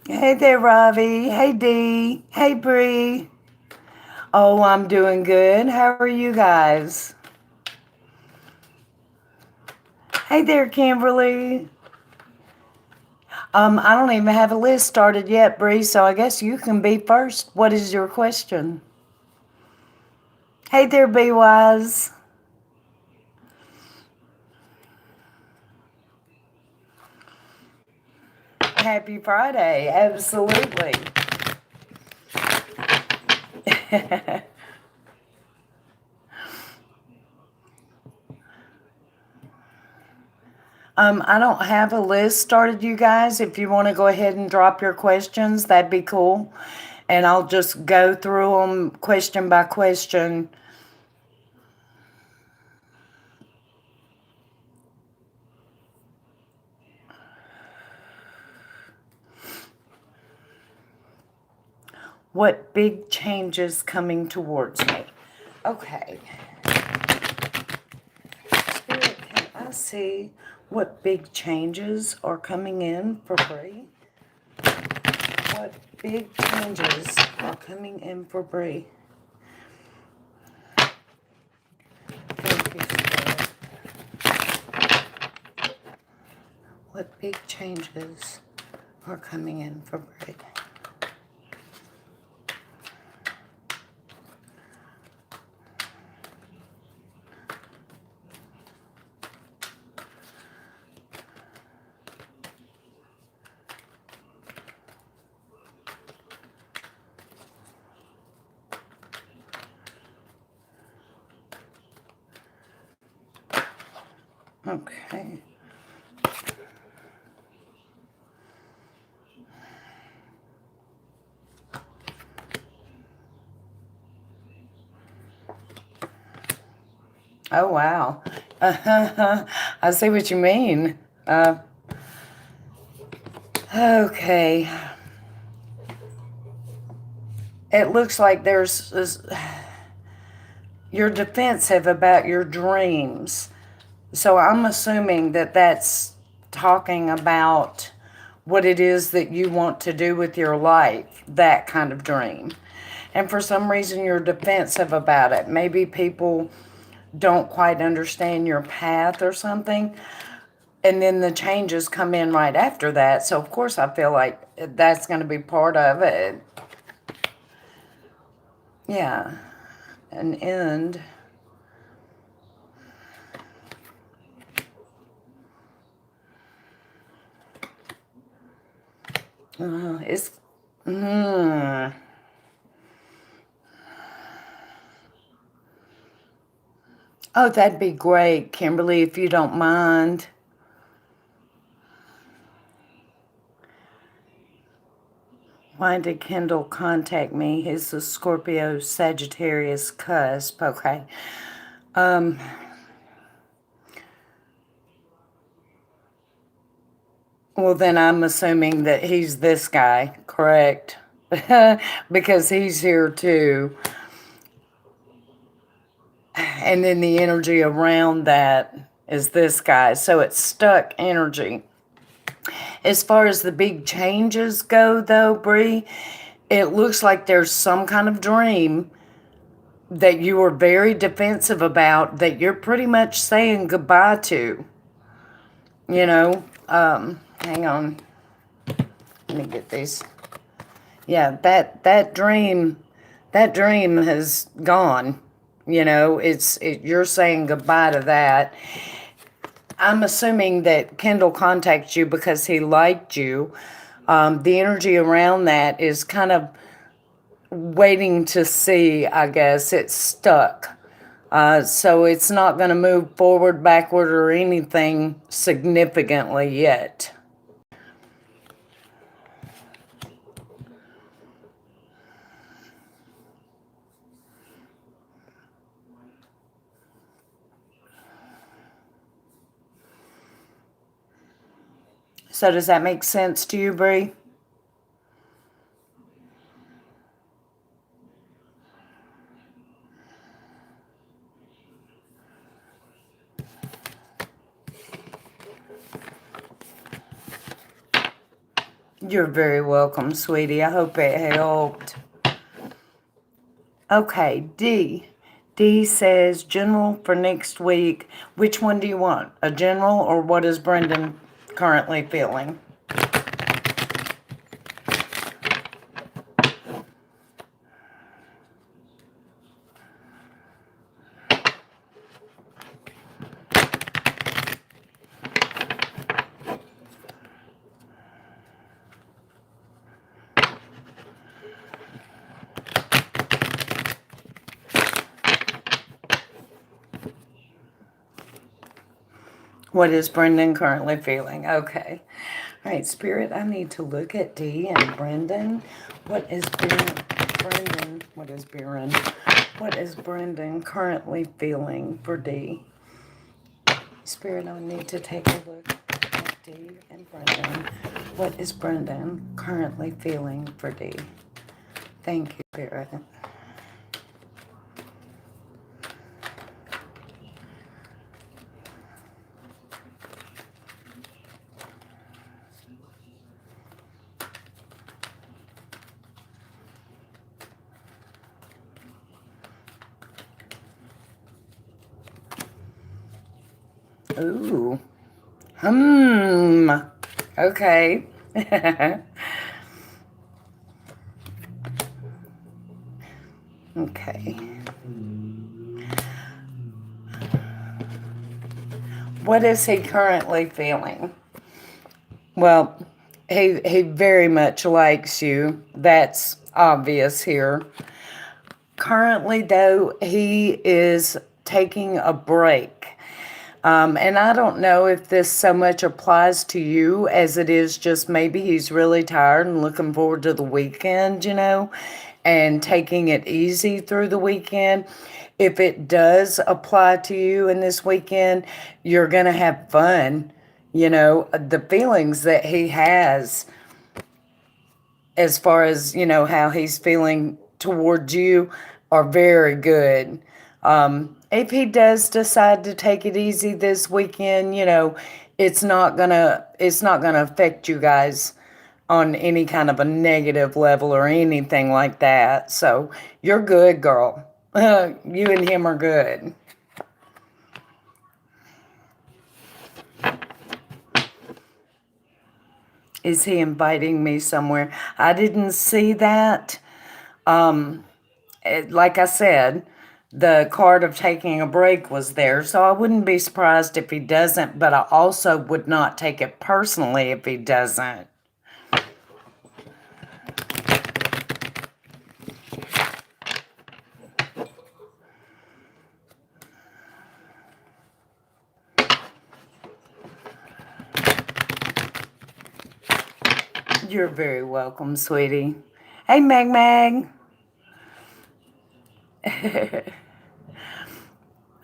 Hey there, Ravi. Hey, Dee. Hey, Bree. Oh, I'm doing good. How are you guys? Hey there, Kimberly. I don't even have a list started yet, Bree, so I guess you can be first. What is your question? Hey there, Be Wise. Happy Friday. Absolutely. I don't have a list started, you guys. If you want to go ahead and drop your questions, that'd be cool. And I'll just go through them question by question. What big changes coming towards me? Okay. Spirit, can I see what big changes are coming in for Bree? What big changes are coming in for Bree? Thank you, Spirit. What big changes are coming in for Bree? Okay. Oh, wow. I see what you mean. Okay. It looks like you're defensive about your dreams. So I'm assuming that that's talking about what it is that you want to do with your life, that kind of dream. And for some reason, you're defensive about it. Maybe people don't quite understand your path or something. And then the changes come in right after that. So, of course, I feel like that's going to be part of it. Yeah. An end. It's. Mm, oh, that'd be great, Kimberly, if you don't mind. Why did Kendall contact me? He's a Scorpio Sagittarius cusp. Okay. Um, well, then I'm assuming that he's this guy, correct? Because he's here too. And then the energy around that is this guy. So it's stuck energy. As far as the big changes go, though, Bree, it looks like there's some kind of dream that you were very defensive about that you're pretty much saying goodbye to. You know, hang on. Let me get these. Yeah, that dream has gone. You're saying goodbye to that. I'm assuming that Kendall contacts you because he liked you. The energy around that is kind of waiting to see, I guess. It's stuck. So it's not going to move forward, backward, or anything significantly yet. So does that make sense to you, Bree? You're very welcome, sweetie. I hope it helped. Okay, D. D says general for next week. Which one do you want? A general or what is Brendan currently feeling? What is Brendan currently feeling? Okay. All right, Spirit, I need to look at D and Brendan. What is Brendan? What is Brendan? What is Brendan currently feeling for D? Spirit, I need to take a look at D and Brendan. What is Brendan currently feeling for D? Thank you, Spirit. Ooh. Okay. Okay. What is he currently feeling? Well, he very much likes you. That's obvious here. Currently, though, he is taking a break. And I don't know if this so much applies to you as it is just maybe he's really tired and looking forward to the weekend, and taking it easy through the weekend. If it does apply to you in this weekend, you're going to have fun. The feelings that he has as far as, how he's feeling towards you are very good. If he does decide to take it easy this weekend, it's not gonna affect you guys on any kind of a negative level or anything like that. So you're good, girl. You and him are good. Is he inviting me somewhere? I didn't see that. Like I said, the card of taking a break was there, so I wouldn't be surprised if he doesn't, but I also would not take it personally if he doesn't. You're very welcome, sweetie. Hey, Mag.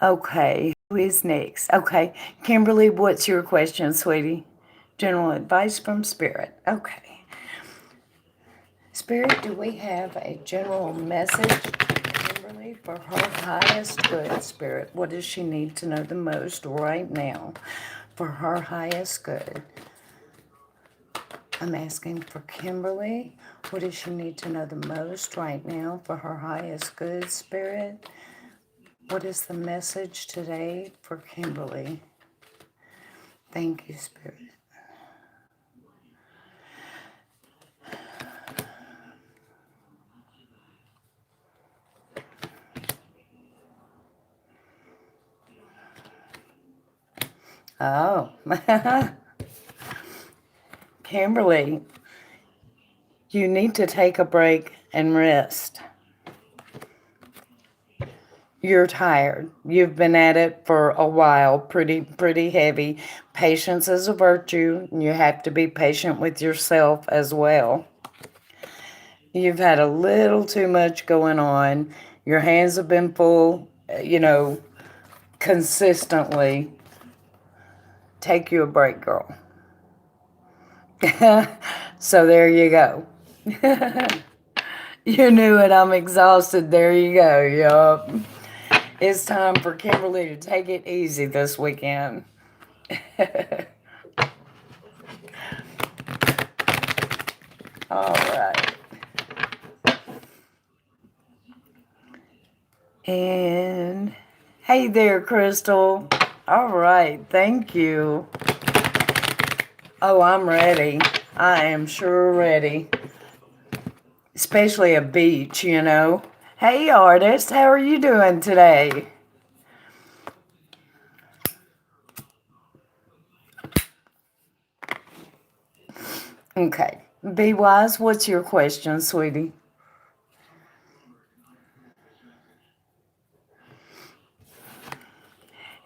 Okay, who is next? Okay, Kimberly, what's your question, sweetie? General advice from Spirit. Okay. Spirit, do we have a general message for Kimberly for her highest good, Spirit? What does she need to know the most right now for her highest good? I'm asking for Kimberly. What does she need to know the most right now for her highest good, Spirit? What is the message today for Kimberly? Thank you, Spirit. Oh, Kimberly, you need to take a break and rest. You're tired. You've been at it for a while, pretty heavy. Patience is a virtue. You have to be patient with yourself as well. You've had a little too much going on. Your hands have been full, consistently. Take you a break, girl. So there you go. You knew it. I'm exhausted. There you go. Yup. It's time for Kimberly to take it easy this weekend. All right. And hey there, Crystal. All right. Thank you. Oh, I'm ready. I am sure ready. Especially a beach, you know. Hey, artist. How are you doing today? Okay. Be wise. What's your question, sweetie?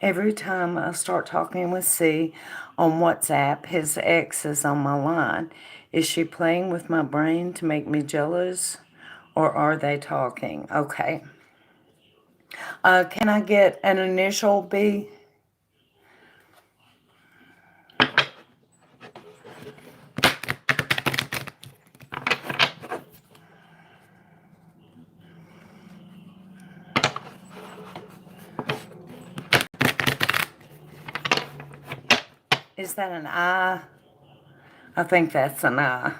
Every time I start talking with C on WhatsApp, his ex is on my line. Is she playing with my brain to make me jealous, or are they talking? Okay. Can I get an initial B? Is that an I? I think that's an I.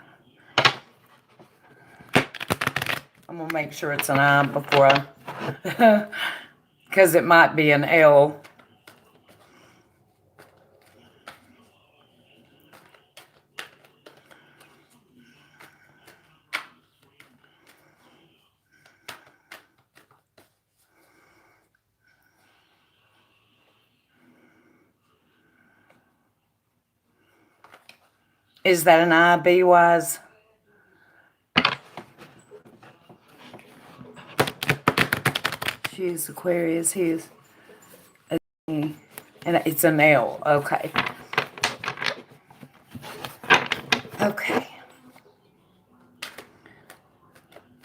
I'm going to make sure it's an I before I, because it might be an L. Is that an I, B wise? She is Aquarius, he is a, and it's an L. Okay. Okay.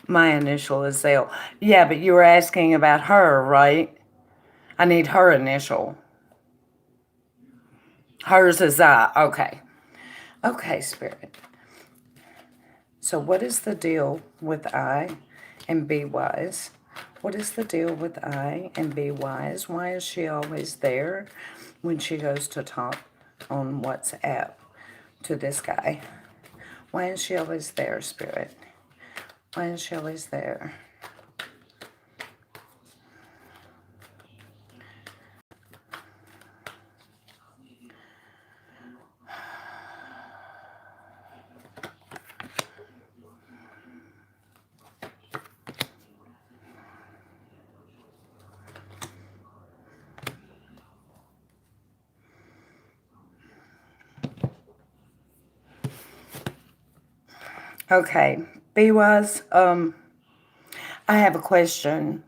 My initial is L. Yeah, but you were asking about her, right? I need her initial. Hers is I. Okay. Okay, Spirit. So, what is the deal with I and Be Wise? What is the deal with I and Be Wise? Why is she always there when she goes to talk on WhatsApp to this guy? Why is she always there, Spirit? Why is she always there? Okay, Be Wise, I have a question.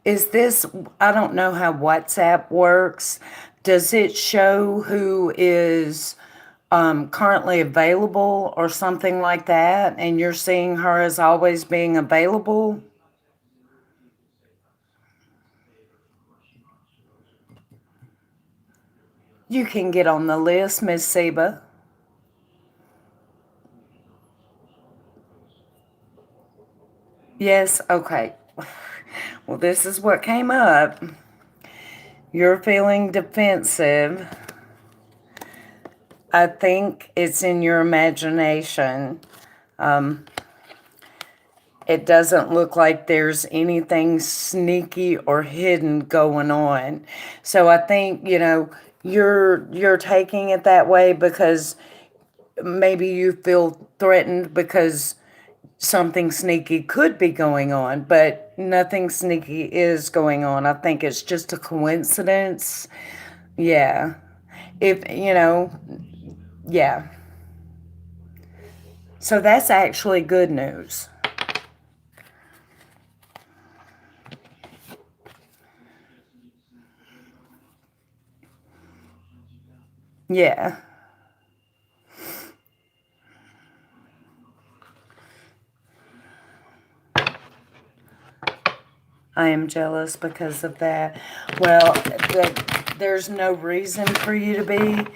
Is this, I don't know how WhatsApp works. Does it show who is currently available or something like that? And you're seeing her as always being available? You can get on the list, Miss Seba. Yes, okay. Well, this is what came up. You're feeling defensive. I think it's in your imagination. It doesn't look like there's anything sneaky or hidden going on. So I think, you're taking it that way because maybe you feel threatened because something sneaky could be going on, but nothing sneaky is going on. I think it's just a coincidence. Yeah. If, yeah. So that's actually good news. Yeah. I am jealous because of that. Well, there's no reason for you to be.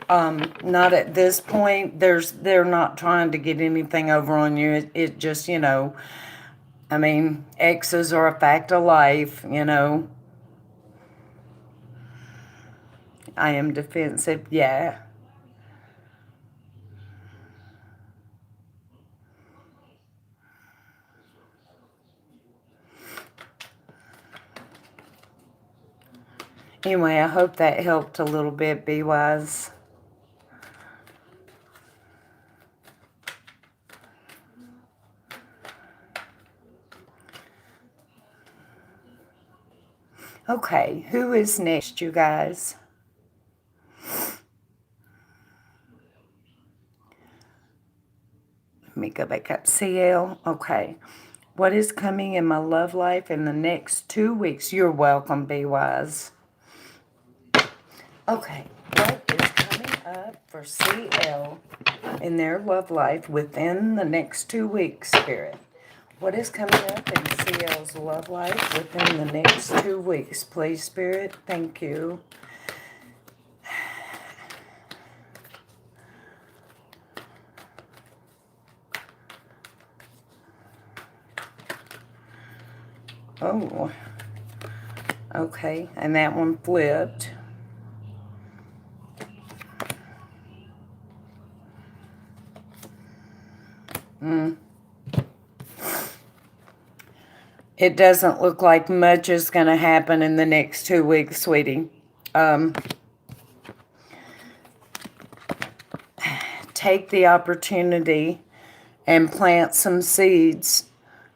Not at this point. They're not trying to get anything over on you. It just, I mean, exes are a fact of life. I am defensive. Yeah. Anyway, I hope that helped a little bit, Be Wise. Okay, who is next, you guys? Let me go back up. CL, okay. What is coming in my love life in the next 2 weeks? You're welcome, Be Wise. Okay, what is coming up for CL in their love life within the next 2 weeks, Spirit? What is coming up in CL's love life within the next 2 weeks, please, Spirit? Thank you. Oh, okay, and that one flipped. It doesn't look like much is going to happen in the next 2 weeks, sweetie. Take the opportunity and plant some seeds.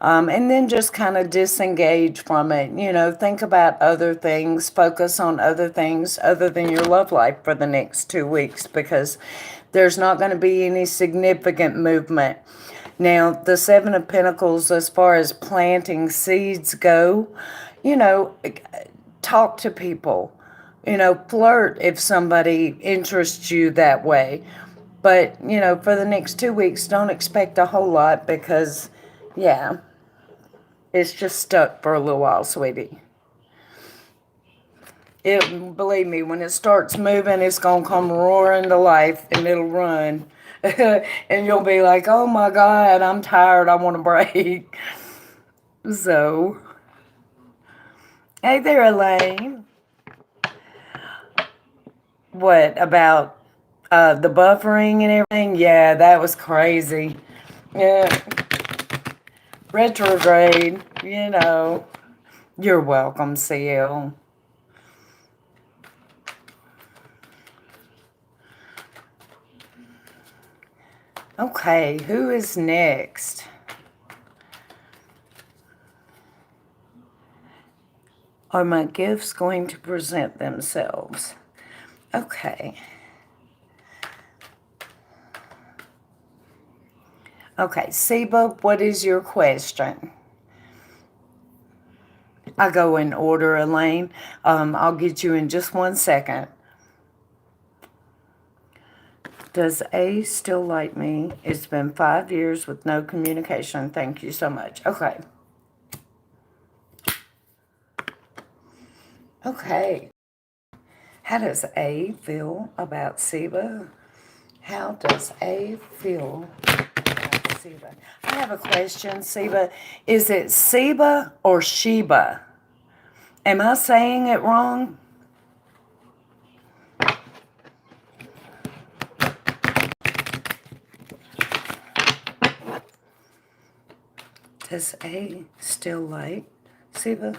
And then just kind of disengage from it. You know, think about other things. Focus on other things other than your love life for the next 2 weeks, because there's not going to be any significant movement. Now, the Seven of Pentacles, as far as planting seeds go, you know, talk to people. You know, flirt if somebody interests you that way. But, you know, for the next 2 weeks, don't expect a whole lot because, yeah, it's just stuck for a little while, sweetie. Believe me, when it starts moving, it's going to come roaring to life and it'll run. And you'll be like, oh my God, I'm tired. I want to break. So, hey there, Elaine. What about the buffering and everything? Yeah, that was crazy. Yeah. Retrograde, you know. You're welcome, CL. Okay, who is next? Are my gifts going to present themselves? Okay. Okay, Seba, what is your question? I go in order, Elaine. I'll get you in just 1 second. Does A still like me? It's been 5 years with no communication. Thank you so much. Okay. Okay. How does A feel about Seba? How does A feel about Seba? I have a question, Seba. Is it Seba or Sheba? Am I saying it wrong? Does A still like Seba?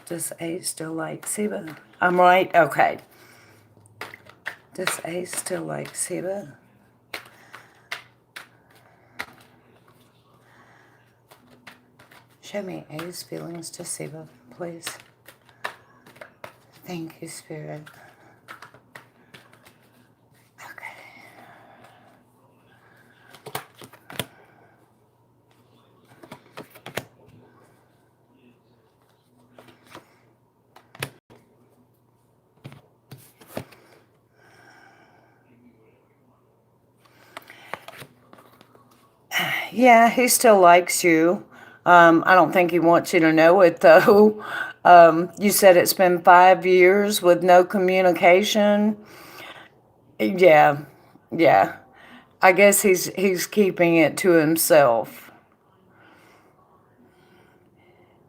Does A still like Seba? I'm right? Okay. Does A still like Seba? Show me A's feelings to Seba, please. Thank you, Spirit. Okay. Yeah, he still likes you. I don't think he wants you to know it, though. You said it's been 5 years with no communication. Yeah, yeah. I guess he's keeping it to himself.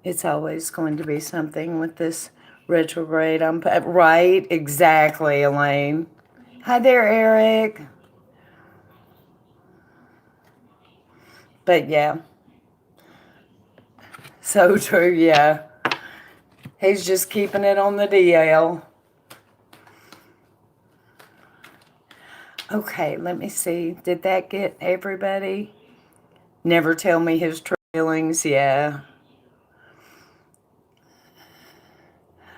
It's always going to be something with this retrograde. I'm right, exactly, Elaine. Hi there, Eric. But yeah, so true. Yeah. He's just keeping it on the DL. Okay, let me see. Did that get everybody? Never tell me his true feelings. Yeah.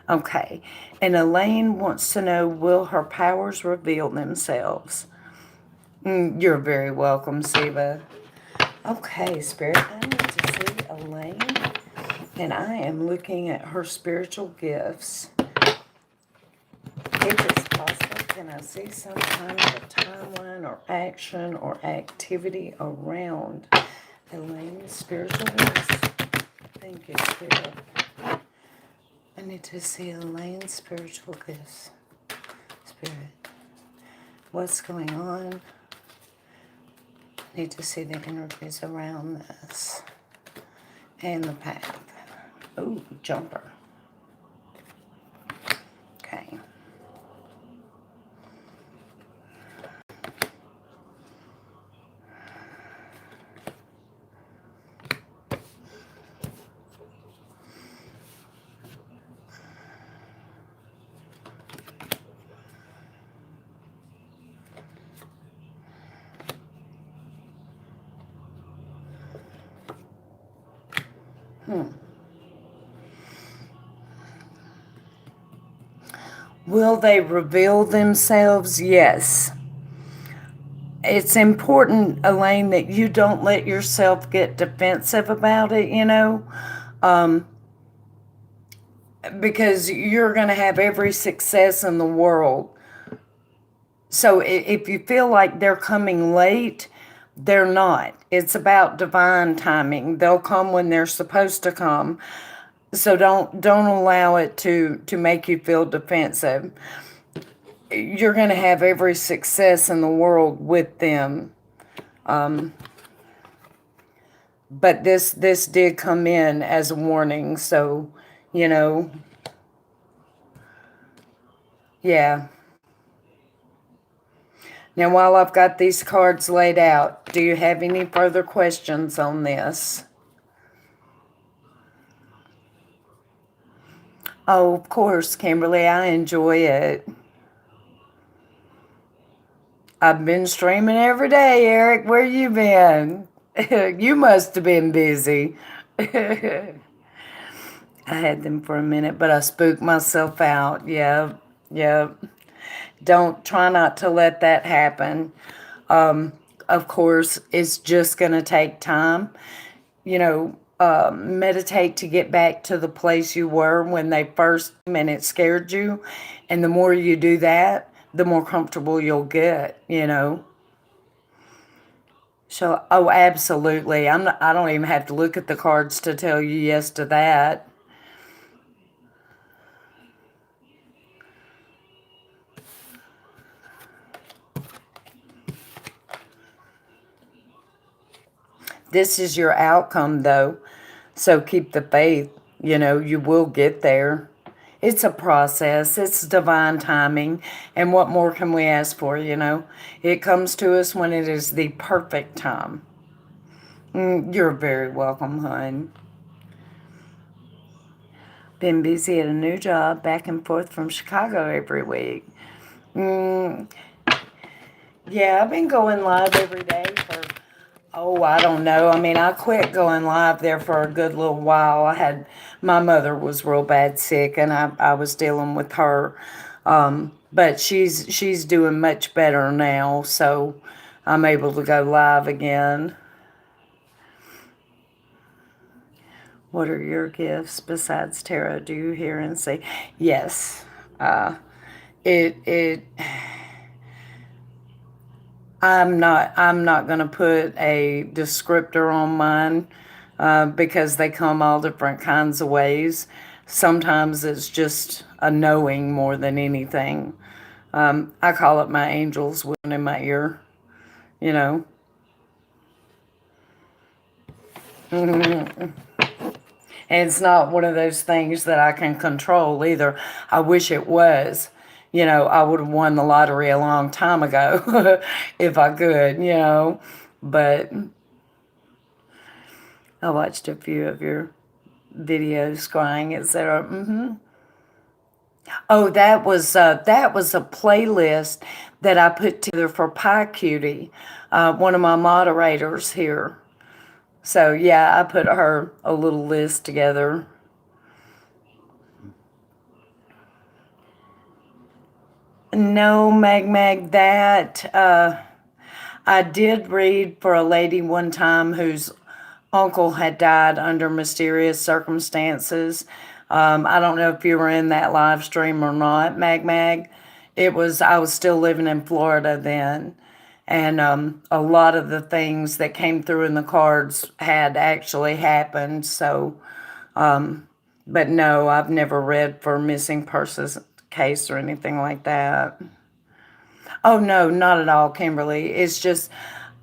Okay. And Elaine wants to know, will her powers reveal themselves? You're very welcome, Siva. Okay, Spirit, I need to see Elaine. And I am looking at her spiritual gifts. If it's possible, can I see some kind of a timeline or action or activity around Elaine's spiritual gifts? Thank you, Spirit. I need to see Elaine's spiritual gifts. Spirit, what's going on? I need to see the energies around this and the path. Ooh, jumper. Okay. Will they reveal themselves? Yes. It's important, Elaine, that you don't let yourself get defensive about it, because you're going to have every success in the world. So if you feel like they're coming late, they're not. It's about divine timing. They'll come when they're supposed to come. So don't allow it to make you feel defensive. You're going to have every success in the world with them. But this did come in as a warning, so yeah. Now, while I've got these cards laid out, do you have any further questions on this? Oh, of course, Kimberly, I enjoy it. I've been streaming every day, Eric. Where you been? You must have been busy. I had them for a minute, but I spooked myself out. Yep, yep. Don't try not to let that happen. Of course, it's just going to take time. Meditate to get back to the place you were when they first came and it scared you. And the more you do that, the more comfortable you'll get. So, oh, absolutely. I don't even have to look at the cards to tell you yes to that. This is your outcome, though. So keep the faith. You will get there. It's a process. It's divine timing. And what more can we ask for? It comes to us when it is the perfect time. You're very welcome, hon. Been busy at a new job, back and forth from Chicago every week. Yeah, I've been going live every day for, I don't know. I mean, I quit going live there for a good little while. My mother was real bad sick, and I was dealing with her. But she's doing much better now, so I'm able to go live again. What are your gifts besides tarot? Do you hear and see? Yes. It I'm not going to put a descriptor on mine because they come all different kinds of ways. Sometimes it's just a knowing more than anything. I call it my angels whispering in my ear, you know. And it's not one of those things that I can control either. I wish it was. I would have won the lottery a long time ago if I could. But I watched a few of your videos crying, etc. Oh, that was a playlist that I put together for Pie Cutie, one of my moderators here. So yeah, I put her a little list together. No, Mag, that I did read for a lady one time whose uncle had died under mysterious circumstances. I don't know if you were in that live stream or not, Mag. I was still living in Florida then. And a lot of the things that came through in the cards had actually happened. So, but no, I've never read for missing persons case or anything like that. Oh, no, not at all, Kimberly. It's just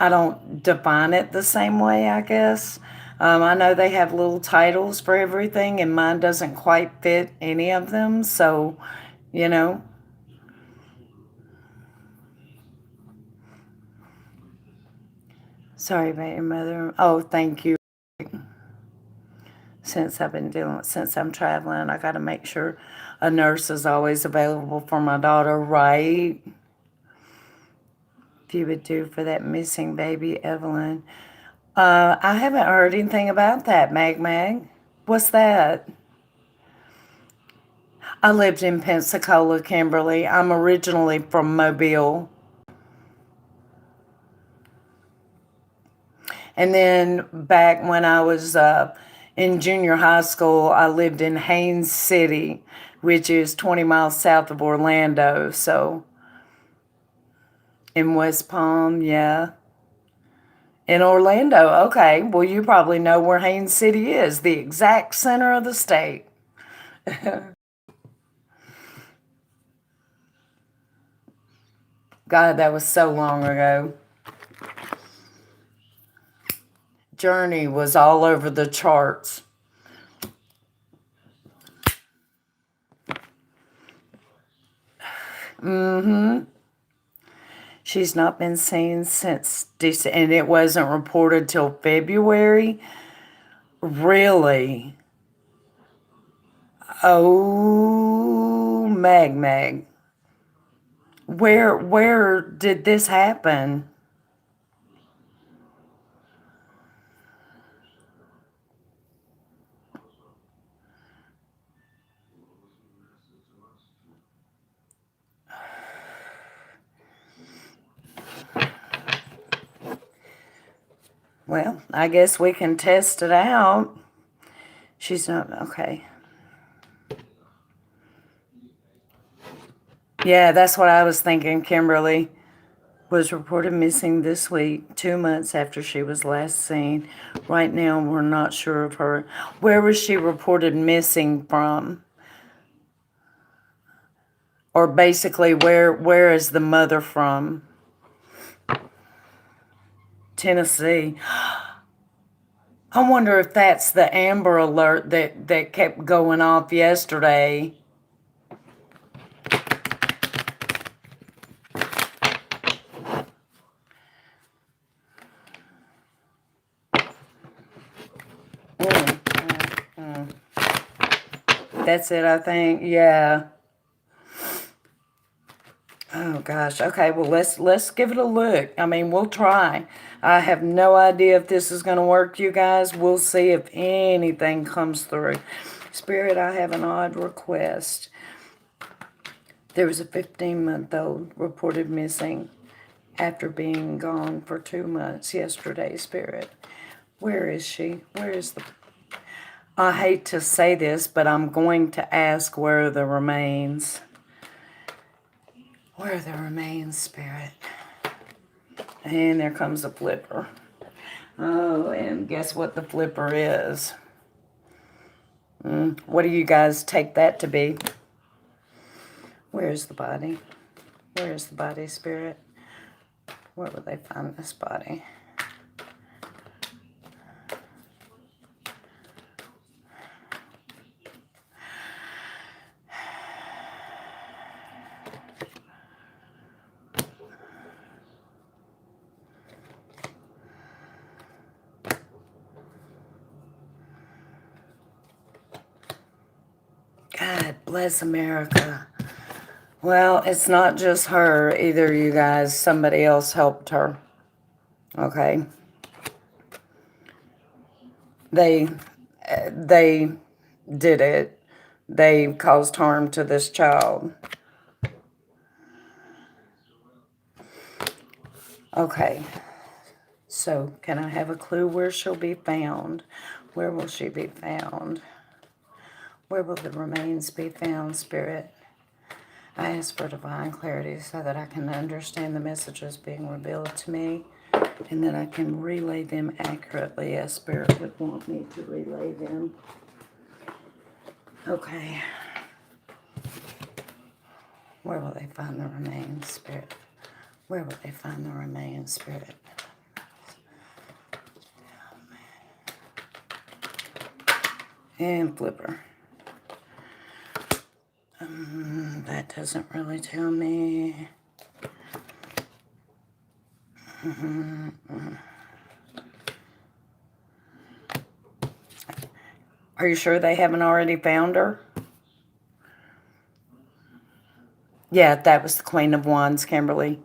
I don't define it the same way, I guess. I know they have little titles for everything, and mine doesn't quite fit any of them. So, you know, sorry about your mother. Oh, thank you. Since I'm traveling, I got to make sure a nurse is always available for my daughter, right? If you would do for that missing baby, Evelyn. I haven't heard anything about that, Mag. What's that? I lived in Pensacola, Kimberly. I'm originally from Mobile. And then back when I was in junior high school, I lived in Haines City, which is 20 miles south of Orlando. So in West Palm, yeah. In Orlando, okay. Well, you probably know where Haines City is, the exact center of the state. God, that was so long ago. Journey was all over the charts. She's not been seen since December, and it wasn't reported till February. Really? Oh, Mag. Where did this happen? Well, I guess we can test it out. She's not okay. Yeah, that's what I was thinking. Kimberly was reported missing this week, 2 months after she was last seen. Right now, we're not sure of her. Where was she reported missing from? Or basically, where is the mother from? Tennessee. I wonder if that's the Amber Alert that kept going off yesterday. Mm, mm, mm. That's it, I think. Yeah. Oh gosh. Okay. Well, let's give it a look. I mean, we'll try. I have no idea if this is going to work, you guys. We'll see if anything comes through. Spirit, I have an odd request. There was a 15-month-old reported missing after being gone for 2 months yesterday, Spirit. Where is she? Where is the... I hate to say this, but I'm going to ask where are the remains. Where are the remains, Spirit? And there comes a flipper. Oh, and guess what the flipper is? What do you guys take that to be? Where's the body? Where is the body, Spirit? Where would they find this body? Bless America. Well, it's not just her either, you guys. Somebody else helped her. Okay. They did it. They caused harm to this child. Okay. So, can I have a clue where she'll be found? Where will she be found? Where will the remains be found, Spirit? I ask for divine clarity so that I can understand the messages being revealed to me, and then I can relay them accurately as Spirit would want me to relay them. Okay. Where will they find the remains, Spirit? Where will they find the remains, Spirit? And Flipper. That doesn't really tell me. Are you sure they haven't already found her? Yeah, that was the Queen of Wands, Kimberly.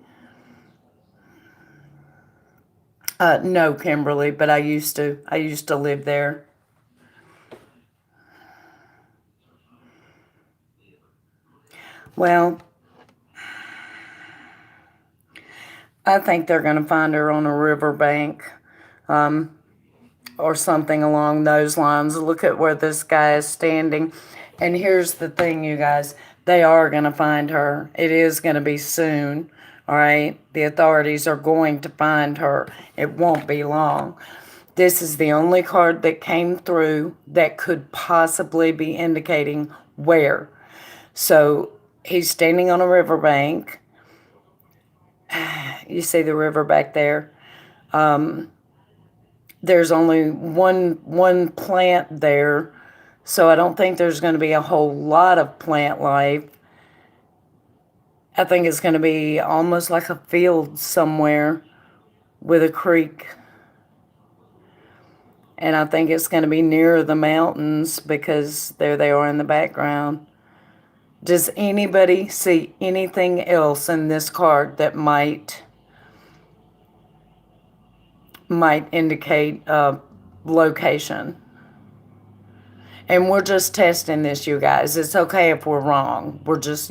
No, Kimberly, but I used to live there. Well, I think they're going to find her on a riverbank, or something along those lines. Look at where this guy is standing. And here's the thing, you guys. They are going to find her. It is going to be soon. All right? The authorities are going to find her. It won't be long. This is the only card that came through that could possibly be indicating where. So he's standing on a riverbank. You see the river back there. There's only one plant there, so I don't think there's going to be a whole lot of plant life. I think it's going to be almost like a field somewhere with a creek. And I think it's going to be near the mountains because there they are in the background. Does anybody see anything else in this card that might indicate a location? And we're just testing this, you guys. It's okay if we're wrong. We're just,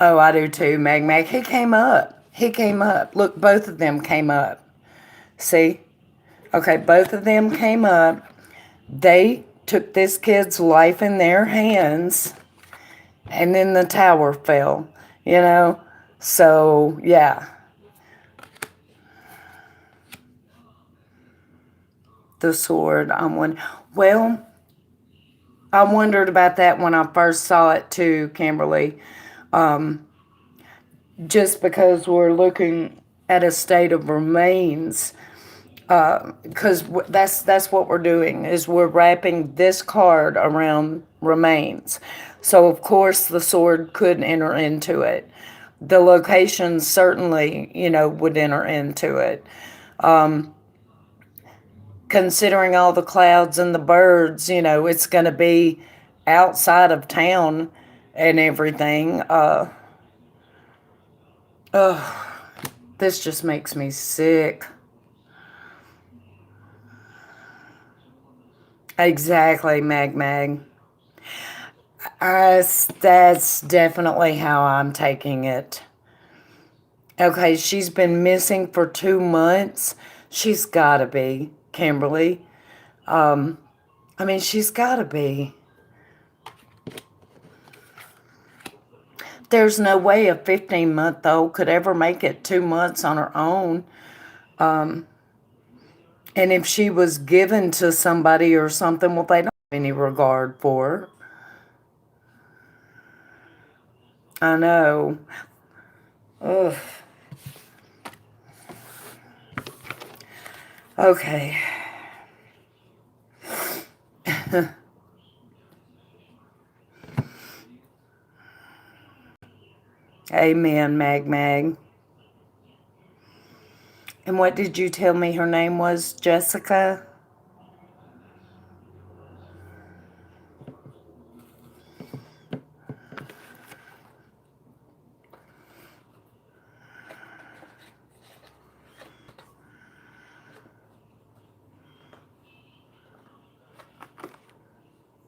Oh, I do too, Mag. He came up. He came up. Look, both of them came up. See? Okay, both of them came up. They took this kid's life in their hands, and then the tower fell, So, yeah. The sword. Well, I wondered about that when I first saw it too, Kimberly. Just because we're looking at a state of remains, because that's what we're doing, is we're wrapping this card around remains. So of course the sword could enter into it. The location certainly, would enter into it. Considering all the clouds and the birds, it's going to be outside of town and everything. This just makes me sick. Exactly, Mag. That's definitely how I'm taking it. Okay, she's been missing for 2 months. She's got to be, Kimberly. She's got to be. There's no way a 15-month-old could ever make it 2 months on her own. And if she was given to somebody or something, well, they don't have any regard for her. I know. Ugh. Okay. Amen, Mag. And what did you tell me her name was, Jessica?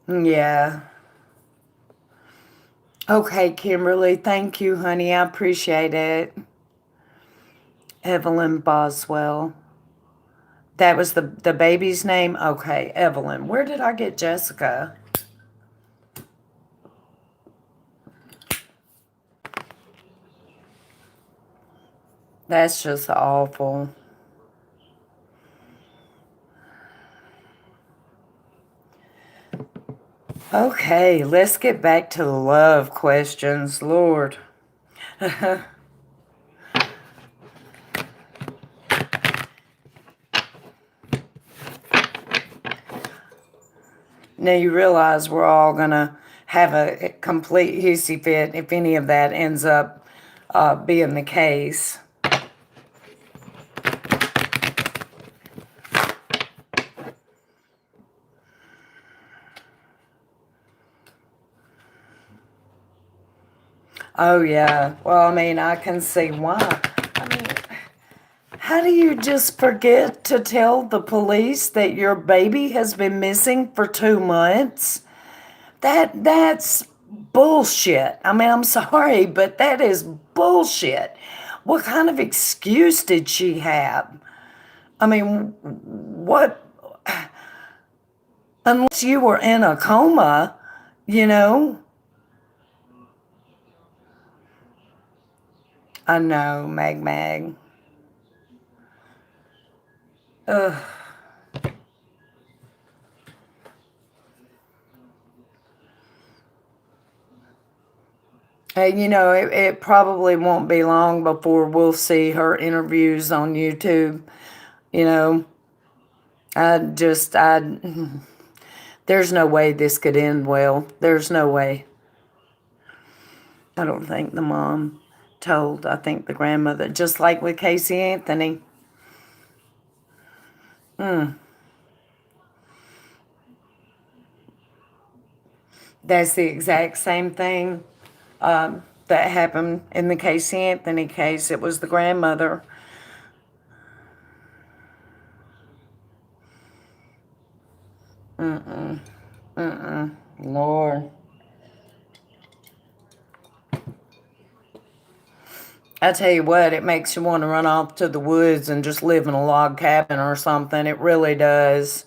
Yeah. Okay, Kimberly. Thank you, honey. I appreciate it. Evelyn Boswell. That was the baby's name? Okay, Evelyn. Where did I get Jessica? That's just awful. Okay, let's get back to the love questions, Lord. Now you realize we're all going to have a complete hissy fit if any of that ends up being the case. Oh, yeah. Well, I mean, I can see why. I mean, how do you just forget to tell the police that your baby has been missing for 2 months? That's bullshit. I mean, I'm sorry, but that is bullshit. What kind of excuse did she have? I mean, what? Unless you were in a coma, you know? I know, Mag. Ugh. You know, it probably won't be long before we'll see her interviews on YouTube. You know, there's no way this could end well. There's no way. I don't think the mom told, I think the grandmother, just like with Casey Anthony. That's the exact same thing that happened in the Casey Anthony case. It was the grandmother. Lord. I tell you what, it makes you want to run off to the woods and just live in a log cabin or something. It really does.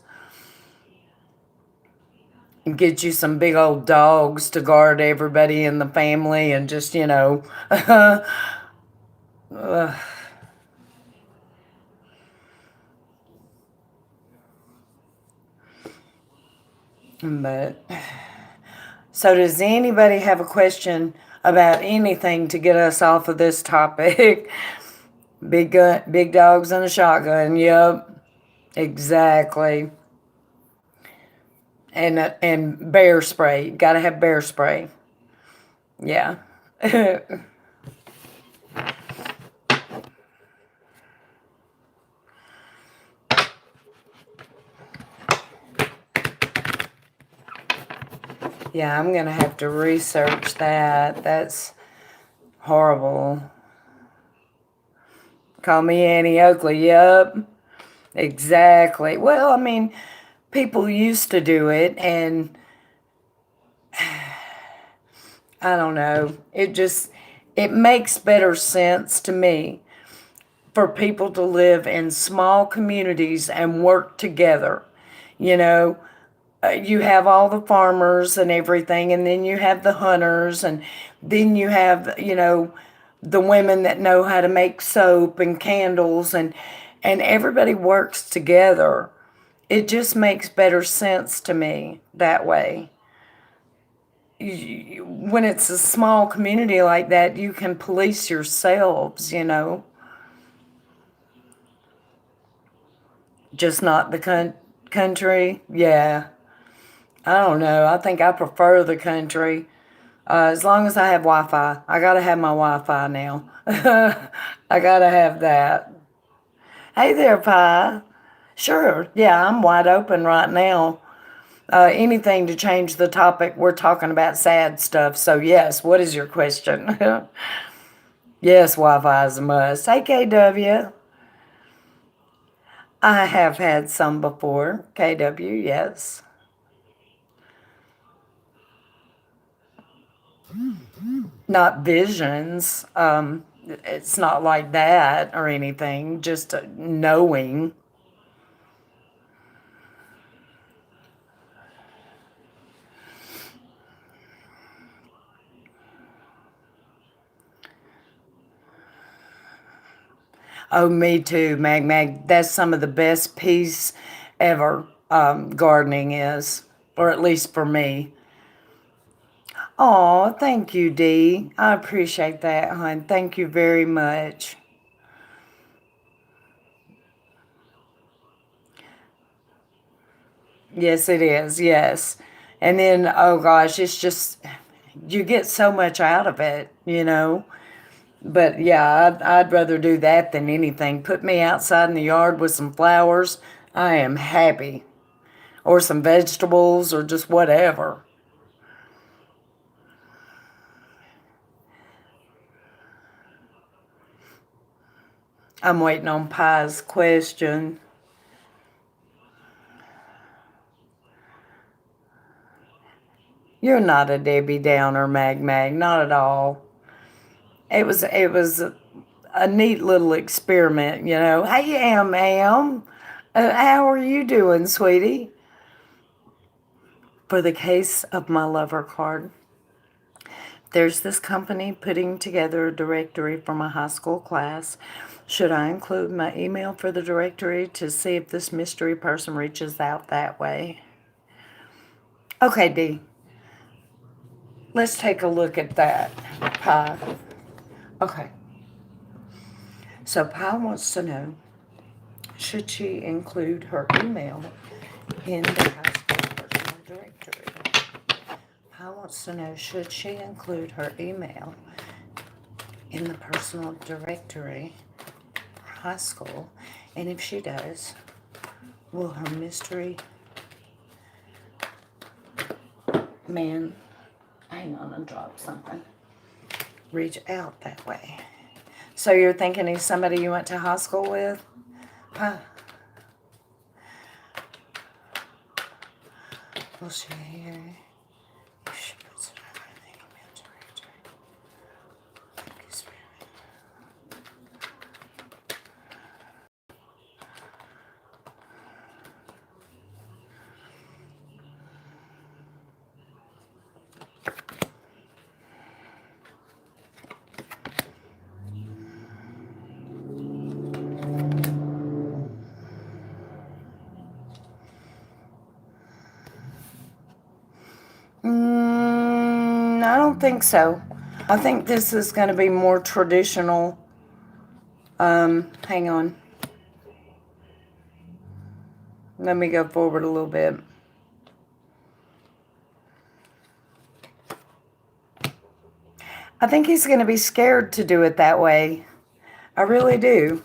Get you some big old dogs to guard everybody in the family and just, you know. But so does anybody have a question about anything to get us off of this topic? Big dogs and a shotgun. Yep, exactly. And bear spray. Got to have bear spray. Yeah. Yeah, I'm gonna have to research that. That's horrible. Call me Annie Oakley. Yep, exactly. Well, I mean, people used to do it, and I don't know. It makes better sense to me for people to live in small communities and work together. You know, you have all the farmers and everything, and then you have the hunters, and then you have, you know, the women that know how to make soap and candles, and everybody works together. It just makes better sense to me that way. When it's a small community like that, you can police yourselves, you know, just not the country. Yeah, I don't know. I think I prefer the country. As long as I have Wi-Fi, I gotta have my Wi-Fi now. I gotta have that. Hey there, Pi. Sure. Yeah, I'm wide open right now. Anything to change the topic. We're talking about sad stuff. So, yes, what is your question? Yes, Wi Fi is a must. Hey, KW. I have had some before. KW, yes. Not visions. It's not like that or anything, just knowing. Oh, me too, Mag Mag. That's some of the best peace ever, gardening is, or at least for me. Oh, thank you, Dee. I appreciate that, hon. Thank you very much. Yes, it is. Yes. And then, oh gosh, it's just, you get so much out of it. But yeah, I'd rather do that than anything. Put me outside in the yard with some flowers. I am happy. Or some vegetables or just whatever. I'm waiting on Pi's question. You're not a Debbie Downer, Mag Mag, not at all. It was a neat little experiment. Hey, Am. How are you doing, sweetie? For the case of my lover card, there's this company putting together a directory for my high school class. Should I include my email for the directory to see if this mystery person reaches out that way? Okay, Dee. Let's take a look at that. Pi. Okay. So Pi wants to know, should she include her email in the high school personal directory? Pi wants to know, should she include her email in the personal directory for high school? And if she does, will her mystery man, hang on, I dropped something, reach out that way? So you're thinking he's somebody you went to high school with? Pi. Will she hear? She puts it over in the email directory. I don't think so. I think this is going to be more traditional. Hang on. Let me go forward a little bit. I think he's going to be scared to do it that way. I really do.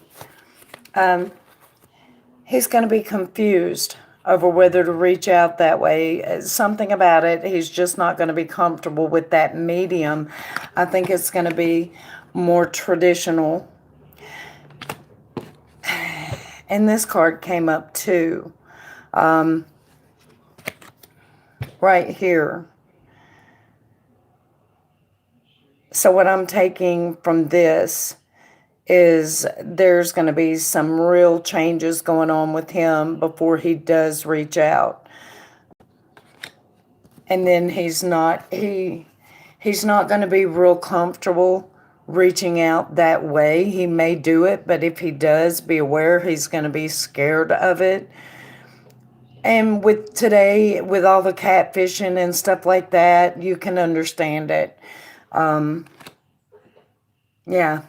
He's going to be confused over whether to reach out that way. Something about it, he's just not going to be comfortable with that medium. I think it's going to be more traditional. And this card came up too. Right here. So what I'm taking from this is there's going to be some real changes going on with him before he does reach out. And then he's not going to be real comfortable reaching out that way. He may do it, but if he does, be aware he's going to be scared of it. And with today, with all the catfishing and stuff like that, you can understand it. Yeah.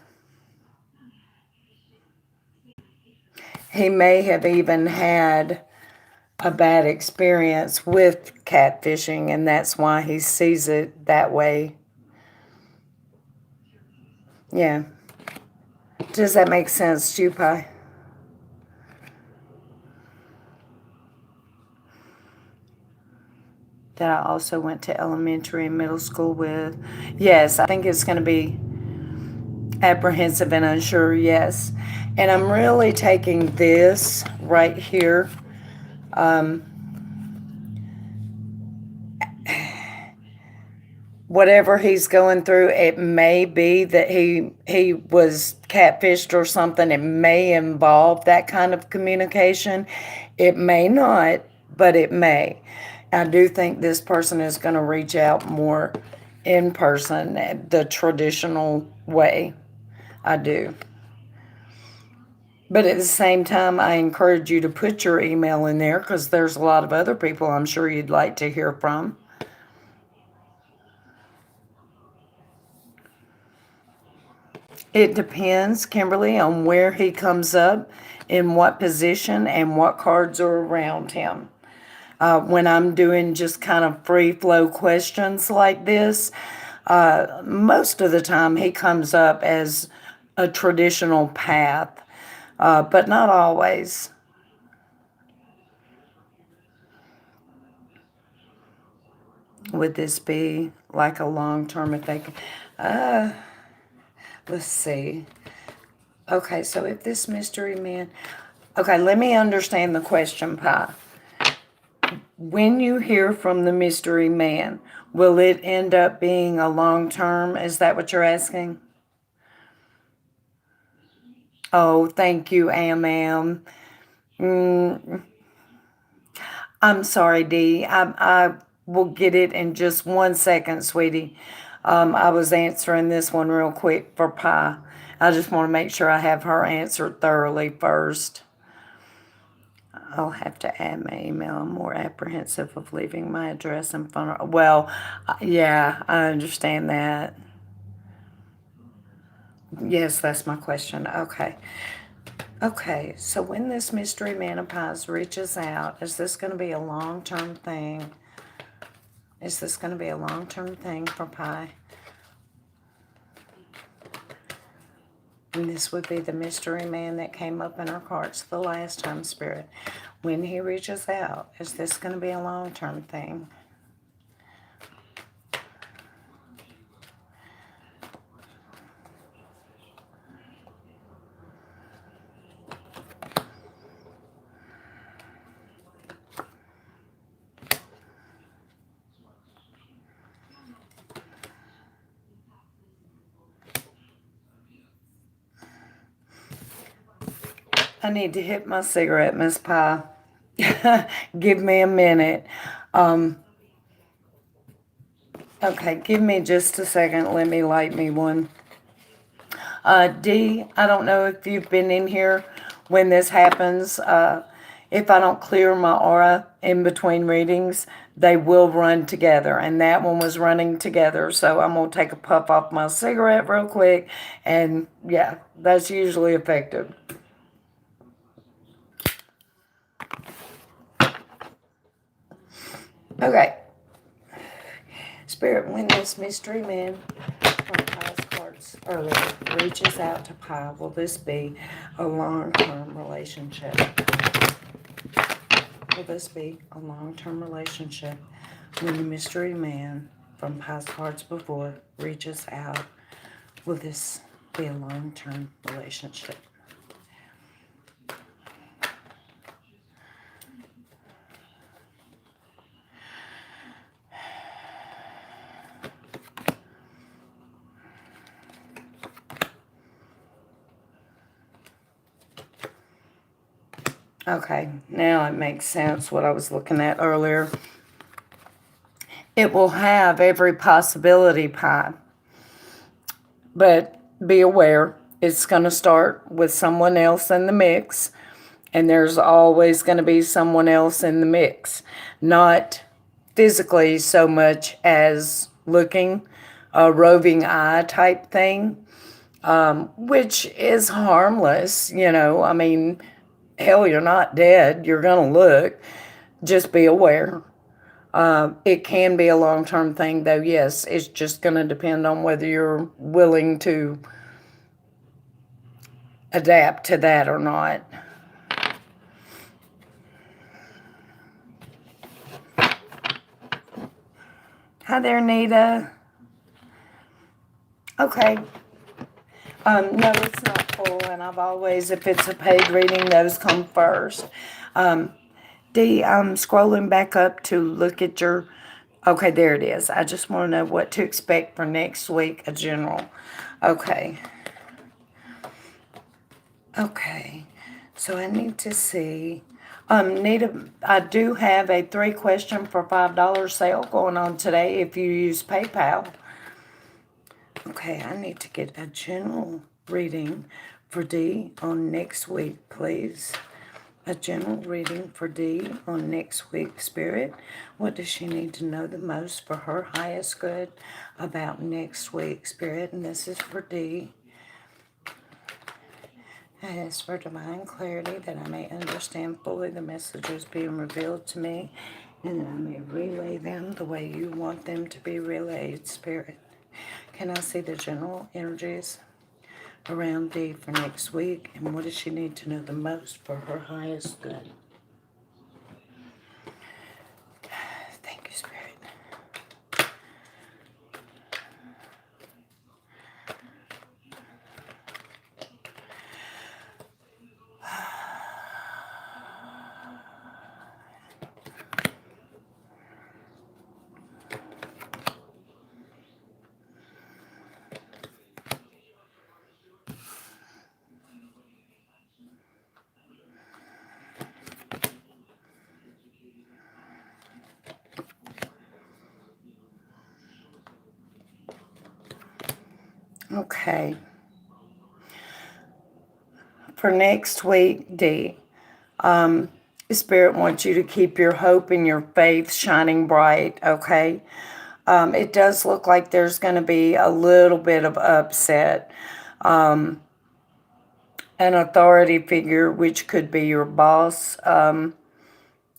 He may have even had a bad experience with catfishing, and that's why he sees it that way. Yeah. Does that make sense to you, Pi? that I also went to elementary and middle school with. Yes, I think it's going to be apprehensive and unsure, yes. And I'm really taking this right here. Whatever he's going through, it may be that he was catfished or something. It may involve that kind of communication. It may not, but it may. I do think this person is going to reach out more in person, the traditional way. I do. But at the same time, I encourage you to put your email in there because there's a lot of other people I'm sure you'd like to hear from. It depends, Kimberly, on where he comes up, in what position, and what cards are around him. When I'm doing just kind of free flow questions like this, most of the time he comes up as a traditional path, but not always. Would this be like a long-term effect? Let's see. Okay, so if this mystery man... Okay, let me understand the question, Pi. When you hear from the mystery man, will it end up being a long-term? Is that what you're asking? Oh, thank you, Am. I'm sorry, Dee. I will get it in just 1 second, sweetie. I was answering this one real quick for Pi. I just want to make sure I have her answered thoroughly first. I'll have to add my email. I'm more apprehensive of leaving my address in front of... Well, yeah, I understand that. Yes, that's my question. Okay. Okay, so when this mystery man of pies reaches out, is this going to be a long-term thing? Is this going to be a long-term thing for Pi? And this would be the mystery man that came up in our cards the last time, Spirit. When he reaches out, is this going to be a long-term thing? I need to hit my cigarette, Miss Pie. Give me a minute. Okay, give me just a second. Let me light me one. Dee, I don't know if you've been in here when this happens. If I don't clear my aura in between readings, they will run together. And that one was running together. So I'm going to take a puff off my cigarette real quick. And yeah, that's usually effective. Okay. Spirit, when this mystery man from Pi's cards earlier reaches out to Pi, will this be a long-term relationship? Will this be a long-term relationship when the mystery man from Pi's cards before reaches out? Will this be a long-term relationship? Okay, now it makes sense what I was looking at earlier. It will have every possibility, Pi. But be aware, it's going to start with someone else in the mix. And there's always going to be someone else in the mix. Not physically so much as looking, a roving eye type thing, which is harmless, you know. I mean, hell, you're not dead. You're going to look. Just be aware. It can be a long-term thing, though, yes. It's just going to depend on whether you're willing to adapt to that or not. Hi there, Nita. Okay. No, it's not full, and I've always, if it's a paid reading, those come first. Dee, I'm scrolling back up to look at your. Okay, there it is. I just want to know what to expect for next week, a general. Okay. Okay. So I need to see. Nita, I do have a 3-question for $5 sale going on today if you use PayPal. Okay, I need to get a general reading for Dee on next week, please. A general reading for Dee on next week, Spirit. What does she need to know the most for her highest good about next week, Spirit? And this is for Dee. I ask for divine clarity that I may understand fully the messages being revealed to me and that I may relay them the way you want them to be relayed, Spirit. Can I see the general energies around Dee for next week? And what does she need to know the most for her highest good? Thank you, Spirit. Okay. For next week, Dee, Spirit wants you to keep your hope and your faith shining bright, okay? It does look like there's going to be a little bit of upset. An authority figure, which could be your boss,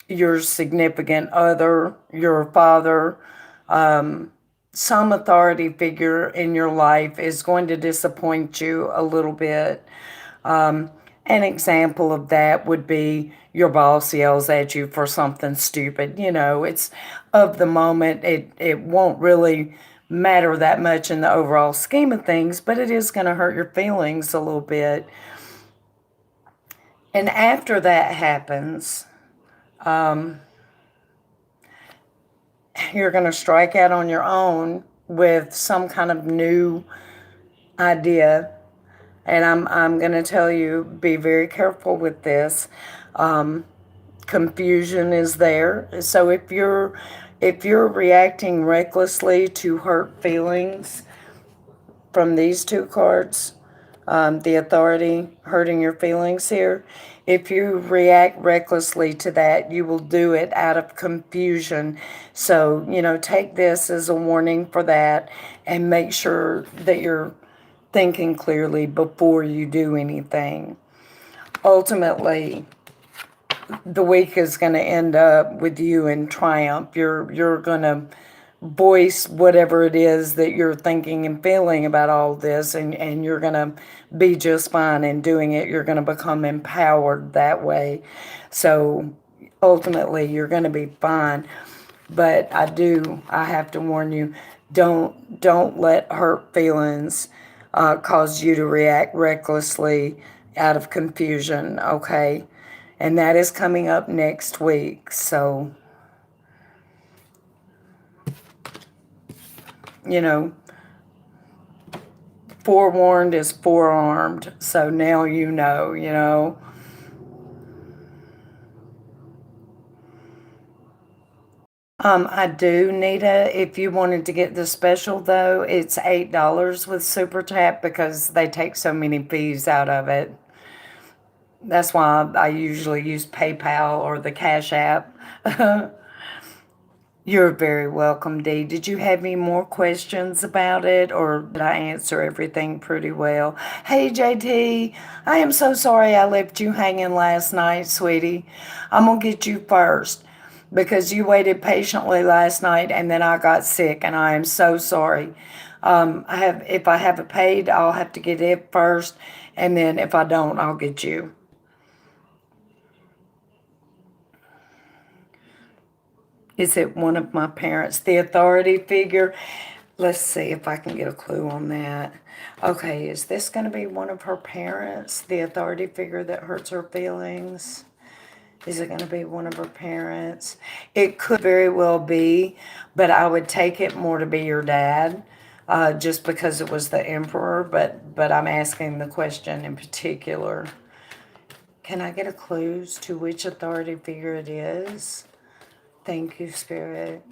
your significant other, your father, some authority figure in your life is going to disappoint you a little bit. An example of that would be your boss yells at you for something stupid. You know, it's of the moment. It won't really matter that much in the overall scheme of things, but it is going to hurt your feelings a little bit. And after that happens, you're going to strike out on your own with some kind of new idea. And I'm going to tell you, be very careful with this. Confusion is there. So if you're reacting recklessly to hurt feelings from these 2 cards, the authority hurting your feelings here, if you react recklessly to that, you will do it out of confusion. So, take this as a warning for that and make sure that you're thinking clearly before you do anything. Ultimately, the week is going to end up with you in triumph. You're going to voice whatever it is that you're thinking and feeling about all this, and you're going to be just fine in doing it. You're going to become empowered that way. So ultimately, you're going to be fine. But I have to warn you, don't let hurt feelings cause you to react recklessly out of confusion, okay? And that is coming up next week. So, forewarned is forearmed. So now you know. I do, Nita. If you wanted to get the special, though, it's $8 with Super Tap because they take so many fees out of it. That's why I usually use PayPal or the Cash App. You're very welcome, Dee. Did you have any more questions about it, or did I answer everything pretty well? Hey, JT, I am so sorry I left you hanging last night, sweetie. I'm going to get you first because you waited patiently last night and then I got sick, and I am so sorry. If I have it paid, I'll have to get it first, and then if I don't, I'll get you. Is it one of my parents? The authority figure? Let's see if I can get a clue on that. Okay, is this going to be one of her parents? The authority figure that hurts her feelings? Is it going to be one of her parents? It could very well be, but I would take it more to be your dad, just because it was the emperor. But I'm asking the question in particular. Can I get a clues to which authority figure it is? Thank you, Spirit.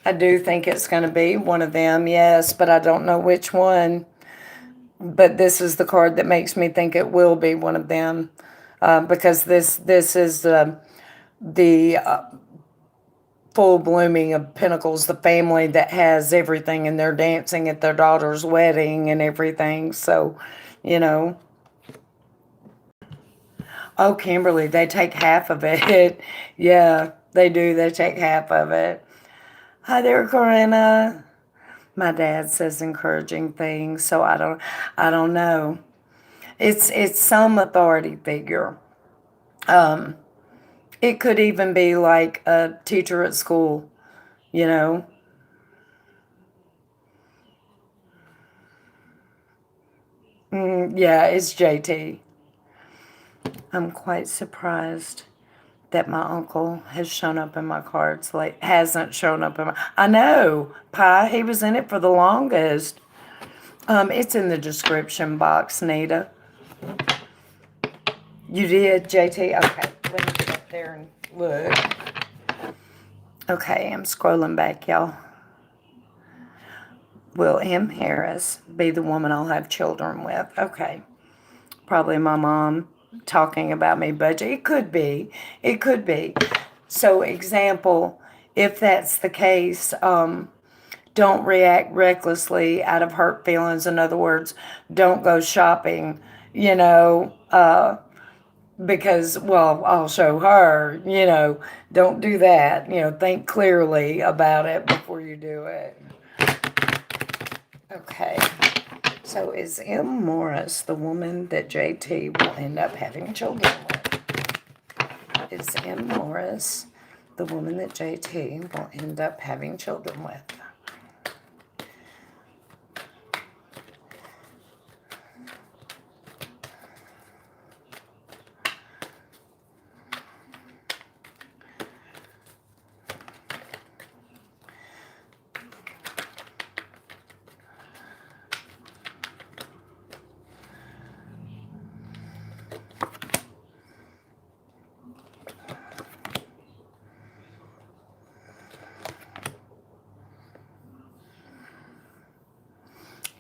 I do think it's going to be one of them, yes, but I don't know which one. But this is the card that makes me think it will be one of them, because this is the full blooming of Pentacles, the family that has everything, and they're dancing at their daughter's wedding and everything. So, you know. Oh, Kimberly, they take half of it. Yeah, they do. They take half of it. Hi there, Corinna. My dad says encouraging things, so I don't know. It's some authority figure. Um, it could even be like a teacher at school, you know. Yeah, it's JT. I'm quite surprised that my uncle has shown up in my cards, like hasn't shown up in my. I know, Pi. He was in it for the longest. It's in the description box, Nita. You did, JT? Okay, let me get up there and look. Okay, I'm scrolling back, y'all. Will M. Harris be the woman I'll have children with? Okay. Probably my mom talking about me budget. It could be. It could be. So, example, if that's the case, don't react recklessly out of hurt feelings. In other words, don't go shopping, you know, because, well, I'll show her, don't do that. Think clearly about it before you do it. Okay. So is M. Morris the woman that JT will end up having children with? Is M. Morris the woman that JT will end up having children with?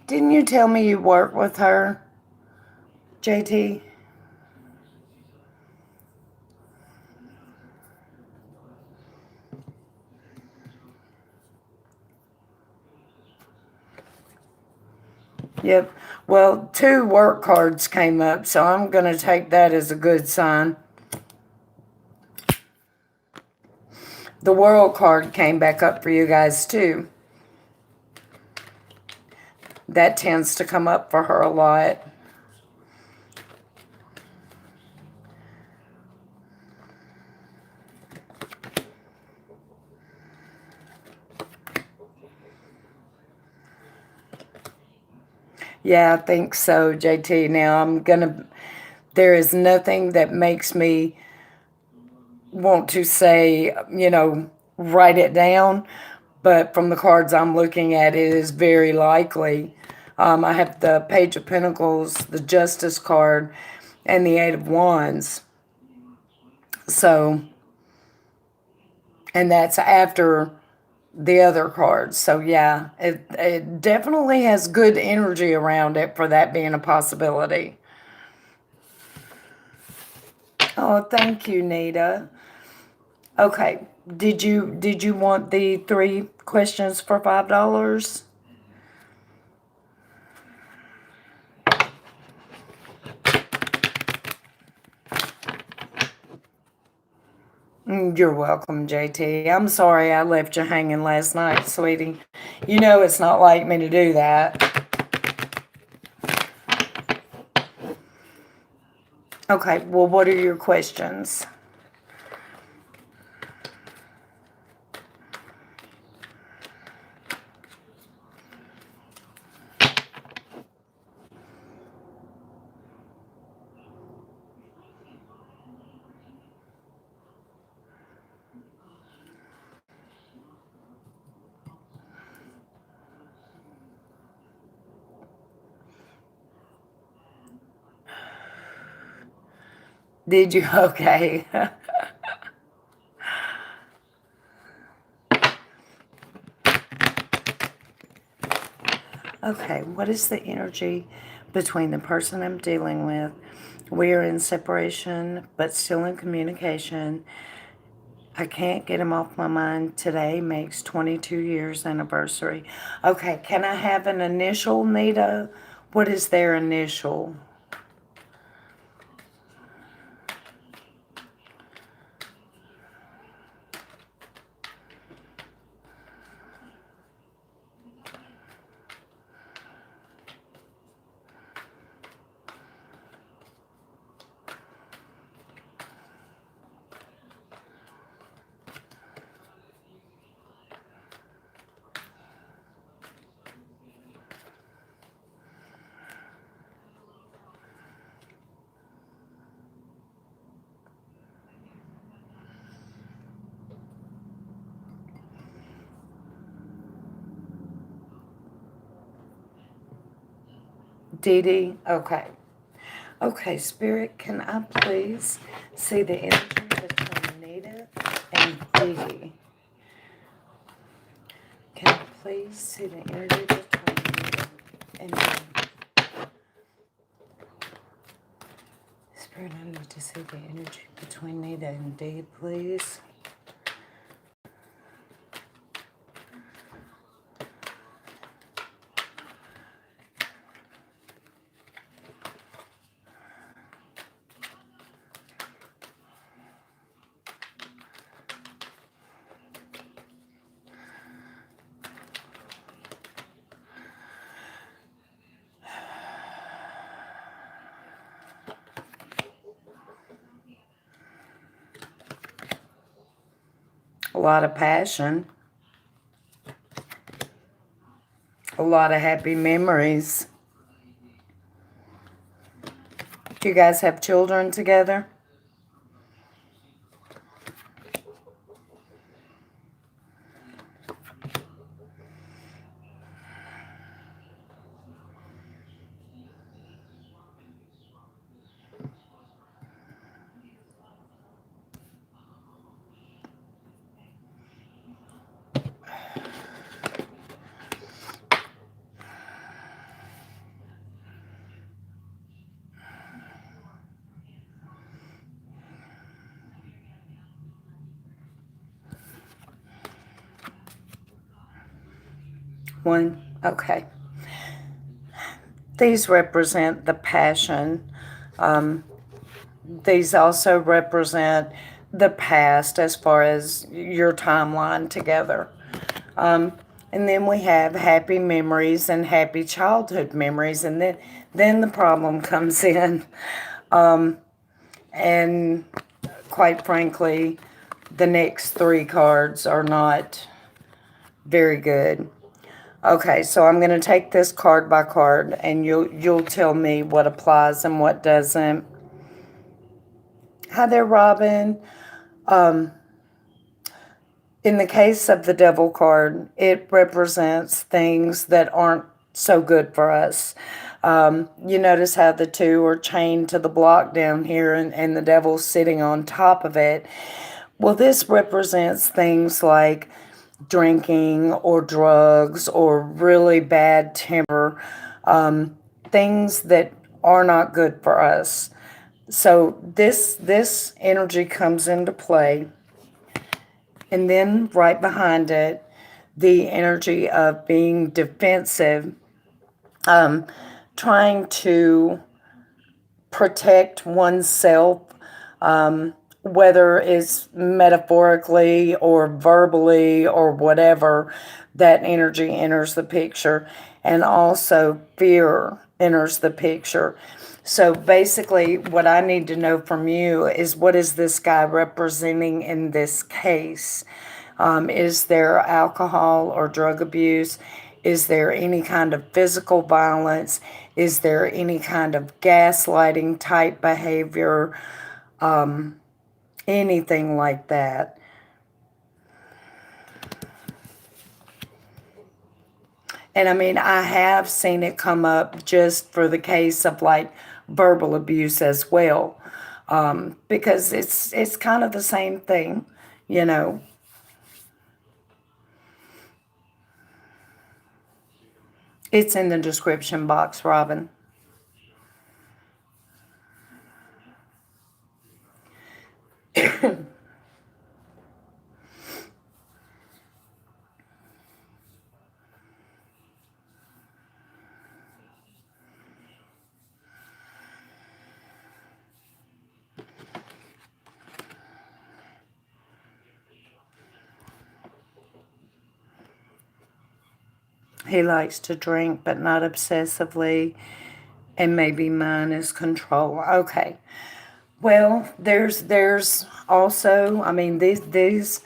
Didn't you tell me you work with her, JT? Yep. Well, 2 work cards came up, so I'm going to take that as a good sign. The World card came back up for you guys, too. That tends to come up for her a lot. Yeah, I think so, JT. Now, there is nothing that makes me want to say, write it down. But from the cards I'm looking at, it is very likely. I have the Page of Pentacles, the Justice card, and the Eight of Wands. So, and that's after the other cards. So, yeah, it definitely has good energy around it for that being a possibility. Oh, thank you, Nita. Okay. Did you want the 3 questions for $5? You're welcome, JT. I'm sorry I left you hanging last night, sweetie. You know it's not like me to do that. Okay, well, what are your questions? Did you? Okay. Okay, what is the energy between the person I'm dealing with? We are in separation, but still in communication. I can't get him off my mind. Today makes 22 years anniversary. Okay, can I have an initial, Nita? What is their initial? Dee Dee? Okay. Okay, Spirit, can I please see the energy between Nita and Dee Dee? Can I please see the energy between Nita and Dee Dee? Spirit, I need to see the energy between Nita and Dee, please. A lot of passion. A lot of happy memories. Do you guys have children together? One? Okay. These represent the passion. These also represent the past as far as your timeline together. And then we have happy memories and happy childhood memories. And then the problem comes in. And quite frankly, the next three cards are not very good. Okay, so I'm going to take this card by card, and you'll tell me what applies and what doesn't. Hi there, Robin. In the case of the Devil card, it represents things that aren't so good for us. You notice how the two are chained to the block down here, and the Devil's sitting on top of it. Well, this represents things like drinking or drugs or really bad temper, things that are not good for us. So this energy comes into play, and then right behind it, the energy of being defensive, trying to protect oneself, whether it's metaphorically or verbally or whatever, that energy enters the picture. And also fear enters the picture. So basically, what I need to know from you is, what is this guy representing in this case? Is there alcohol or drug abuse? Is there any kind of physical violence? Is there any kind of gaslighting type behavior? Anything like that? And I mean, I have seen it come up just for the case of like verbal abuse as well, because it's kind of the same thing, you know. It's in the description box, Robin. He likes to drink, but not obsessively, and maybe mine is control. Okay. Well, there's also, I mean, these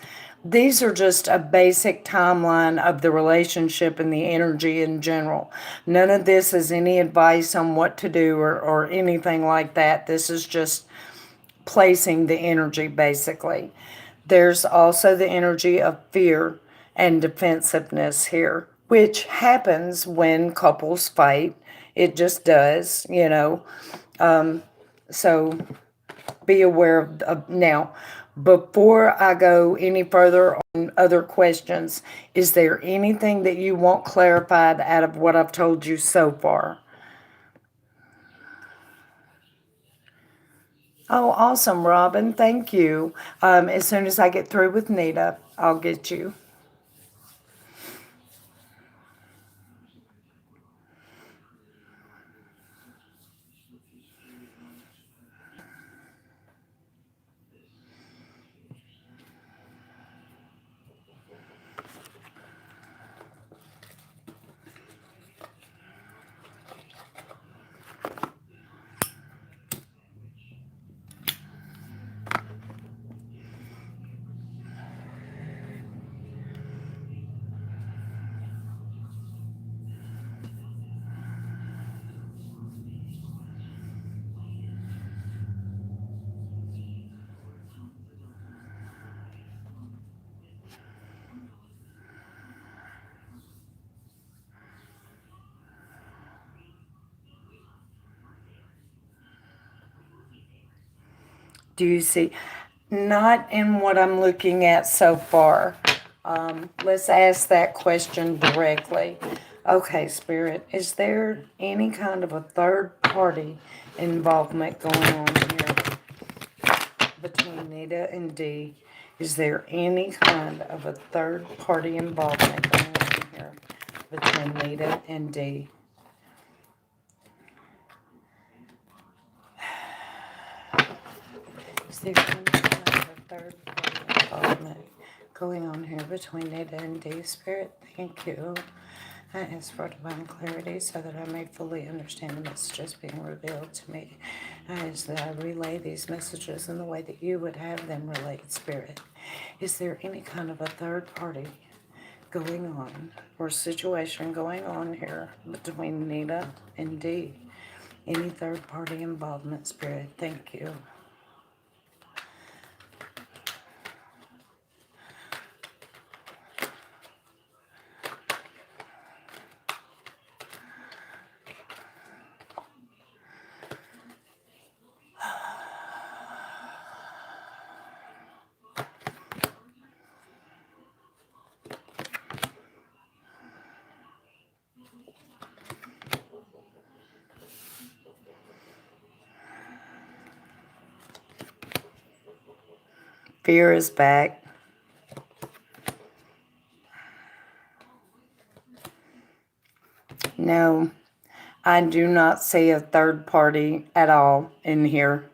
are just a basic timeline of the relationship and the energy in general. None of this is any advice on what to do or anything like that. This is just placing the energy, basically. There's also the energy of fear and defensiveness here, which happens when couples fight. It just does, you know. So be aware of now. Before I go any further on other questions, is there anything that you want clarified out of what I've told you so far? Oh, awesome, Robin. Thank you. As soon as I get through with Nita, I'll get you. Do you see? Not in what I'm looking at so far. Let's ask that question directly. Okay, Spirit, is there any kind of a third party involvement going on here between Nita and Dee? Is there any kind of a third party involvement going on here between Nita and Dee? Is there any kind of a third party involvement going on here between Nita and Dee? Spirit, thank you. I ask for divine clarity so that I may fully understand the messages being revealed to me. I ask that I relay these messages in the way that you would have them relayed, Spirit. Is there any kind of a third party going on or situation going on here between Nita and Dee? Any third party involvement, Spirit? Thank you. Fear is back. No, I do not see a third party at all in here.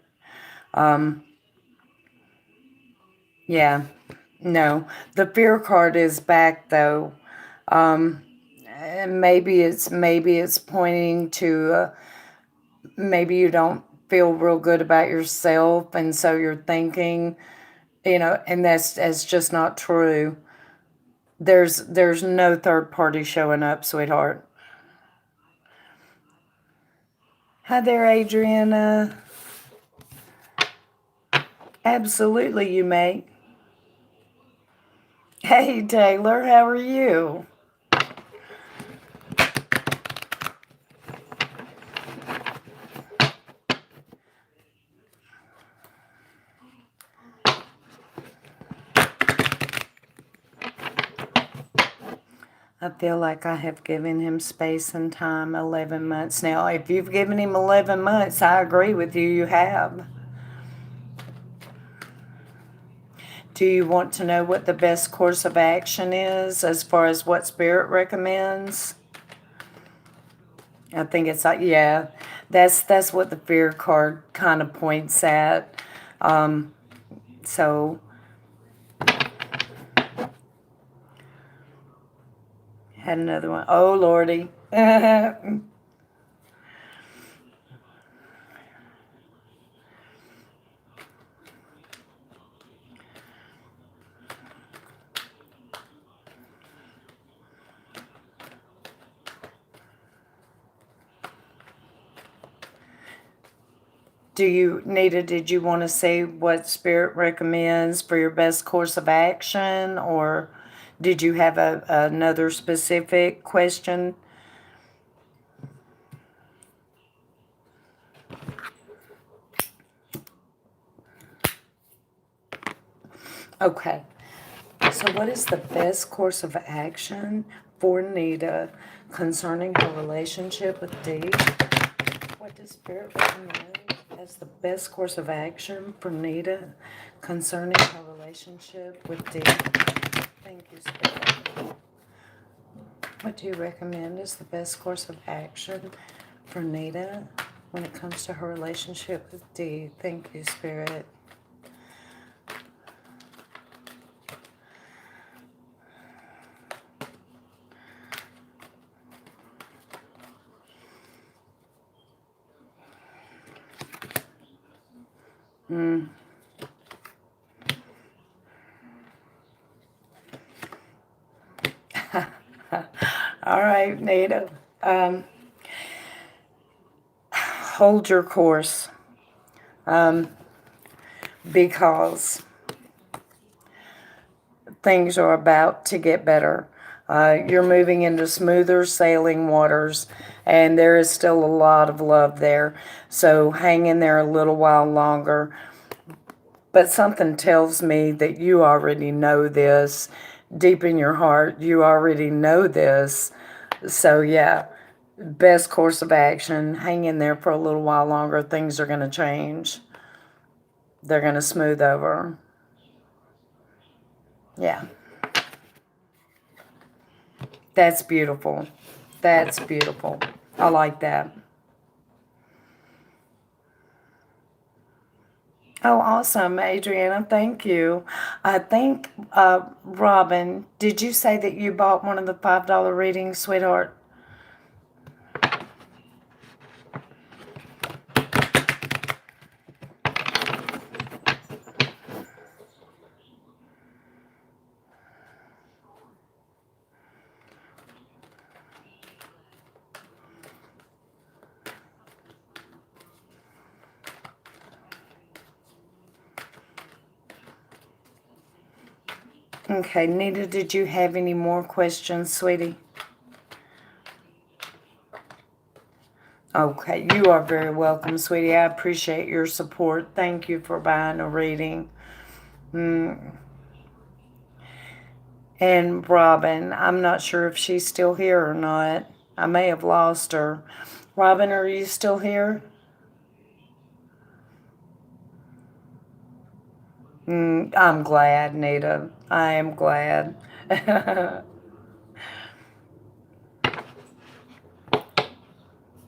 Yeah. No. The fear card is back though. And maybe it's pointing to maybe you don't feel real good about yourself, and so you're thinking, and that's just not true. There's no third party showing up, sweetheart. Hi there, Adriana. Absolutely, you may. Hey, Taylor, how are you? I feel like I have given him space and time 11 months now. If you've given him 11 months, I agree with you, you have. Do you want to know what the best course of action is as far as what Spirit recommends? I think it's like, yeah, that's what the fear card kind of points at. Um, so, had another one. Oh, Lordy. Did you want to say what Spirit recommends for your best course of action, or did you have another specific question? Okay. So, what is the best course of action for Nita concerning her relationship with Dee? What does Spirit recommend as the best course of action for Nita concerning her relationship with Dee? Thank you, Spirit. What do you recommend as the best course of action for Nita when it comes to her relationship with Dee? Thank you, Spirit. All right, Nita. Hold your course, because things are about to get better. You're moving into smoother sailing waters, and there is still a lot of love there. So hang in there a little while longer. But something tells me that you already know this. Deep in your heart, you already know this. So, yeah, best course of action. Hang in there for a little while longer. Things are going to change, they're going to smooth over. Yeah, that's beautiful. That's beautiful. I like that. Oh, awesome, Adriana. Thank you. I think, Robin, did you say that you bought one of the $5 readings, sweetheart? Okay, Nita, did you have any more questions, sweetie? Okay, you are very welcome, sweetie. I appreciate your support. Thank you for buying a reading. And Robin, I'm not sure if she's still here or not. I may have lost her. Robin, are you still here? I'm glad, Nita. I am glad.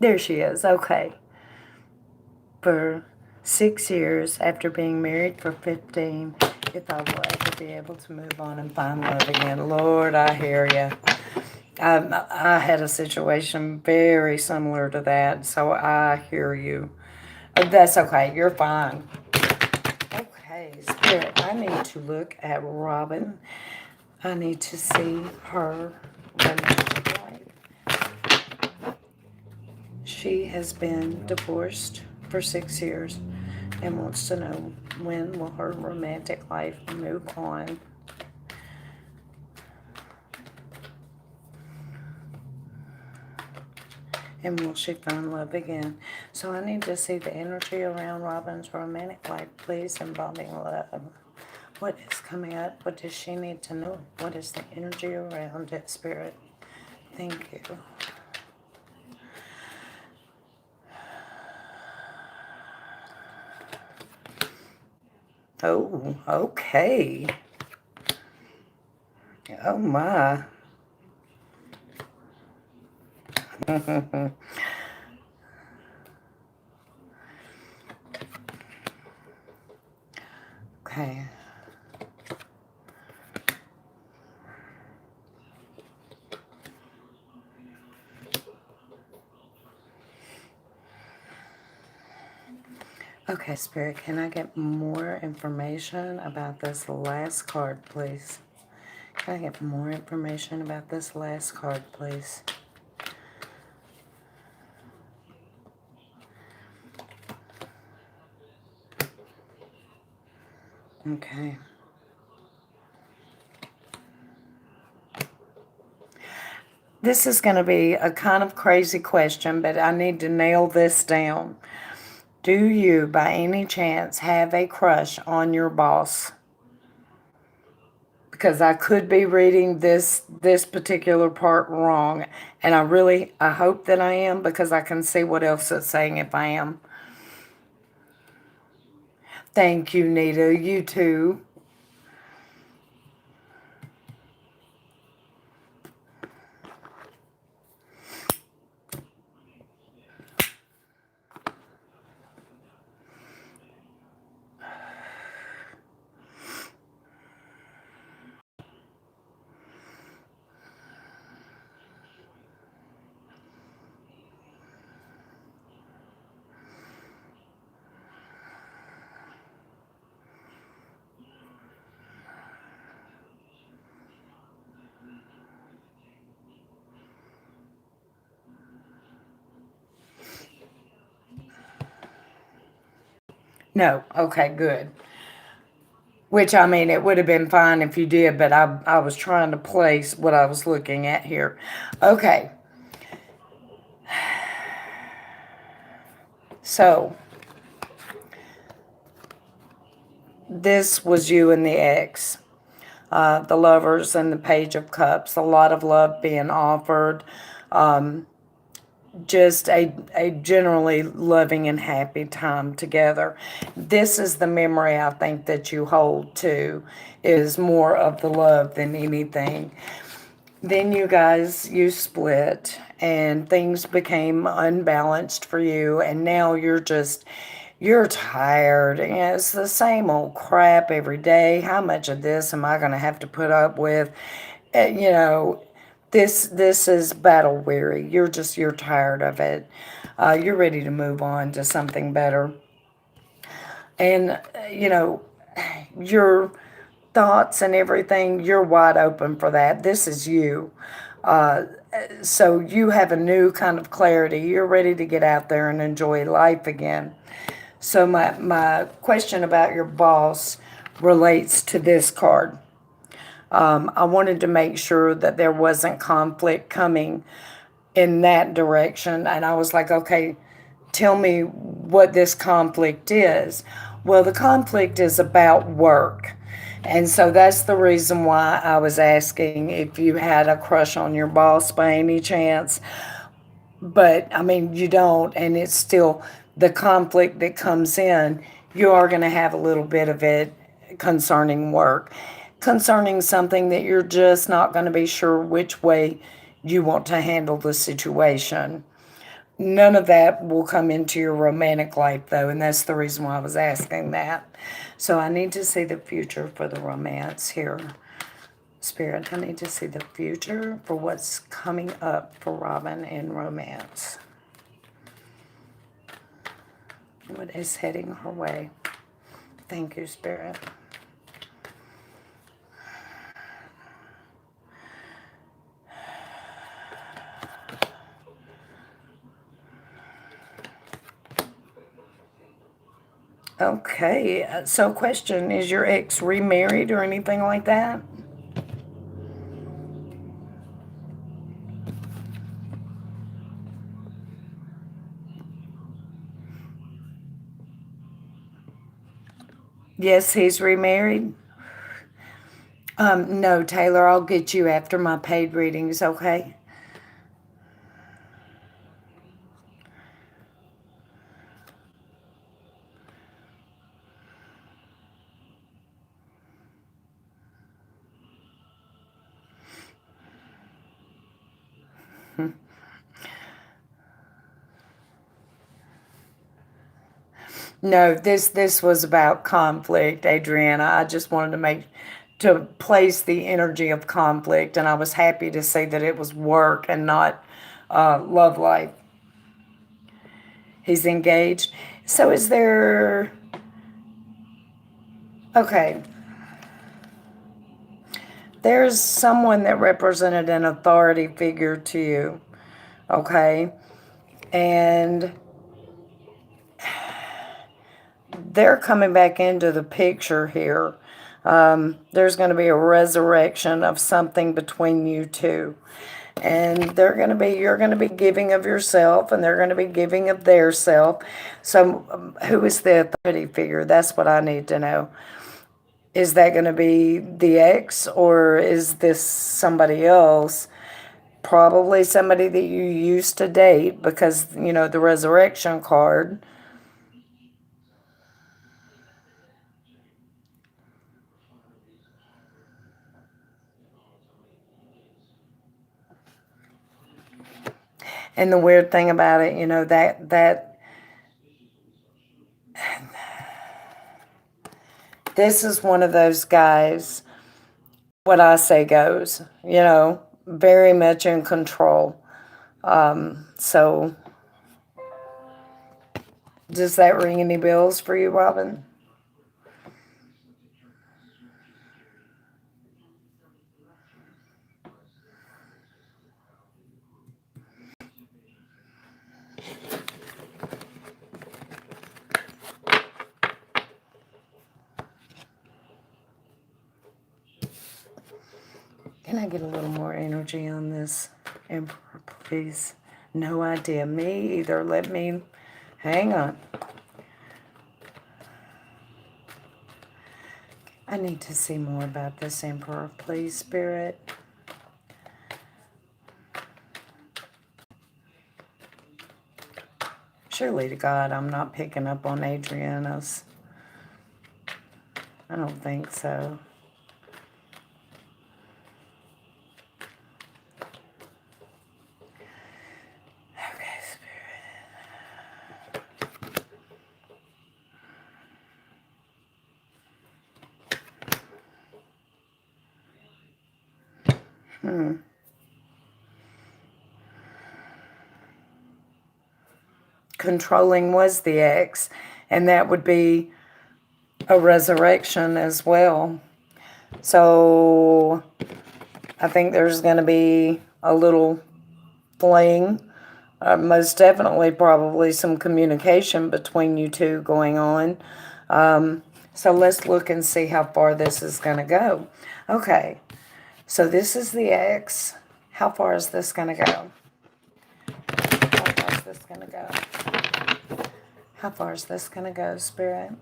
There she is. Okay. For 6 years after being married for 15, if I will ever be able to move on and find love again. Lord, I hear you. I had a situation very similar to that, so I hear you. That's okay. You're fine. Okay, Spirit, I need to look at Robin. I need to see her romantic life. She has been divorced for 6 years and wants to know when will her romantic life move on. And will she find love again? So I need to see the energy around Robin's romantic life, please, involving love. What is coming up? What does she need to know? What is the energy around it, Spirit? Thank you. Oh, okay. Oh, my. Okay. Okay, Spirit, can I get more information about this last card, please? Can I get more information about this last card, please? Okay. This is going to be a kind of crazy question, but I need to nail this down. Do you, by any chance, have a crush on your boss? Because I could be reading this particular part wrong, and I hope that I am, because I can see what else it's saying if I am. Thank you, Nita. You too. No. Okay, good. Which, I mean, it would have been fine if you did, but I was trying to place what I was looking at here. Okay. So, this was you and the ex. The lovers and the Page of Cups. A lot of love being offered. Just a generally loving and happy time together. This is the memory I think that you hold too, is more of the love than anything. Then you split and things became unbalanced for you, and now you're tired and it's the same old crap every day. How much of this am I going to have to put up with? You know, this is battle weary. You're tired of it. You're ready to move on to something better. And your thoughts and everything, you're wide open for that. This is you. So you have a new kind of clarity. You're ready to get out there and enjoy life again. So my question about your boss relates to this card. I wanted to make sure that there wasn't conflict coming in that direction. And I was like, okay, tell me what this conflict is. Well, the conflict is about work. And so that's the reason why I was asking if you had a crush on your boss by any chance. But I mean, you don't, and it's still the conflict that comes in. You are going to have a little bit of it concerning work, concerning something that you're just not going to be sure which way you want to handle the situation. None of that will come into your romantic life, though, and that's the reason why I was asking that. So I need to see the future for the romance here. Spirit, I need to see the future for what's coming up for Robin in romance. What is heading her way? Thank you, Spirit. Okay, so question, is your ex remarried or anything like that? Yes, he's remarried. No, Taylor, I'll get you after my paid readings, okay? No, this was about conflict, Adriana. I just wanted to place the energy of conflict, and I was happy to see that it was work and not love life. He's engaged. So is there... Okay. There's someone that represented an authority figure to you, okay? And they're coming back into the picture here. There's going to be a resurrection of something between you two. And you're going to be giving of yourself, and they're going to be giving of their self. So who is the authority figure? That's what I need to know. Is that going to be the ex, or is this somebody else? Probably somebody that you used to date, because, the resurrection card. And the weird thing about it, that this is one of those guys, what I say goes, very much in control. So does that ring any bells for you, Robin? Can I get a little more energy on this, Emperor, please? No idea. Me either. Let me... Hang on. I need to see more about this, Emperor, please, Spirit. Surely to God, I'm not picking up on Adriana's. I don't think so. Okay, Spirit. Controlling was the ex, and that would be a resurrection as well. So I think there's going to be a little fling, most definitely probably some communication between you two going on. So let's look and see how far this is going to go. Okay, so this is the ex. How far is this going to go? How far is this going to go? How far is this going to go, Spirit?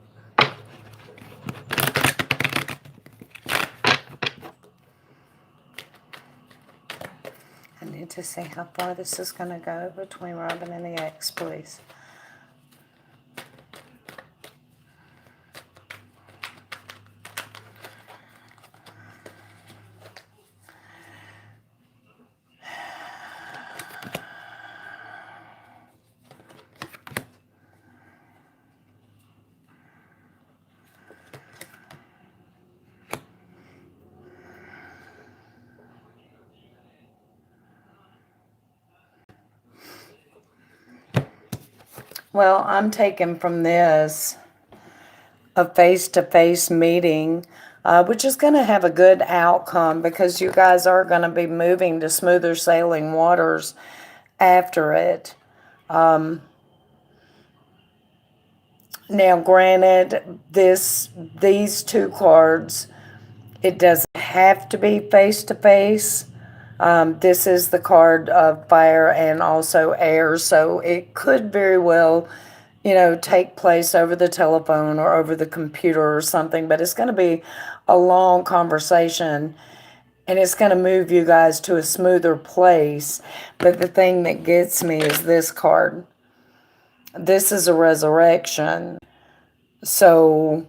I need to see how far this is going to go between Robin and the ex, please. Well, I'm taking from this a face-to-face meeting, which is going to have a good outcome because you guys are going to be moving to smoother sailing waters after it. Now, granted, these two cards, it doesn't have to be face to face. This is the card of fire and also air, so it could very well, take place over the telephone or over the computer or something, but it's going to be a long conversation and it's going to move you guys to a smoother place. But the thing that gets me is this card. This is a resurrection. So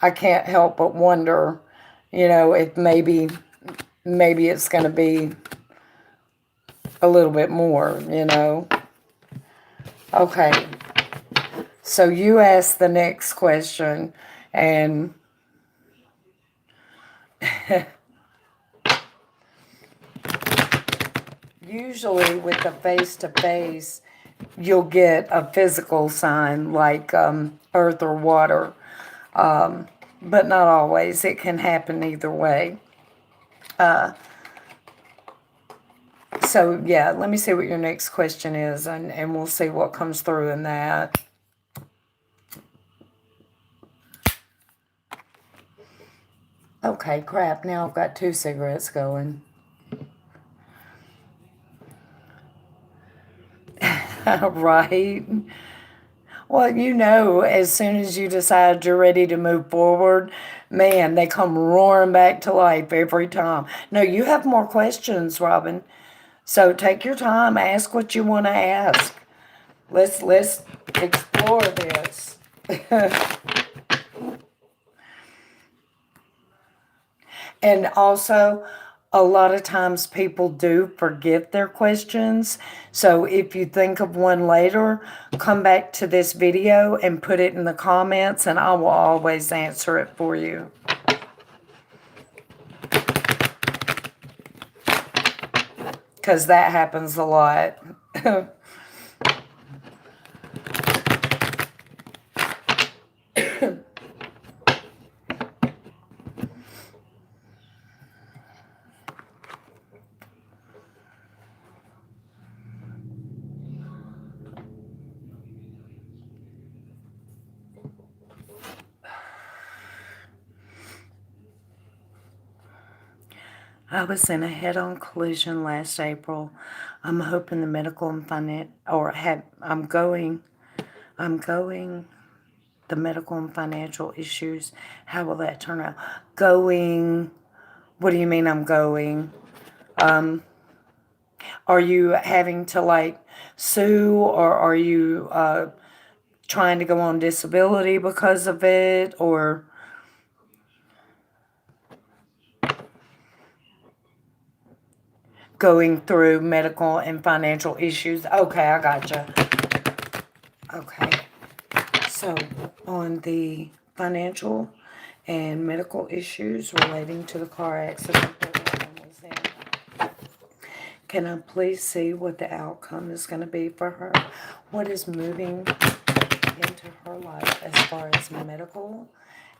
I can't help but wonder, if maybe it's going to be a little bit more. Okay. So you ask the next question, and usually with the face-to-face, you'll get a physical sign like earth or water, but not always. It can happen either way. So, yeah, let me see what your next question is, and we'll see what comes through in that. Okay, crap, now I've got 2 cigarettes going. Right? Well, as soon as you decide you're ready to move forward, man, they come roaring back to life every time. No, you have more questions, Robin. So take your time, ask what you want to ask. Let's explore this. And also, a lot of times people do forget their questions. So if you think of one later, come back to this video and put it in the comments, and I will always answer it for you. Because that happens a lot. I was in a head-on collision last April. I'm hoping the medical and I'm going, the medical and financial issues. How will that turn out? Going, what do you mean I'm going? Are you having to sue, or are you trying to go on disability because of it, or going through medical and financial issues? Okay, I gotcha. Okay, so on the financial and medical issues relating to the car accident that Robin was in, can I please see what the outcome is going to be for her? What is moving into her life as far as medical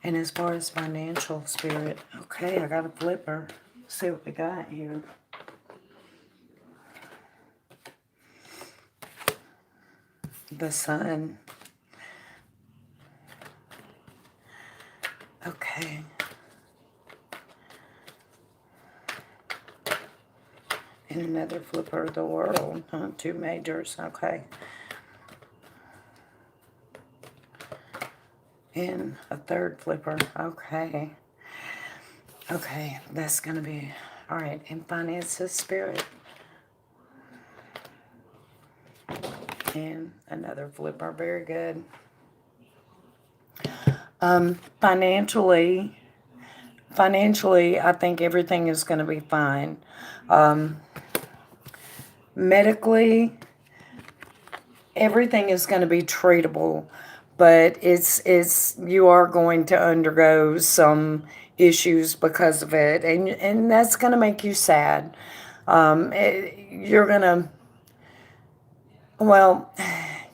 and as far as financial, Spirit? Okay, I got a flipper. Let's see what we got here. The Sun. Okay. And another flipper of the world. 2 majors. Okay. And a third flipper. Okay. Okay, that's going to be... All right, and finances, Spirit. And another flipper. Very good. Financially, I think everything is going to be fine. Medically, everything is going to be treatable, but you are going to undergo some issues because of it, and that's going to make you sad. You're going to, well,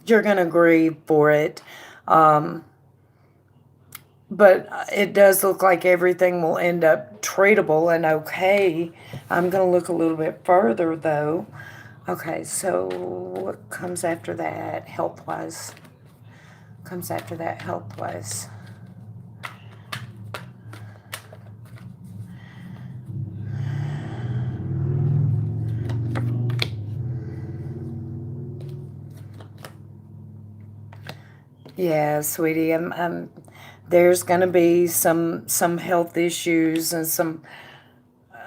You're going to grieve for it. But it does look like everything will end up treatable and okay. I'm going to look a little bit further, though. Okay, so what comes after that health-wise? Comes after that health-wise? Yeah, sweetie, there's going to be some health issues and some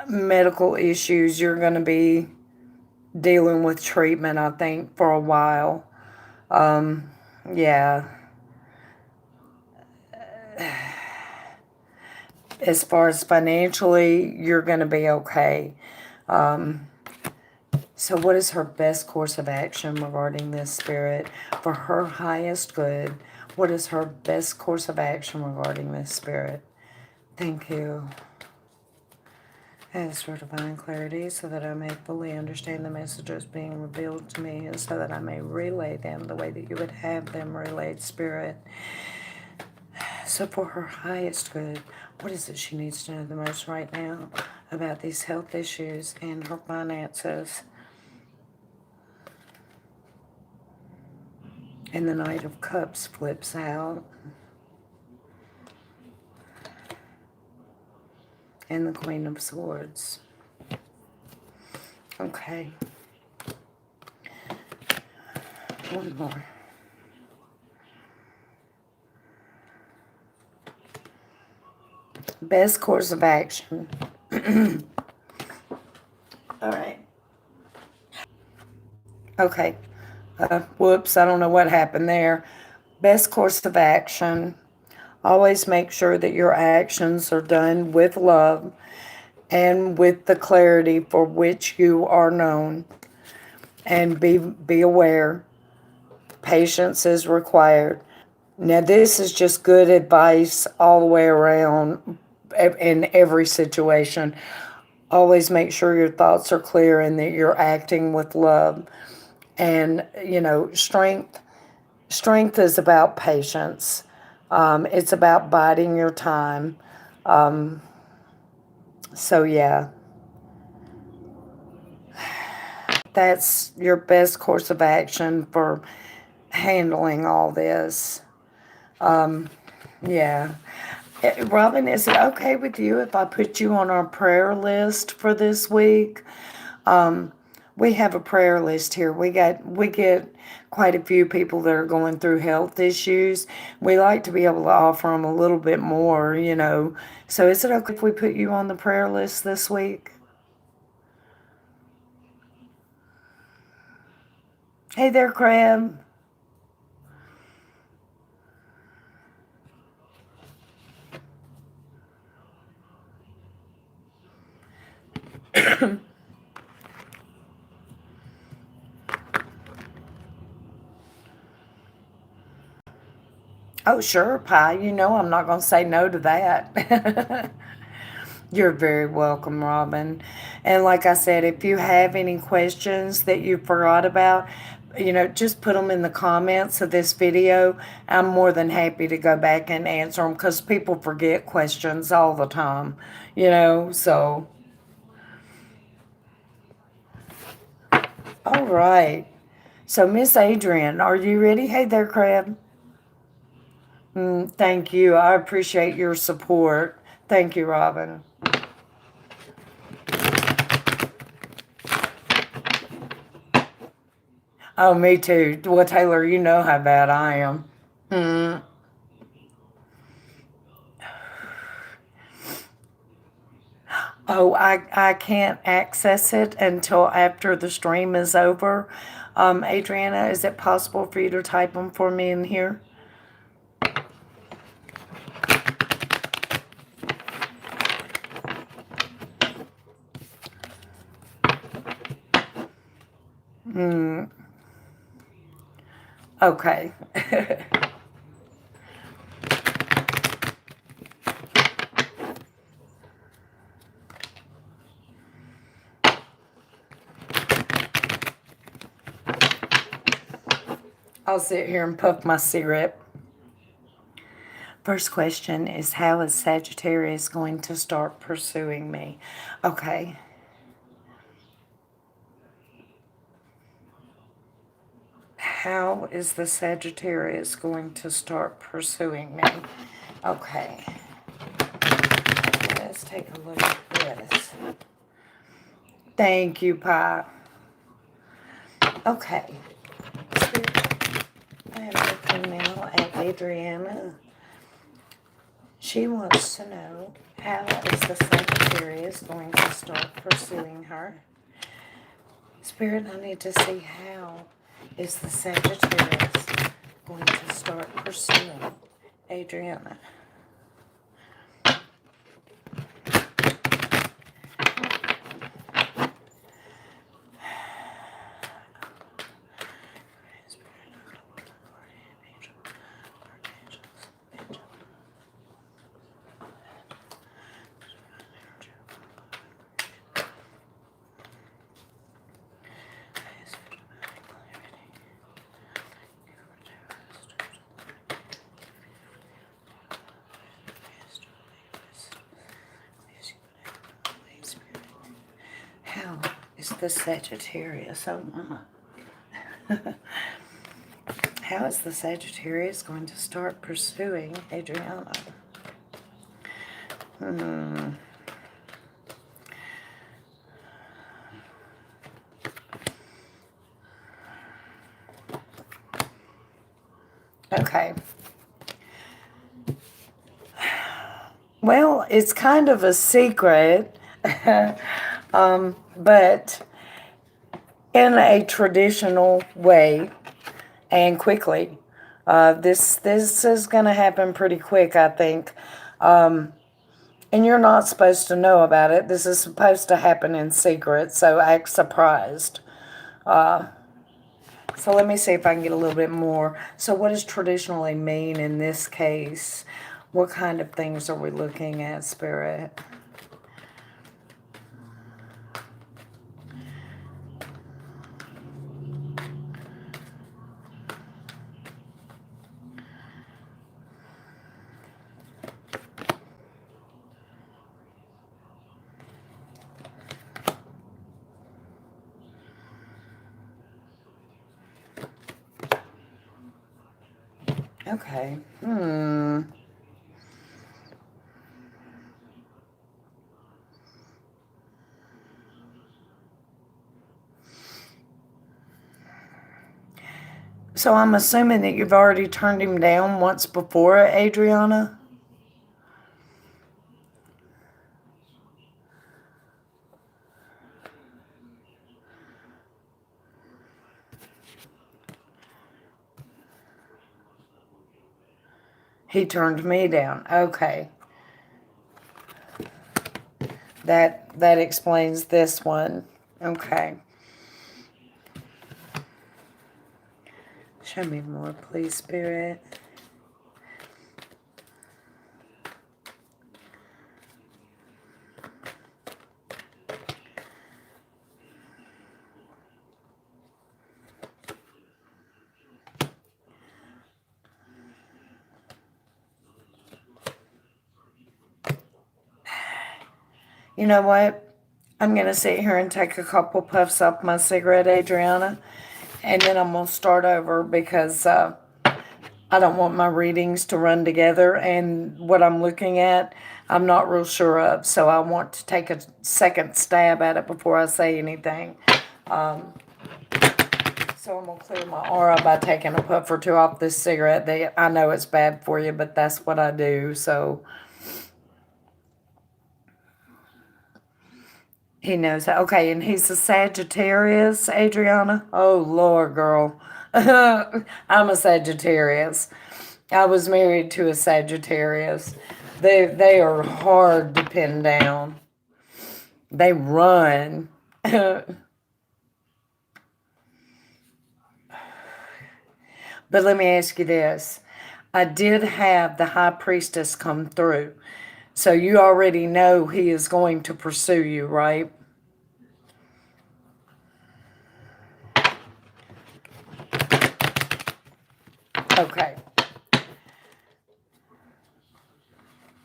medical issues you're going to be dealing with treatment, I think, for a while. Yeah. As far as financially, you're going to be okay. So what is her best course of action regarding this, Spirit? For her highest good, what is her best course of action regarding this, Spirit? Thank you. As for divine clarity, so that I may fully understand the messages being revealed to me, and so that I may relay them the way that you would have them relayed, Spirit. So for her highest good, what is it she needs to know the most right now about these health issues and her finances? And the Knight of Cups flips out. And the Queen of Swords. Okay. One more. Best course of action. All right. Okay. Whoops, I don't know what happened there. Best course of action. Always make sure that your actions are done with love and with the clarity for which you are known. And be aware. Patience is required. Now, this is just good advice all the way around in every situation. Always make sure your thoughts are clear and that you're acting with love. And, you know, strength is about patience. It's about biding your time. So, yeah. That's your best course of action for handling all this. Yeah. Robin, is it okay with you if I put you on our prayer list for this week? We have a prayer list here. We get quite a few people that are going through health issues. We like to be able to offer them a little bit more, you know. So is it okay if we put you on the prayer list this week? Hey there, Crab. Oh, sure, Pie. You know I'm not going to say no to that. You're very welcome, Robin. And like I said, if you have any questions that you forgot about, you know, just put them in the comments of this video. I'm more than happy to go back and answer them because people forget questions all the time, you know, so. All right. So, Miss Adrian, are you ready? Hey there, Crab. Thank you. I appreciate your support. Thank you, Robin. Oh, me too. Well, Taylor, you know how bad I am. Hmm. Oh, I can't access it until after the stream is over. Adriana, is it possible for you to type them for me in here? Okay. I'll sit here and puff my cigarette. First question is, how is Sagittarius going to start pursuing me? Okay. How is the Sagittarius going to start pursuing me? Okay. Let's take a look at this. Thank you, Pi. Okay. I am looking now at Adriana. She wants to know, how is the Sagittarius going to start pursuing her? Spirit, I need to see, how is the Sagittarius going to start pursuing Adriana? How is the Sagittarius? Oh, my. How is the Sagittarius going to start pursuing Adriana? Okay. Well, it's kind of a secret, but in a traditional way and quickly. This is going to happen pretty quick, I think. And you're not supposed to know about it. This is supposed to happen in secret, so act surprised. So let me see if I can get a little bit more. So what does traditionally mean in this case? What kind of things are we looking at, Spirit? Okay. So I'm assuming that you've already turned him down once before, Adriana? He turned me down. Okay. That explains this one. Okay. Show me more, please, Spirit. You know what? I'm going to sit here and take a couple puffs off my cigarette, Adriana, and then I'm going to start over because I don't want my readings to run together, and what I'm looking at, I'm not real sure of, so I want to take a second stab at it before I say anything. So I'm going to clear my aura by taking a puff or two off this cigarette. I know it's bad for you, but that's what I do, so... He knows that. Okay, and he's a Sagittarius, Adriana? Oh, Lord, girl. I'm a Sagittarius. I was married to a Sagittarius. They are hard to pin down. They run. But let me ask you this. I did have the High Priestess come through. So you already know he is going to pursue you, right? Okay.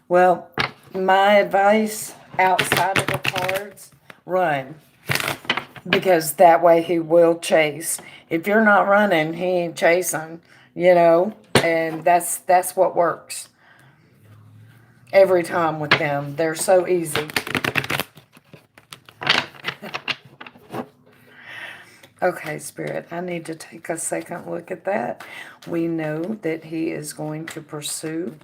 Well, my advice outside of the cards, run. Because that way he will chase. If you're not running, he ain't chasing, you know? And that's what works every time with them. They're so easy. Okay, Spirit, I need to take a second look at that. We know that he is going to pursue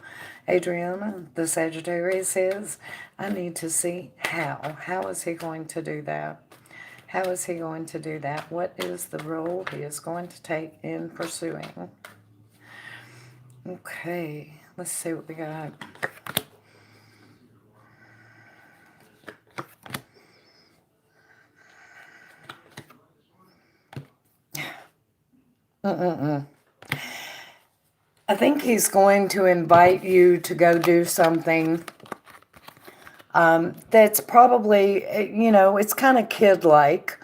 Adriana, the Sagittarius is. I need to see how. How is he going to do that? How is he going to do that? What is the role he is going to take in pursuing? Okay, let's see what we got. I think he's going to invite you to go do something that's probably, it's kind of kid-like,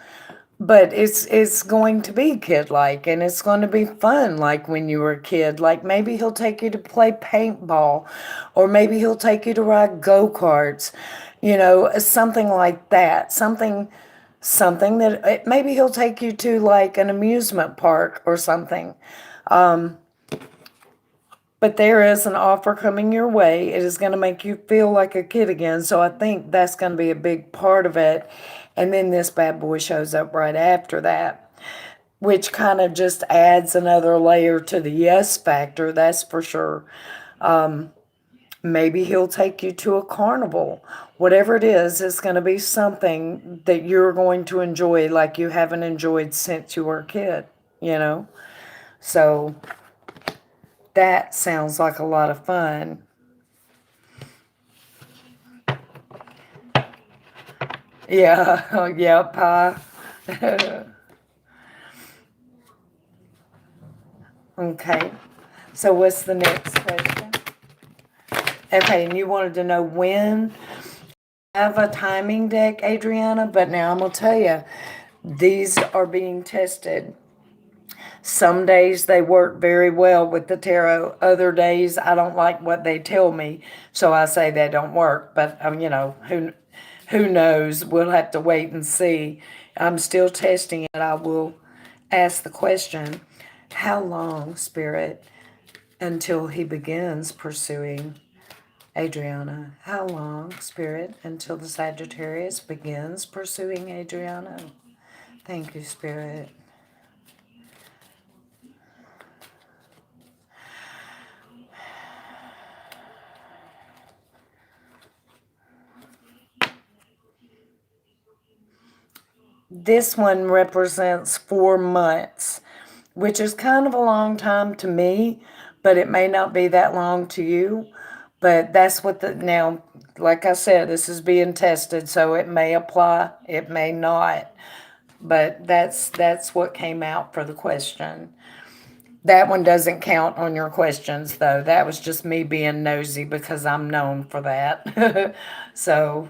but it's going to be kid-like, and it's going to be fun like when you were a kid. Like maybe he'll take you to play paintball, or maybe he'll take you to ride go-karts, something like that. Something that maybe he'll take you to like an amusement park or something. But there is an offer coming your way. It is going to make you feel like a kid again. So I think that's going to be a big part of it. And then this bad boy shows up right after that, which kind of just adds another layer to the yes factor, that's for sure. Maybe he'll take you to a carnival. Whatever it is, it's going to be something that you're going to enjoy like you haven't enjoyed since you were a kid, you know? So that sounds like a lot of fun. Yeah, yeah, pie. Okay. So what's the next question? Okay, and you wanted to know when. I have a timing deck, Adriana, but now I'm going to tell you, these are being tested. Some days they work very well with the tarot. Other days I don't like what they tell me, so I say they don't work. But who knows? We'll have to wait and see. I'm still testing it. I will ask the question, how long, Spirit, until he begins pursuing Adriana? How long, Spirit, until the Sagittarius begins pursuing Adriana? Thank you, Spirit. This one represents 4 months, which is kind of a long time to me, but it may not be that long to you. But that's what now, like I said, this is being tested, so it may apply, it may not. But that's what came out for the question. That one doesn't count on your questions, though. That was just me being nosy because I'm known for that. So,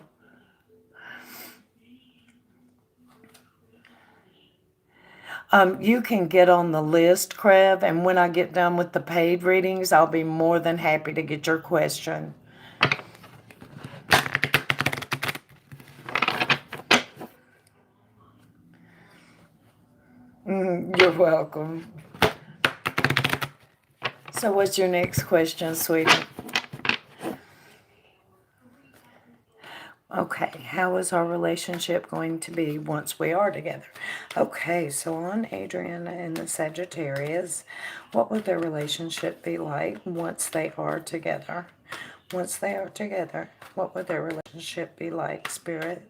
you can get on the list, Crev, and when I get done with the paid readings, I'll be more than happy to get your question. You're welcome. So what's your next question, sweetie? Okay, how is our relationship going to be once we are together? Okay, so on Adriana and the Sagittarius, what would their relationship be like once they are together? Once they are together, what would their relationship be like, Spirit?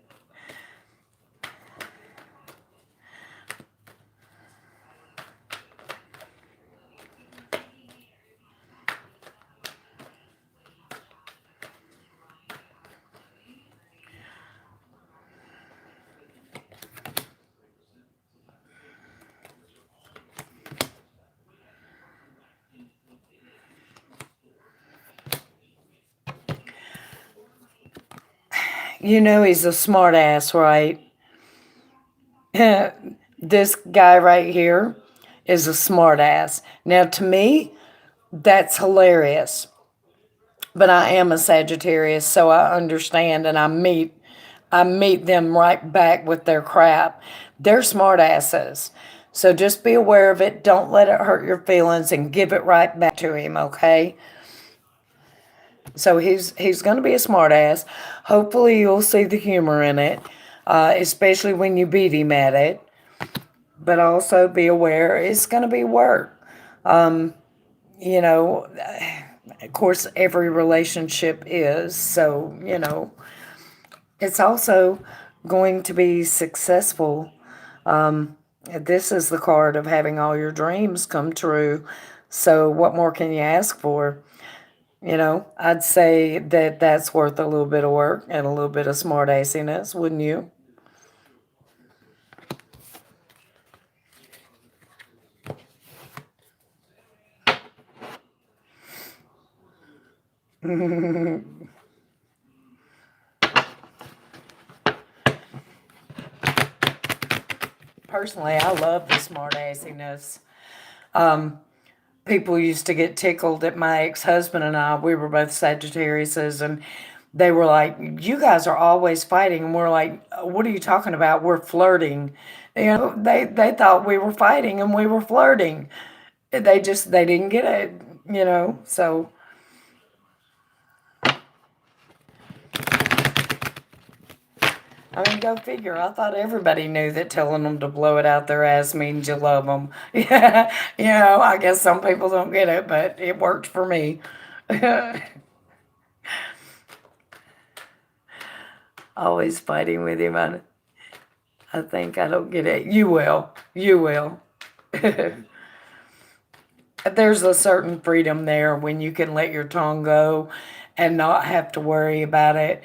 You know he's a smart ass, right? This guy right here is a smart ass. Now, to me, That's hilarious. But I am a Sagittarius, so I understand, and I meet them right back with their crap. They're smart asses. So just be aware of it. Don't let it hurt your feelings and give it right back to him, okay? So he's going to be a smart ass. Hopefully you'll see the humor in it, especially when you beat him at it. But also be aware it's going to be work. You know, of course, every relationship is. So, it's also going to be successful. This is the card of having all your dreams come true. So, what more can you ask for? I'd say that that's worth a little bit of work and a little bit of smart assiness, wouldn't you? Personally, I love the smart assiness. People used to get tickled at my ex-husband and I. We were both Sagittariuses, and they were like, "You guys are always fighting," and we're like, "What are you talking about? We're flirting." They thought we were fighting and we were flirting. They didn't get it. So I mean, go figure. I thought everybody knew that telling them to blow it out their ass means you love them. Yeah, I guess some people don't get it, but it worked for me. Always fighting with him. I think I don't get it. You will. You will. There's a certain freedom there when you can let your tongue go and not have to worry about it,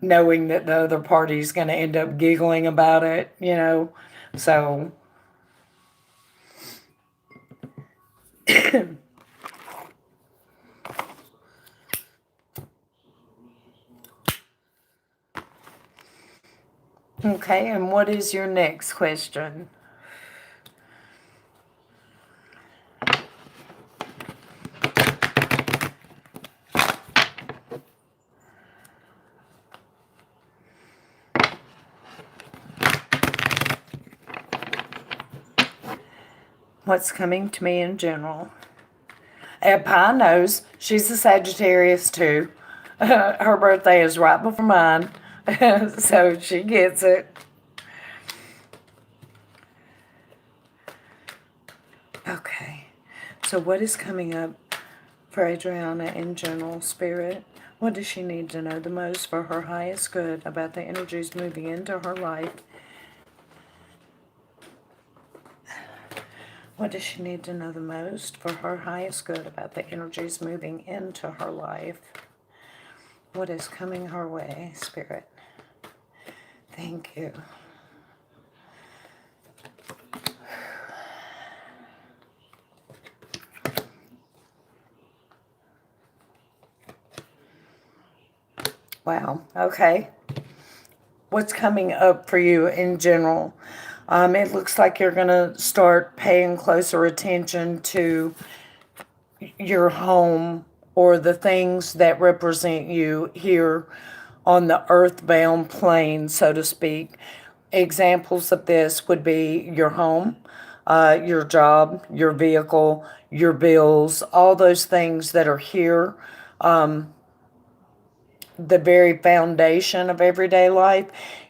knowing that the other party's going to end up giggling about it. So, okay, and what is your next question? What's coming to me in general? And Pie knows she's a Sagittarius too. Her birthday is right before mine, so she gets it. Okay, so what is coming up for Adriana in general, Spirit? What does she need to know the most for her highest good about the energies moving into her life? What does she need to know the most for her highest good about the energies moving into her life? What is coming her way, Spirit? Thank you. Wow, okay. What's coming up for you in general? It looks like you're going to start paying closer attention to your home or the things that represent you here on the earthbound plane, so to speak. Examples of this would be your home, your job, your vehicle, your bills, all those things that are here, the very foundation of everyday life.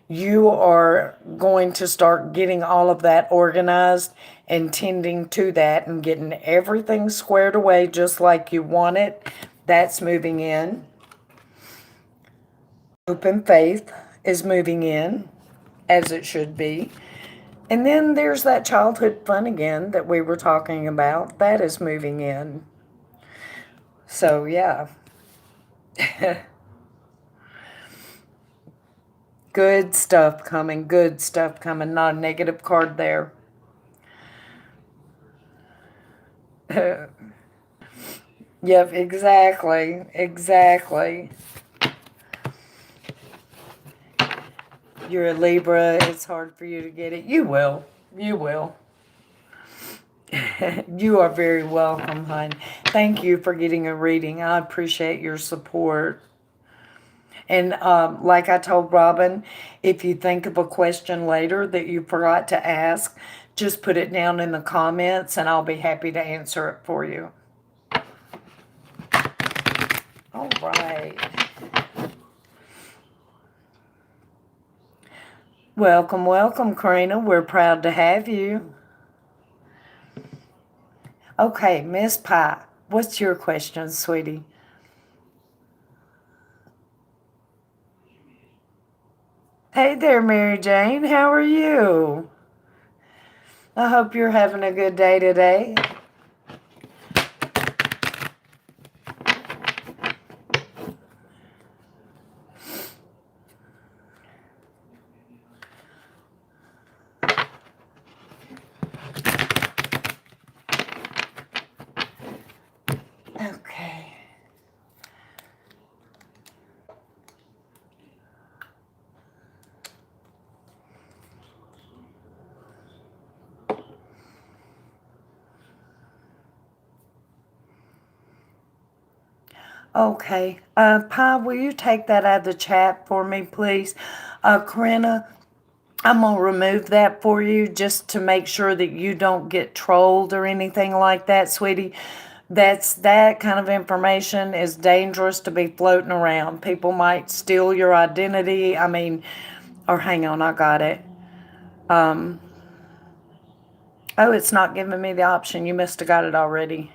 You are going to start getting all of that organized and tending to that and getting everything squared away just like you want it. That's moving in. Open faith is moving in, as it should be. And then there's that childhood fun again that we were talking about. That is moving in. So, yeah. Good stuff coming. Good stuff coming. Not a negative card there. Yep, exactly. Exactly. You're a Libra. It's hard for you to get it. You will. You will. You are very welcome, hon. Thank you for getting a reading. I appreciate your support. And like I told Robin, if you think of a question later that you forgot to ask, just put it down in the comments and I'll be happy to answer it for you. All right. Welcome, welcome, Karina. We're proud to have you. Okay, Miss Pie, what's your question, sweetie? Hey there, Mary Jane. How are you? I hope you're having a good day today. Okay. Okay. Pi, will you take that out of the chat for me, please? Corinna, I'm going to remove that for you just to make sure that you don't get trolled or anything like that, sweetie. That kind of information is dangerous to be floating around. People might steal your identity. I mean, or hang on, I got it. Oh, it's not giving me the option. You must have got it already.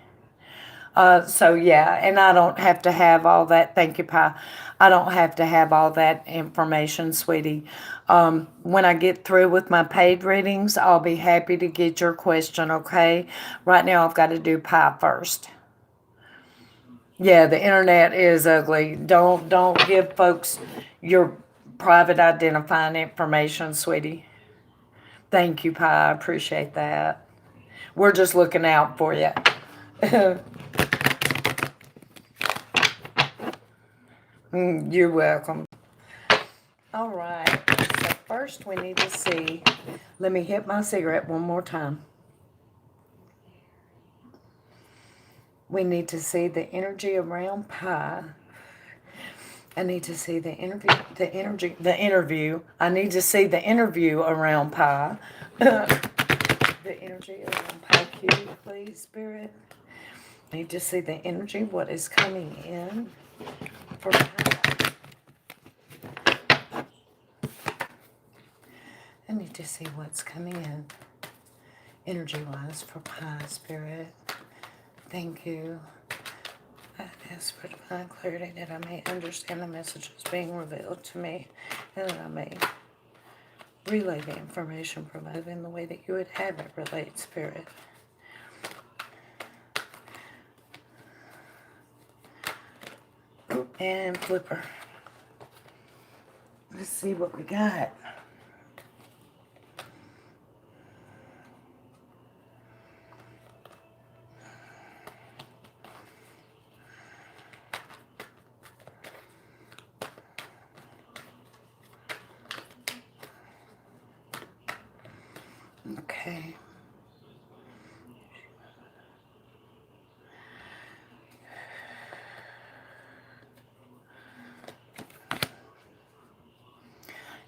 So yeah, and I don't have to have all that. Thank you, Pi. I don't have to have all that information, sweetie. When I get through with my paid readings, I'll be happy to get your question, okay? Right now, I've got to do Pi first. Yeah, the internet is ugly. Don't give folks your private identifying information, sweetie. Thank you, Pi. I appreciate that. We're just looking out for you. You're welcome. All right. So first we need to see. Let me hit my cigarette one more time. We need to see the energy around Pi. I need to see the interview. I need to see the interview around Pi. The energy around Pi Q, please, Spirit. I need to see the energy, what is coming in for Pi. I need to see what's coming in energy-wise for Pi, Spirit. Thank you. I ask for divine clarity that I may understand the messages being revealed to me and that I may relay the information provided in the way that you would have it relate, Spirit. And flipper. Let's see what we got. Okay.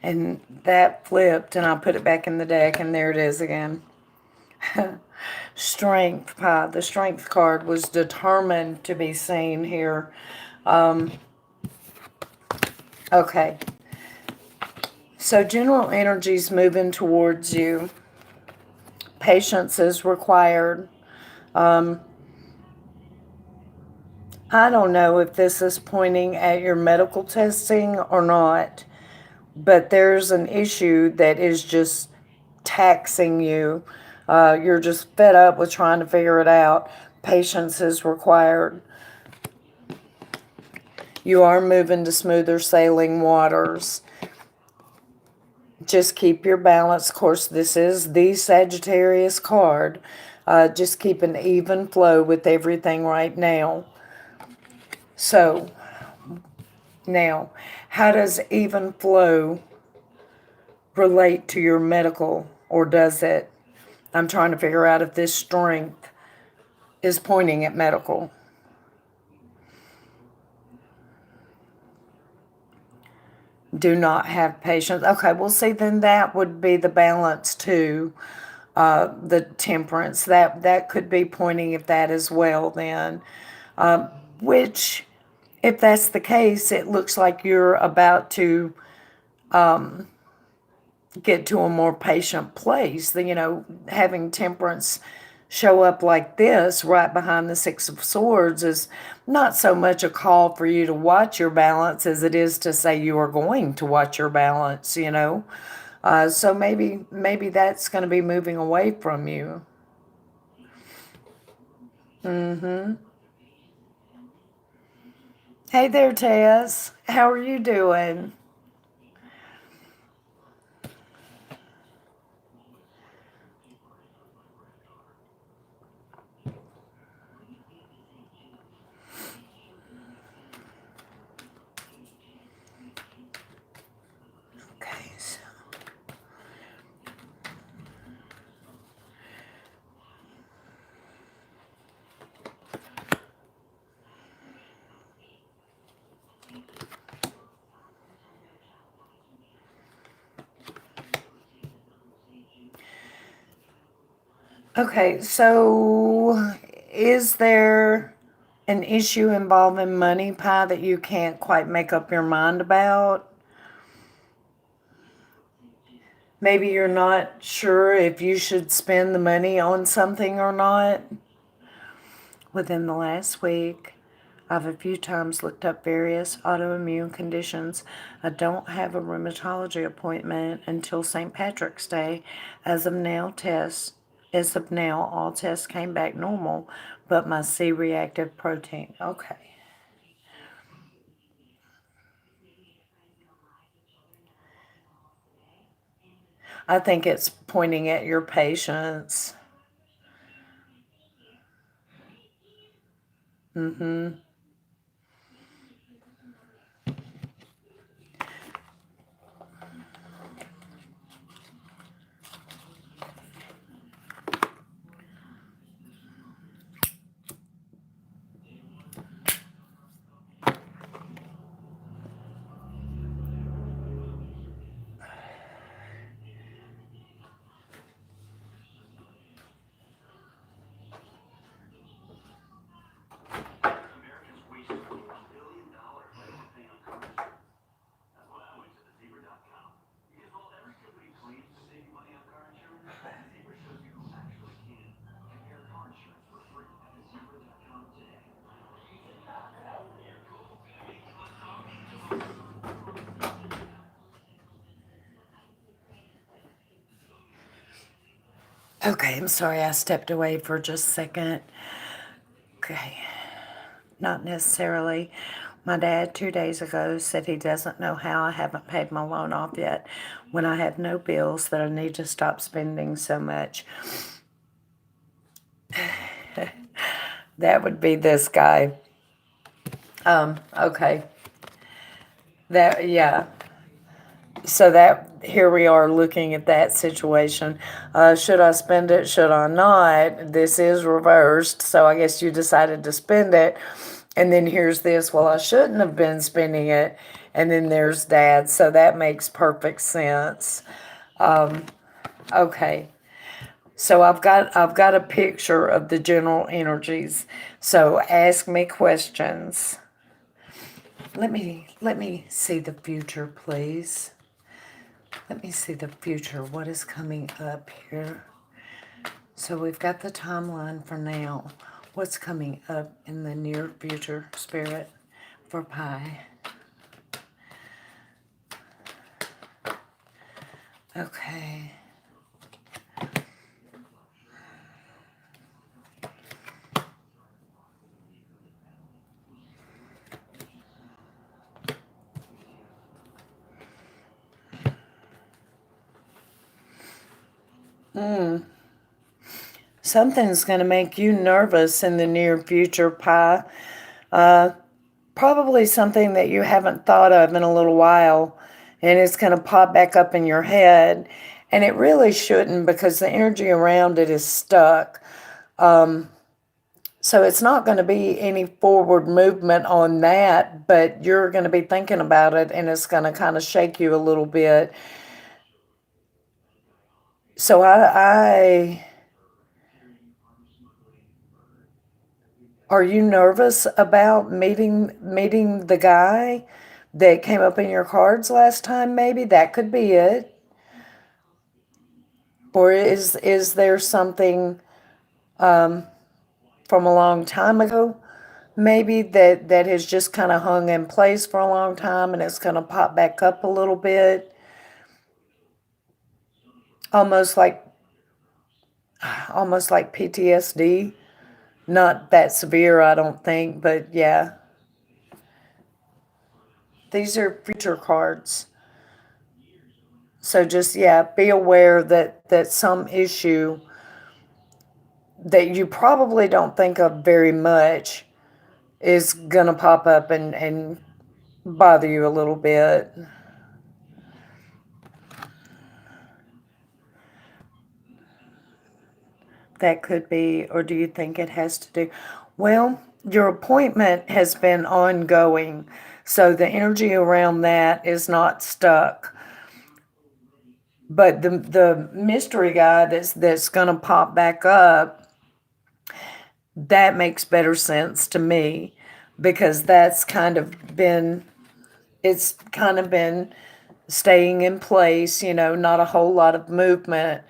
And that flipped, and I put it back in the deck, and there it is again. Strength, Pi. The strength card was determined to be seen here. Okay. So general energy's moving towards you. Patience is required. I don't know if this is pointing at your medical testing or not, but there's an issue that is just taxing you. You're just fed up with trying to figure it out. Patience is required. You are moving to smoother sailing waters. Just keep your balance. Of course, this is the Sagittarius card. Just keep an even flow with everything right now. So, now, how does even flow relate to your medical, or does it? I'm trying to figure out if this strength is pointing at medical. Do not have patience. Okay, well, see, then that would be the balance too. The temperance, that could be pointing at that as well then. Which, if that's the case, it looks like you're about to get to a more patient place. Having temperance show up like this right behind the Six of Swords is not so much a call for you to watch your balance as it is to say you are going to watch your balance. So maybe that's going to be moving away from you. Hey there, Tess. How are you doing? Okay, so so is there an issue involving money pie that you can't quite make up your mind about? Maybe you're not sure if you should spend the money on something or not. Within the last week, I've a few times looked up various autoimmune conditions. I don't have a rheumatology appointment until St. Patrick's Day. As of now, all tests came back normal, but my C-reactive protein. Okay. I think it's pointing at your patients. Mm-hmm. Okay, I'm sorry I stepped away for just a second. Okay, not necessarily. My dad 2 days ago said he doesn't know how I haven't paid my loan off yet when I have no bills, that I need to stop spending so much. That would be this guy. Okay. Yeah. So that here we are looking at that situation. Should I spend it? Should I not? This is reversed. So I guess you decided to spend it. And then here's this. Well, I shouldn't have been spending it. And then there's dad. So that makes perfect sense. Okay. So I've got a picture of the general energies. So ask me questions. Let me see the future, please. Let me see the future. What is coming up here? So we've got the timeline for now. What's coming up in the near future, Spirit, for Pi? Okay. Something's going to make you nervous in the near future, Pi. Probably something that you haven't thought of in a little while, and it's going to pop back up in your head. And it really shouldn't, because the energy around it is stuck. So it's not going to be any forward movement on that, but you're going to be thinking about it and it's going to kind of shake you a little bit. So are you nervous about meeting the guy that came up in your cards last time? Maybe that could be it. Or is there something from a long time ago, maybe that has just kind of hung in place for a long time and it's going to pop back up a little bit, almost like PTSD. Not that severe, I don't think, but yeah. These are future cards. So just, yeah, be aware that some issue that you probably don't think of very much is gonna pop up and bother you a little bit. That could be, or do you think it has to do? Well, your appointment has been ongoing, so the energy around that is not stuck. But the mystery guy that's gonna pop back up, that makes better sense to me, because it's kind of been staying in place, not a whole lot of movement.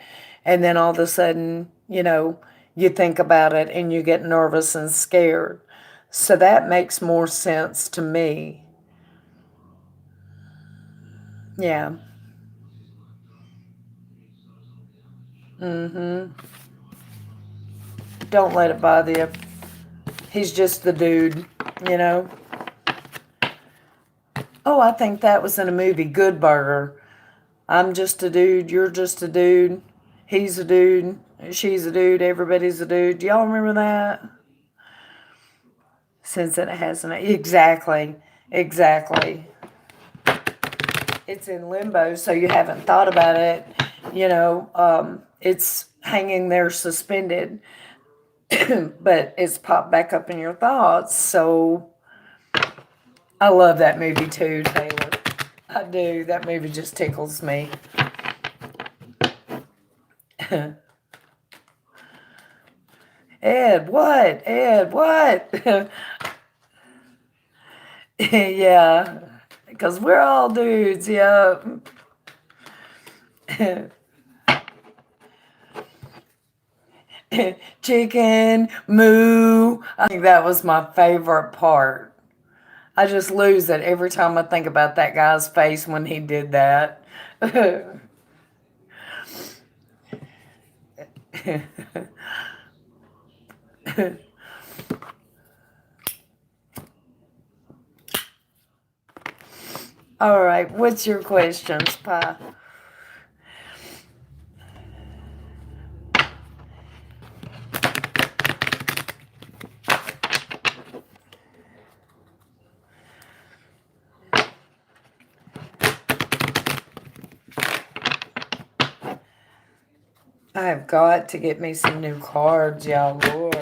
And then all of a sudden, you think about it and you get nervous and scared. So that makes more sense to me. Yeah. Mm-hmm. Don't let it bother you. He's just the dude, you know. Oh, I think that was in a movie, Good Burger. I'm just a dude, you're just a dude, he's a dude, she's a dude, everybody's a dude. Do y'all remember that? Since it hasn't. Exactly. Exactly. It's in limbo, so you haven't thought about it. It's hanging there suspended, but it's popped back up in your thoughts. So I love that movie too, Taylor. I do. That movie just tickles me. Ed, what? Ed, what? Yeah, because we're all dudes, yeah. Chicken, moo. I think that was my favorite part. I just lose it every time I think about that guy's face when he did that. All right, what's your questions, Pi? I've got to get me some new cards, y'all. Lord,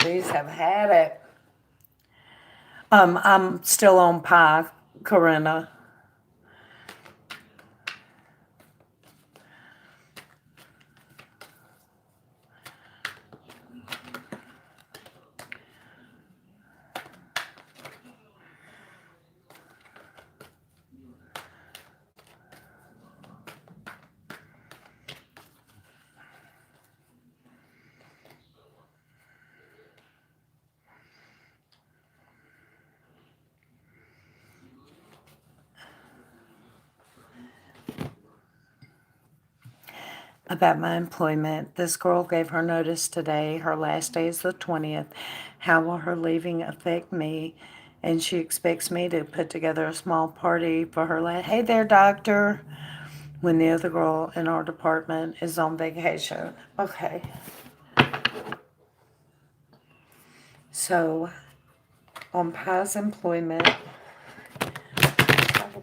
these have had it. I'm still on Pi, Corinna. About my employment. This girl gave her notice today. Her last day is the 20th. How will her leaving affect me? And she expects me to put together a small party for her last. Hey there, doctor. When the other girl in our department is on vacation. Okay. So, on Pi's employment,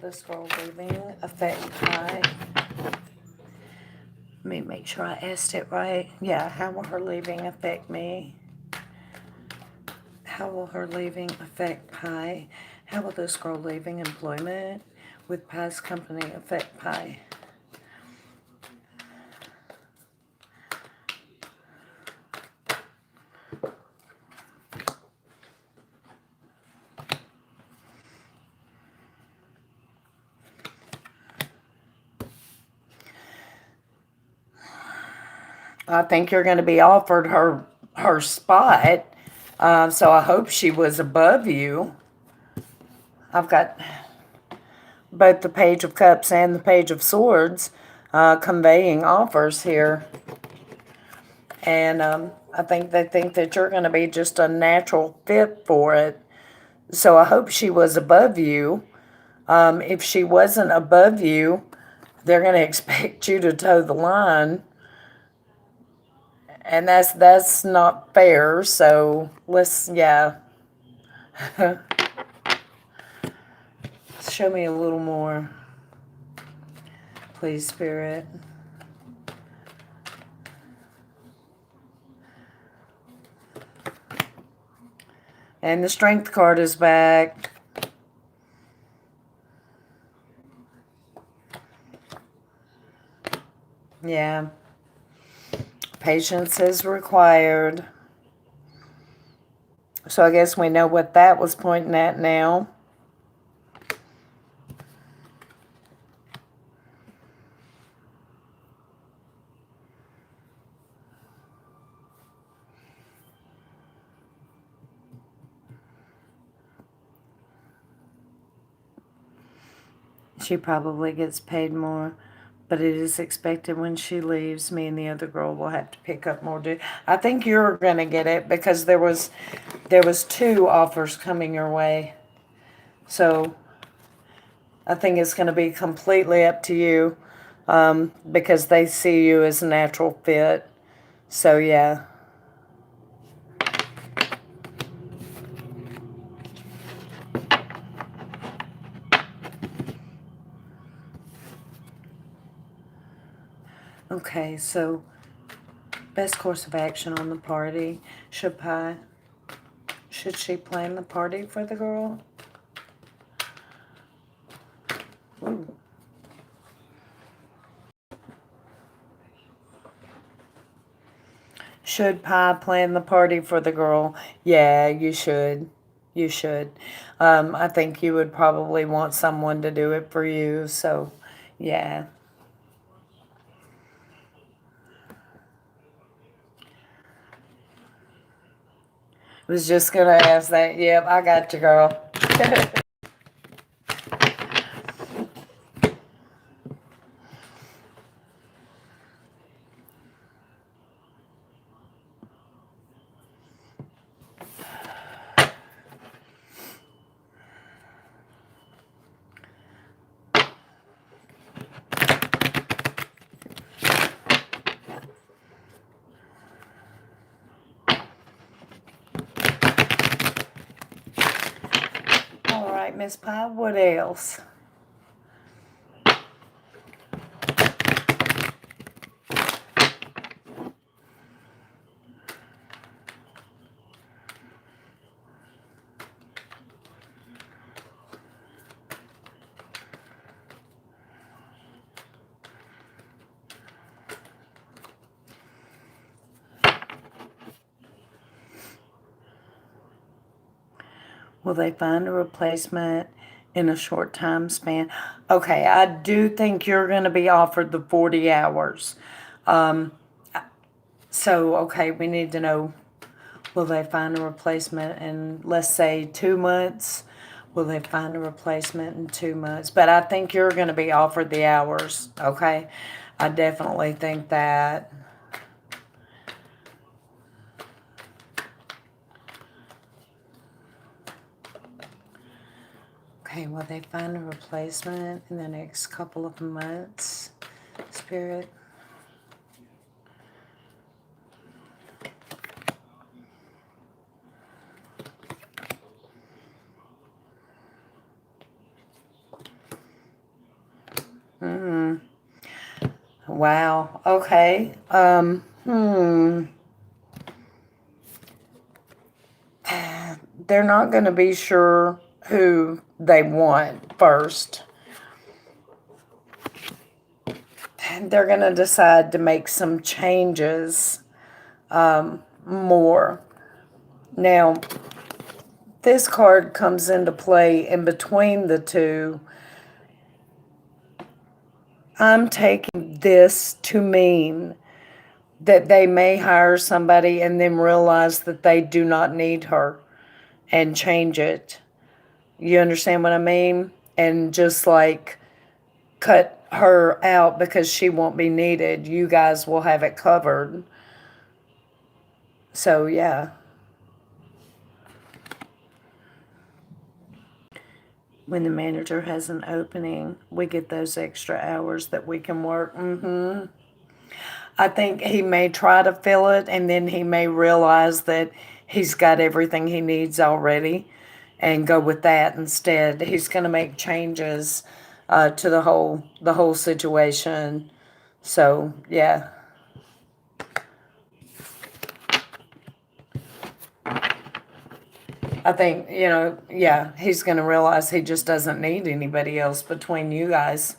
this girl leaving affect Pi? Let me make sure I asked it right. Yeah, how will her leaving affect me? How will her leaving affect Pi? How will this girl leaving employment with Pi's company affect Pi? I think you're going to be offered her spot. So I hope she was above you. I've got both the Page of Cups and the Page of Swords conveying offers here. And I think they think that you're going to be just a natural fit for it. So I hope she was above you. If she wasn't above you, they're going to expect you to toe the line. And that's not fair. So yeah. Show me a little more, please, Spirit. And the Strength card is back. Yeah. Patience is required. So I guess we know what that was pointing at now. She probably gets paid more, but it is expected when she leaves, me and the other girl will have to pick up more duty. I think you're going to get it because there was 2 offers coming your way. So I think it's going to be completely up to you because they see you as a natural fit. So, yeah. Okay, so best course of action on the party. Should she plan the party for the girl? Ooh. Should Pi plan the party for the girl? Yeah, you should. You should. I think you would probably want someone to do it for you, so yeah. Was just gonna ask that. Yep, I got you, girl. All right, Miss Pi, what else? Will they find a replacement in a short time span? Okay, I do think you're going to be offered the 40 hours. So, okay, we need to know, will they find a replacement in, let's say, 2 months? Will they find a replacement in 2 months? But I think you're going to be offered the hours, okay? I definitely think that. Okay, will they find a replacement in the next couple of months, Spirit? Wow. Okay. They're not going to be sure who they want first. And they're going to decide to make some changes more. Now, this card comes into play in between the two. I'm taking this to mean that they may hire somebody and then realize that they do not need her and change it. You understand what I mean? And just like cut her out because she won't be needed. You guys will have it covered. So, yeah. When the manager has an opening, we get those extra hours that we can work. I think he may try to fill it and then he may realize that he's got everything he needs already and go with that instead. He's going to make changes to the whole situation. So, yeah. I think, yeah, he's going to realize he just doesn't need anybody else between you guys.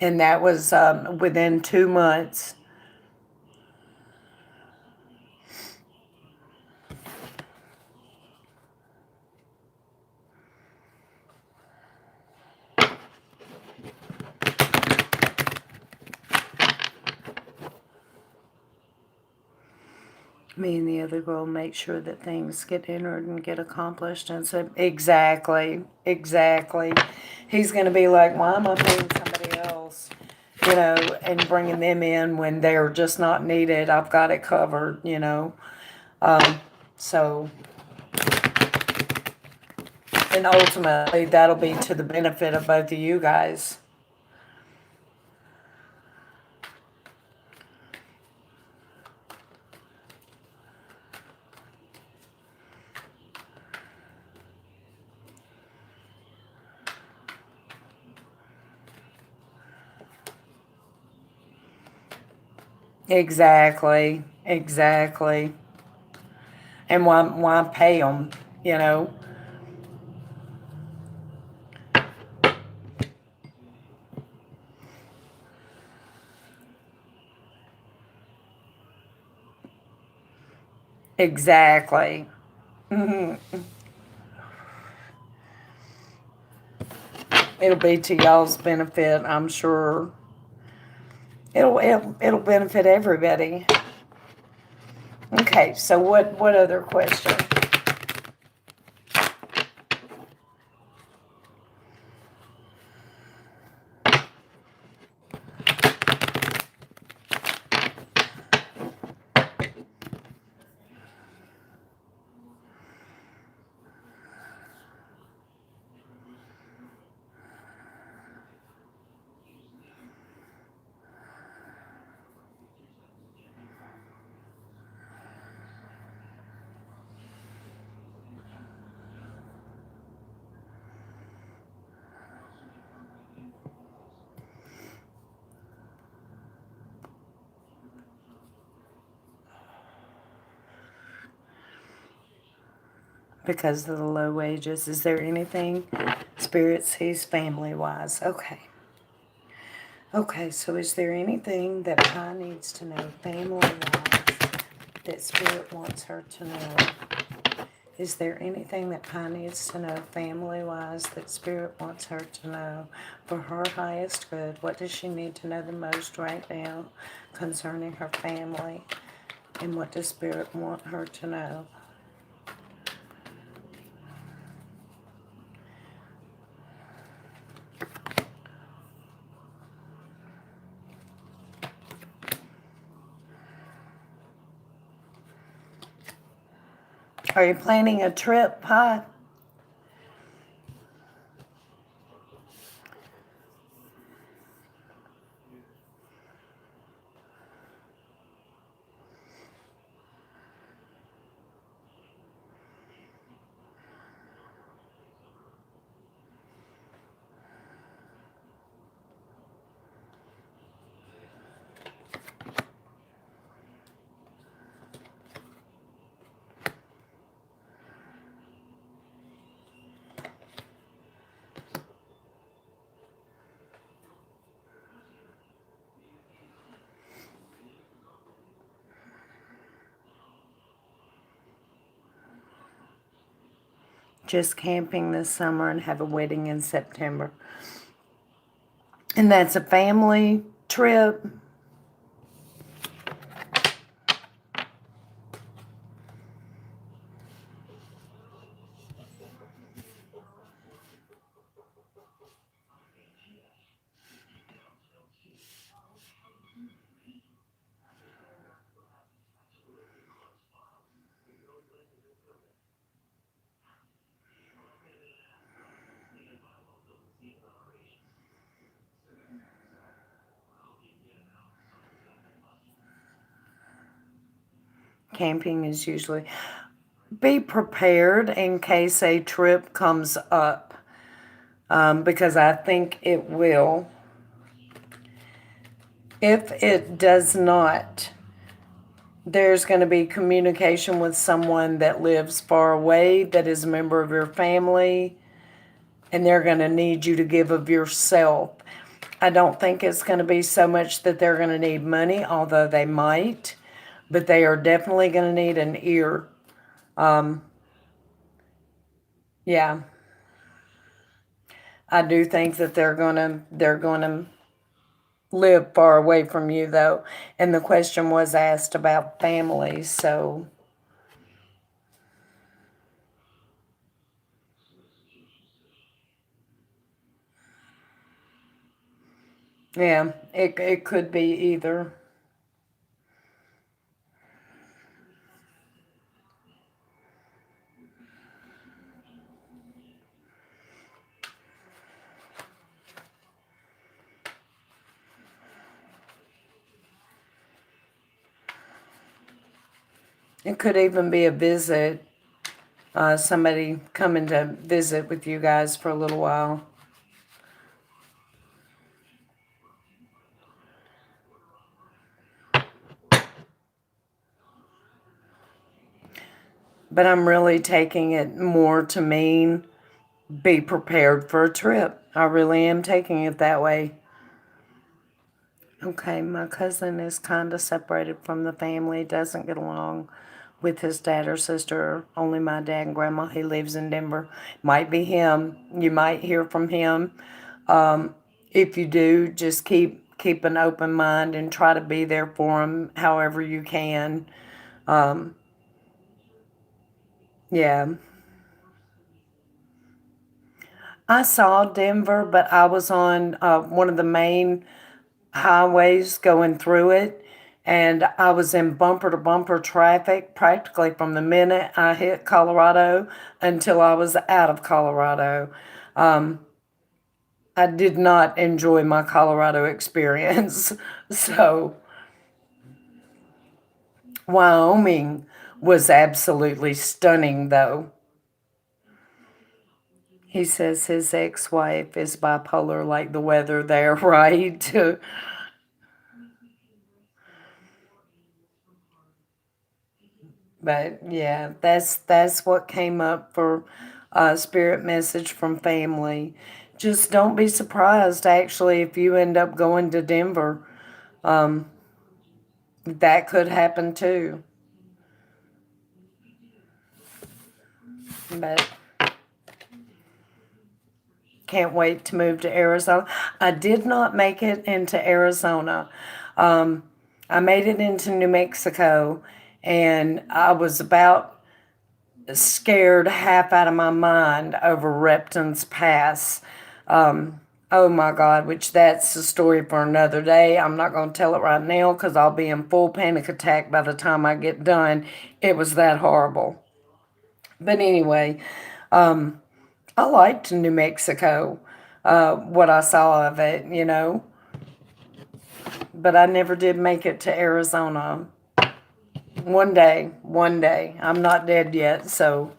And that was within 2 months. Me and the other girl make sure that things get entered and get accomplished. And so, exactly, exactly. He's going to be like, why am I paying somebody else? And bringing them in when they're just not needed. I've got it covered. So, and ultimately, that'll be to the benefit of both of you guys. Exactly, exactly. And why pay them, you know? Exactly. It'll be to y'all's benefit, I'm sure. It'll benefit everybody. Okay, so what other question? Because of the low wages, is there anything Spirit sees family wise? Okay. Okay, so is there anything that Pi needs to know family wise that Spirit wants her to know? Is there anything that Pi needs to know family wise that Spirit wants her to know for her highest good? What does she need to know the most right now concerning her family? And what does Spirit want her to know? Are you planning a trip, Pi? just camping this summer and have a wedding in September. And that's a family trip. Camping is usually... Be prepared in case a trip comes up, because I think it will. If it does not, there's going to be communication with someone that lives far away, that is a member of your family, and they're going to need you to give of yourself. I don't think it's going to be so much that they're going to need money, although they might, but they are definitely going to need an ear. Yeah. I do think that they're gonna live far away from you, though. And the question was asked about families, so yeah, it could be either. It could even be a visit, somebody coming to visit with you guys for a little while. But I'm really taking it more to mean be prepared for a trip. I really am taking it that way. Okay, my cousin is kind of separated from the family, doesn't get along with his dad or sister, only my dad and grandma. He lives in Denver. Might be him. You might hear from him. If you do, just keep an open mind and try to be there for him however you can. Yeah. I saw Denver, but I was on one of the main highways going through it, and I was in bumper to bumper traffic practically from the minute I hit Colorado until I was out of Colorado. I did not enjoy my Colorado experience. So, Wyoming was absolutely stunning, though. He says his ex wife is bipolar like the weather there, right? But yeah, that's what came up for spirit message from family. Just don't be surprised actually if you end up going to Denver. That could happen too. But can't wait to move to Arizona. I did not make it into Arizona. I made it into New Mexico, and I was about scared half out of my mind over Repton's Pass. Oh my God, which that's a story for another day. I'm not going to tell it right now because I'll be in full panic attack by the time I get done. It was that horrible. But anyway, I liked New Mexico, what I saw of it. But I never did make it to Arizona. One day. I'm not dead yet, so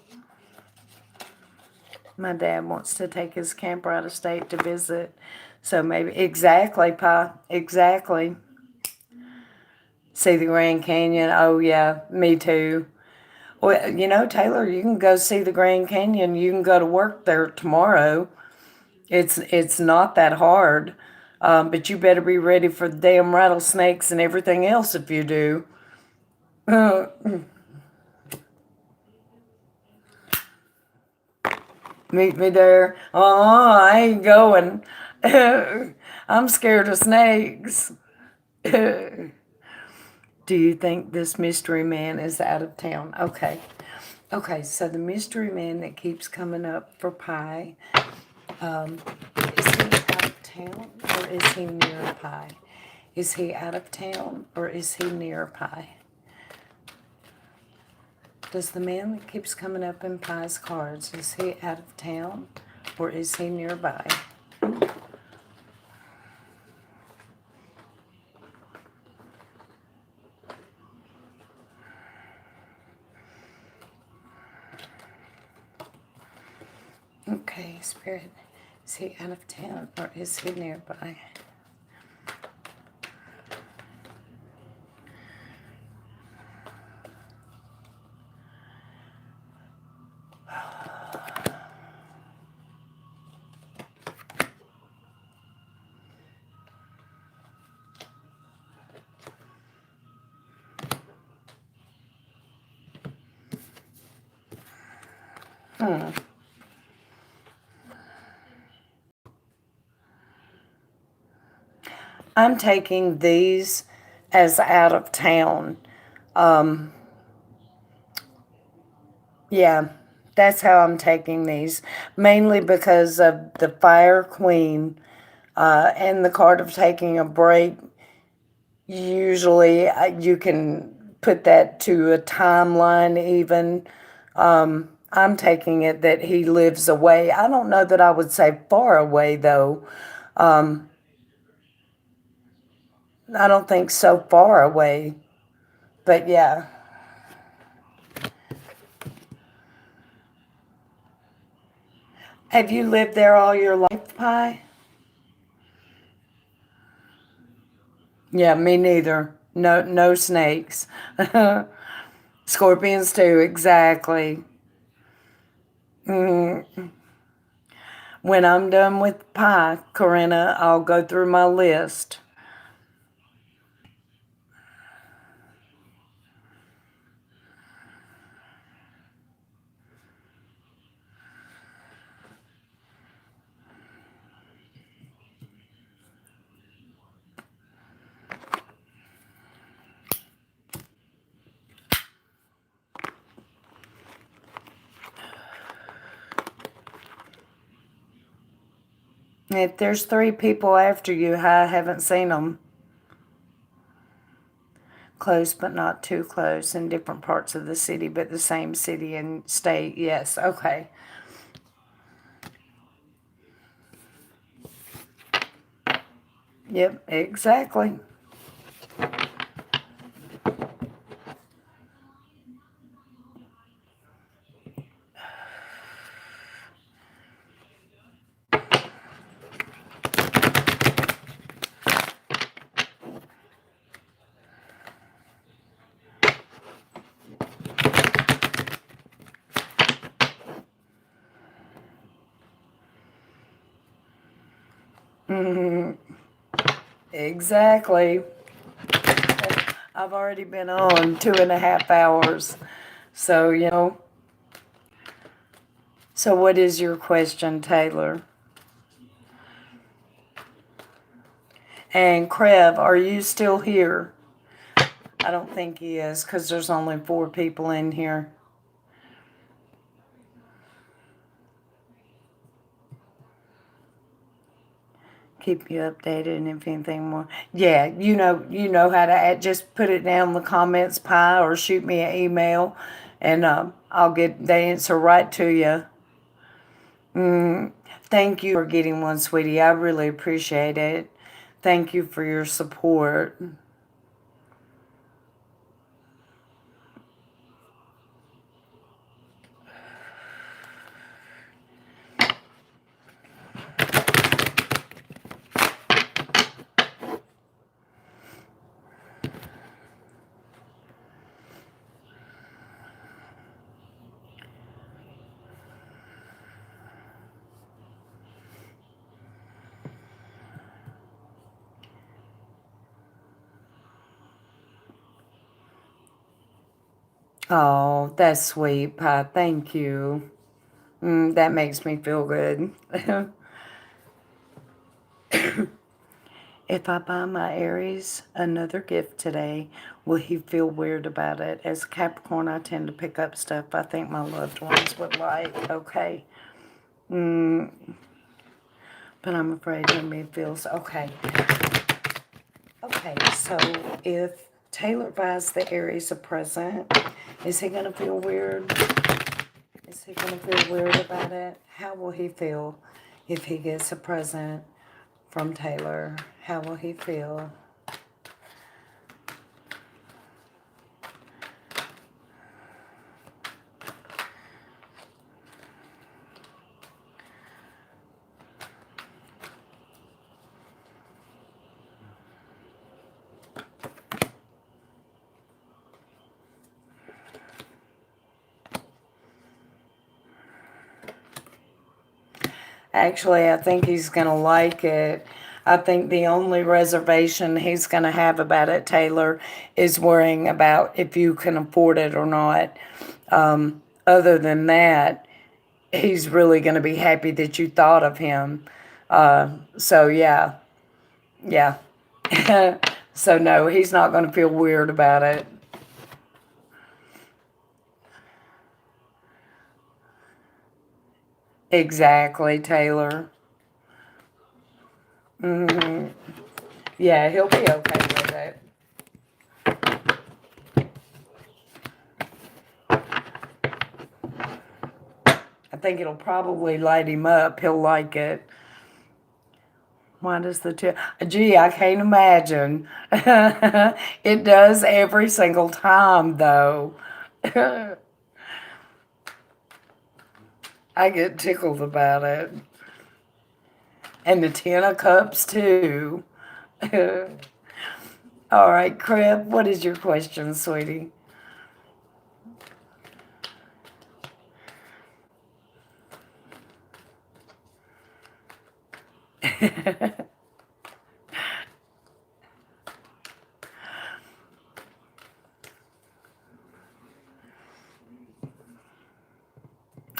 my dad wants to take his camper out of state to visit. So maybe, exactly, Pa, exactly. See the Grand Canyon. Oh, yeah, me too. Well, Taylor, you can go see the Grand Canyon. You can go to work there tomorrow. It's not that hard. But you better be ready for the damn rattlesnakes and everything else if you do. Meet me there. Oh, I ain't going. I'm scared of snakes. Do you think this mystery man is out of town? Okay. Okay, so the mystery man that keeps coming up for pie, is he out of town or is he near pie? Is he out of town or is he near pie? Does the man that keeps coming up in Pie's cards, is he out of town or is he nearby? Okay, Spirit, is he out of town or is he nearby? I'm taking these as out of town. Yeah, that's how I'm taking these. Mainly because of the Fire Queen and the card of taking a break. Usually you can put that to a timeline even. I'm taking it that he lives away. I don't know that I would say far away though. I don't think so far away. But yeah. Have you lived there all your life, Pi? Yeah, me neither. No, no snakes. Scorpions too, exactly. When I'm done with Pi, Corinna, I'll go through my list. If there's 3 people after you, I haven't seen them. Close but not too close in different parts of the city, but the same city and state. Yes, okay. Yep, exactly. Exactly. I've already been on 2.5 hours. So, So what is your question, Taylor? And Krev, are you still here? I don't think he is because there's only 4 people in here. Keep you updated and if anything more. Yeah, you know how to just put it down in the comments, Pi, or shoot me an email, and I'll get the answer right to you. Thank you for getting one, sweetie. I really appreciate it. Thank you for your support. Oh, that's sweet, Pi. Thank you. That makes me feel good. If I buy my Aries another gift today, will he feel weird about it? As a Capricorn, I tend to pick up stuff I think my loved ones would like. Okay. But I'm afraid he feels okay. Okay, so if Taylor buys the Aries a present, is he going to feel weird? Is he going to feel weird about it? How will he feel if he gets a present from Taylor? How will he feel? Actually, I think he's going to like it. I think the only reservation he's going to have about it, Taylor, is worrying about if you can afford it or not. Other than that, he's really going to be happy that you thought of him. So, yeah. Yeah. So, no, he's not going to feel weird about it. Exactly, Taylor. Yeah, he'll be okay with it. I think it'll probably light him up. He'll like it. Why does the two? Gee, I can't imagine. It does every single time, though. I get tickled about it. And the Ten of Cups, too. All right, Crib, what is your question, sweetie?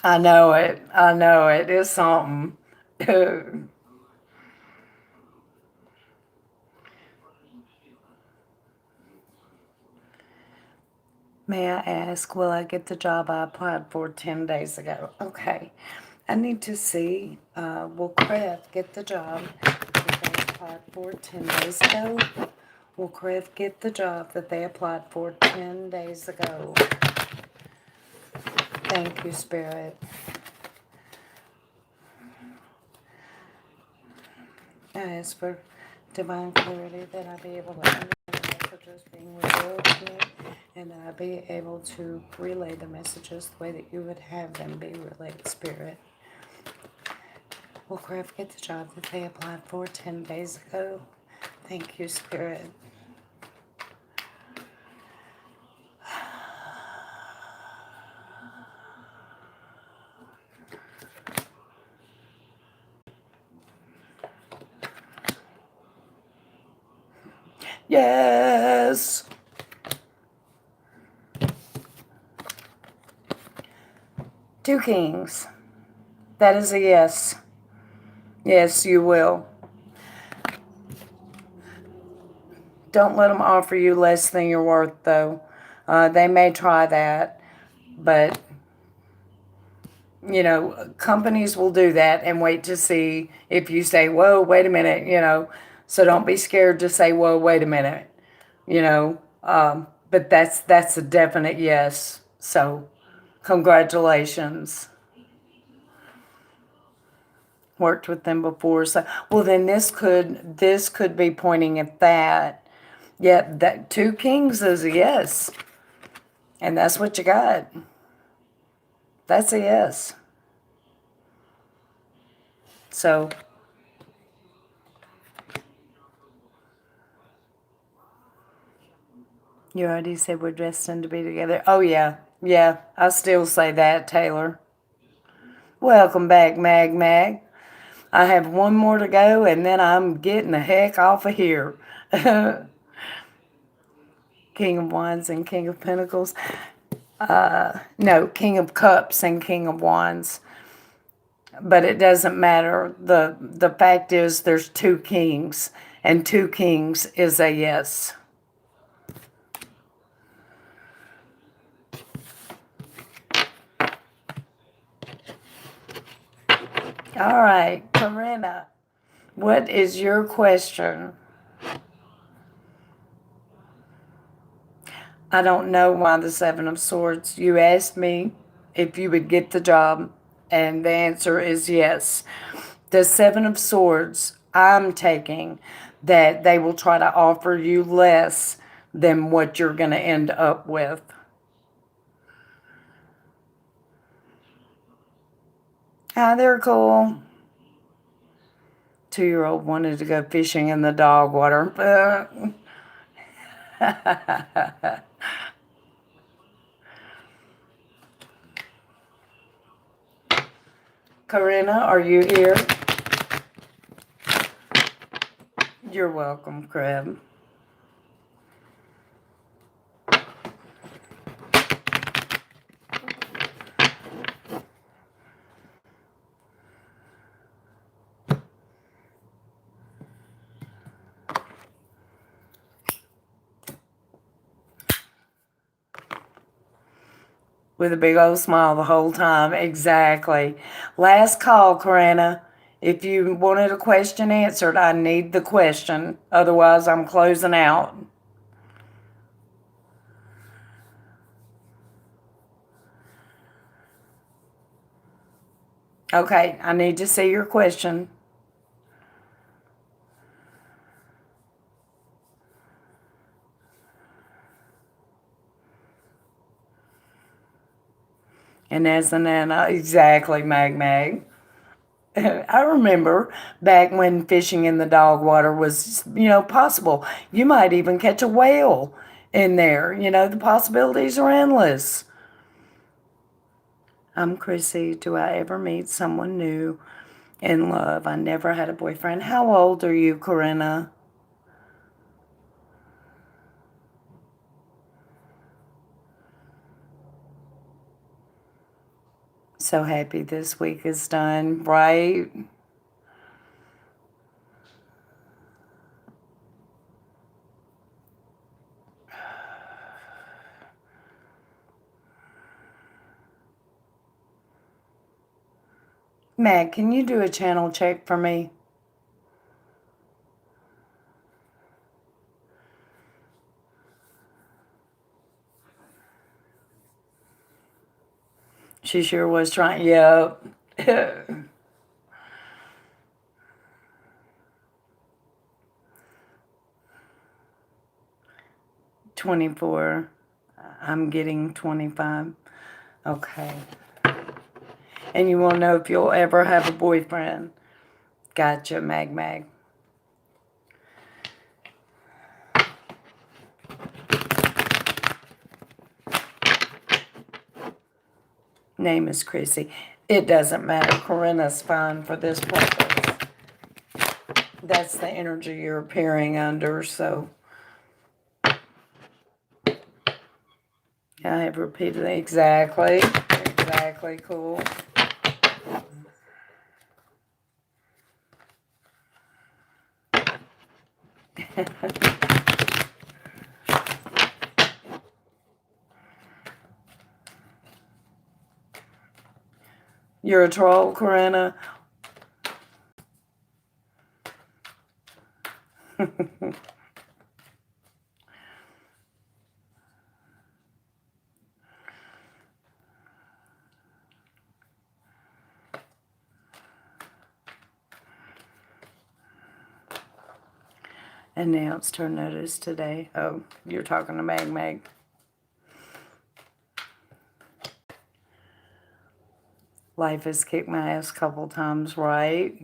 I know it. I know it. It's something. May I ask, will I get the job I applied for 10 days ago? Okay. I need to see, will Craft get the job that they applied for 10 days ago? Will Craft get the job that they applied for 10 days ago? Thank you, Spirit. I ask for divine clarity that I be able to understand the messages being revealed to me, and that I be able to relay the messages the way that you would have them be relayed, Spirit. Will Craft get the job that they applied for 10 days ago? Thank you, Spirit. Yes! Two kings. That is a yes. Yes, you will. Don't let them offer you less than you're worth, though. They may try that, but, companies will do that and wait to see if you say, whoa, wait a minute. So don't be scared to say, whoa, wait a minute, you know. But that's a definite yes. So congratulations. Worked with them before. So, well, then this could be pointing at that. Yeah, that two kings is a yes. And that's what you got. That's a yes. So, you already said we're destined to be together. Oh, yeah. Yeah, I still say that, Taylor. Welcome back, Mag. I have one more to go, and then I'm getting the heck off of here. King of Wands and King of Pentacles. No, King of Cups and King of Wands. But it doesn't matter. The fact is there's two kings, and two kings is a yes. All right, Corinna, what is your question? I don't know why the Seven of Swords. You asked me if you would get the job, and the answer is yes. The Seven of Swords, I'm taking that they will try to offer you less than what you're going to end up with. Ah, they're cool. 2-year-old wanted to go fishing in the dog water. Corinna, are you here? You're welcome, Crab. With a big old smile the whole time. Exactly. Last call, Corinna. If you wanted a question answered, I need the question. Otherwise, I'm closing out. Okay, I need to see your question. And as an Anna, exactly, Mag. I remember back when fishing in the dog water was, possible. You might even catch a whale in there. The possibilities are endless. I'm Chrissy. Do I ever meet someone new in love? I never had a boyfriend. How old are you, Corinna? So happy this week is done, right? Mag, can you do a channel check for me? She sure was trying. Yep. 24. I'm getting 25. Okay. And you want to know if you'll ever have a boyfriend. Gotcha, Mag. Name is Chrissy. It doesn't matter. Corinna's fine for this purpose. That's the energy you're appearing under, so. I have repeatedly. Exactly. Exactly. Cool. You're a troll, Corinna. Announced her notice today. Oh, you're talking to Mag. Life has kicked my ass a couple times, right?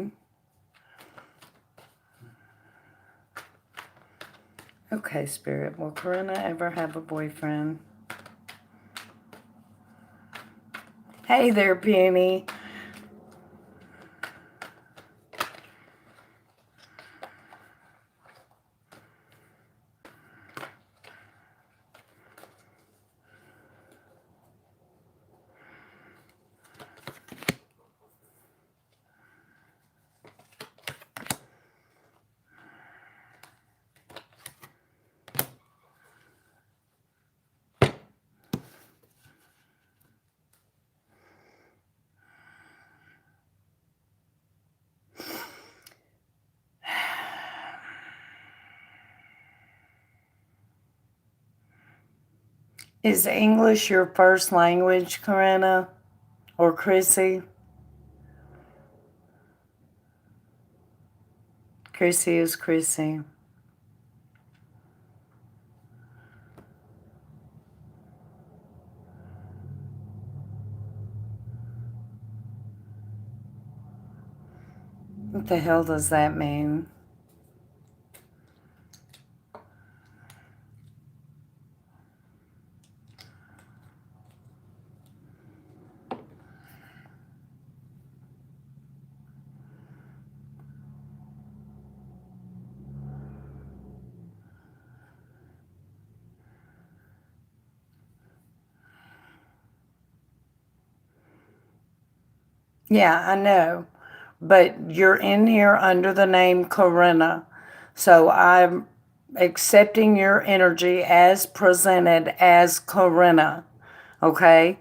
Okay, Spirit. Will Corinna ever have a boyfriend? Hey there, Penny. Is English your first language, Corinna or Chrissy? Chrissy is Chrissy. What the hell does that mean? Yeah, I know. But you're in here under the name Corinna. So I'm accepting your energy as presented as Corinna. Okay?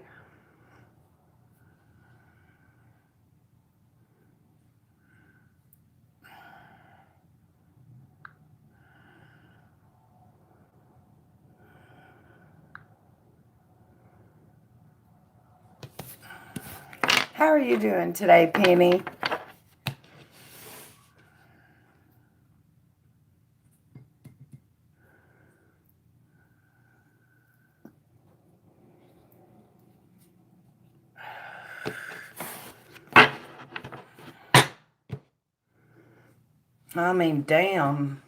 How are you doing today, Penny? I mean, damn.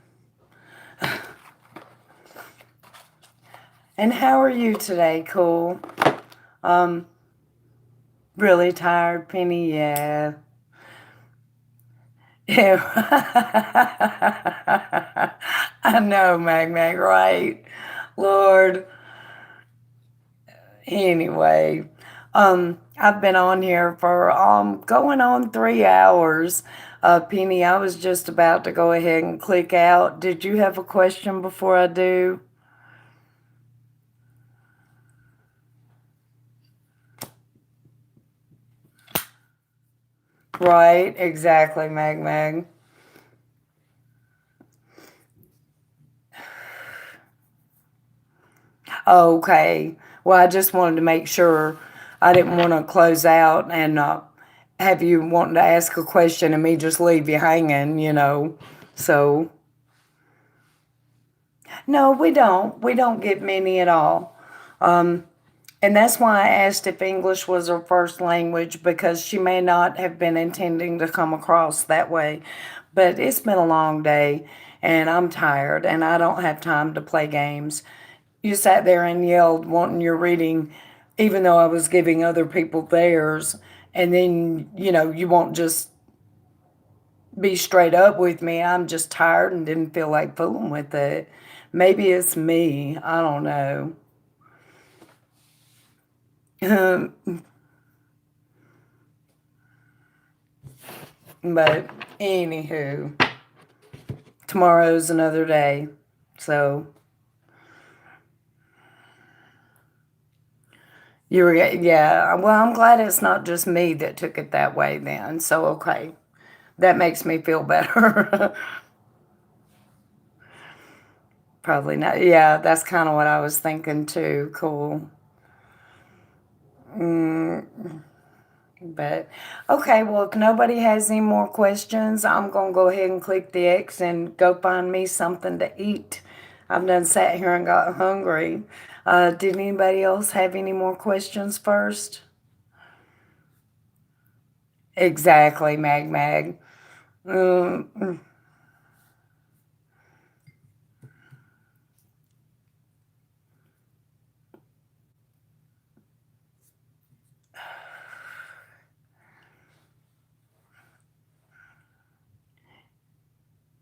And how are you today, cool? Um, really tired, Penny? Yeah. Yeah. I know, Mag, right? Lord. Anyway, I've been on here for going on 3 hours. Penny, I was just about to go ahead and click out. Did you have a question before I do? Right, exactly, Mag. Okay. Well, I just wanted to make sure I didn't want to close out and have you wanting to ask a question and me just leave you hanging. So, no, we don't. We don't get many at all. And that's why I asked if English was her first language because she may not have been intending to come across that way. But it's been a long day and I'm tired and I don't have time to play games. You sat there and yelled wanting your reading, even though I was giving other people theirs. And then, you won't just be straight up with me. I'm just tired and didn't feel like fooling with it. Maybe it's me. I don't know. But anywho, tomorrow's another day. So yeah. Well, I'm glad it's not just me that took it that way then. So, okay. That makes me feel better. Probably not. Yeah, that's kind of what I was thinking too. Cool. But okay, well, if nobody has any more questions, I'm gonna go ahead and click the X and go find me something to eat. I've done sat here and got hungry. Did anybody else have any more questions first? Exactly, Mag. Mm,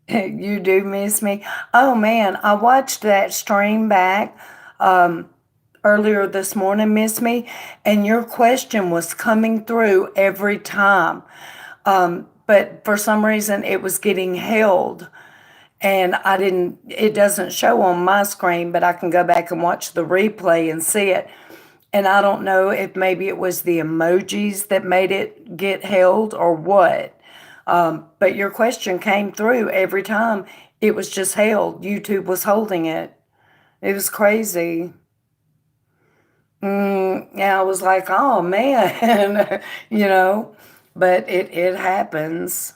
you do miss me. Oh man, I watched that stream back earlier this morning, Miss Me, and your question was coming through every time. But for some reason, it was getting held. And it doesn't show on my screen, but I can go back and watch the replay and see it. And I don't know if maybe it was the emojis that made it get held or what. But your question came through every time. It was just held. YouTube was holding it. It was crazy. Yeah, I was like, oh man, you know, but it happens.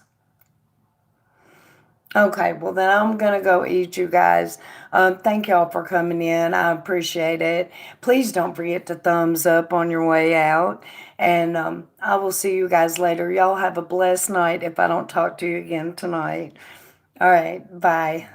Okay, well then I'm gonna go eat, you guys. Thank y'all for coming in. I appreciate it. Please don't forget to thumbs up on your way out. And I will see you guys later. Y'all have a blessed night if I don't talk to you again tonight. All right, bye.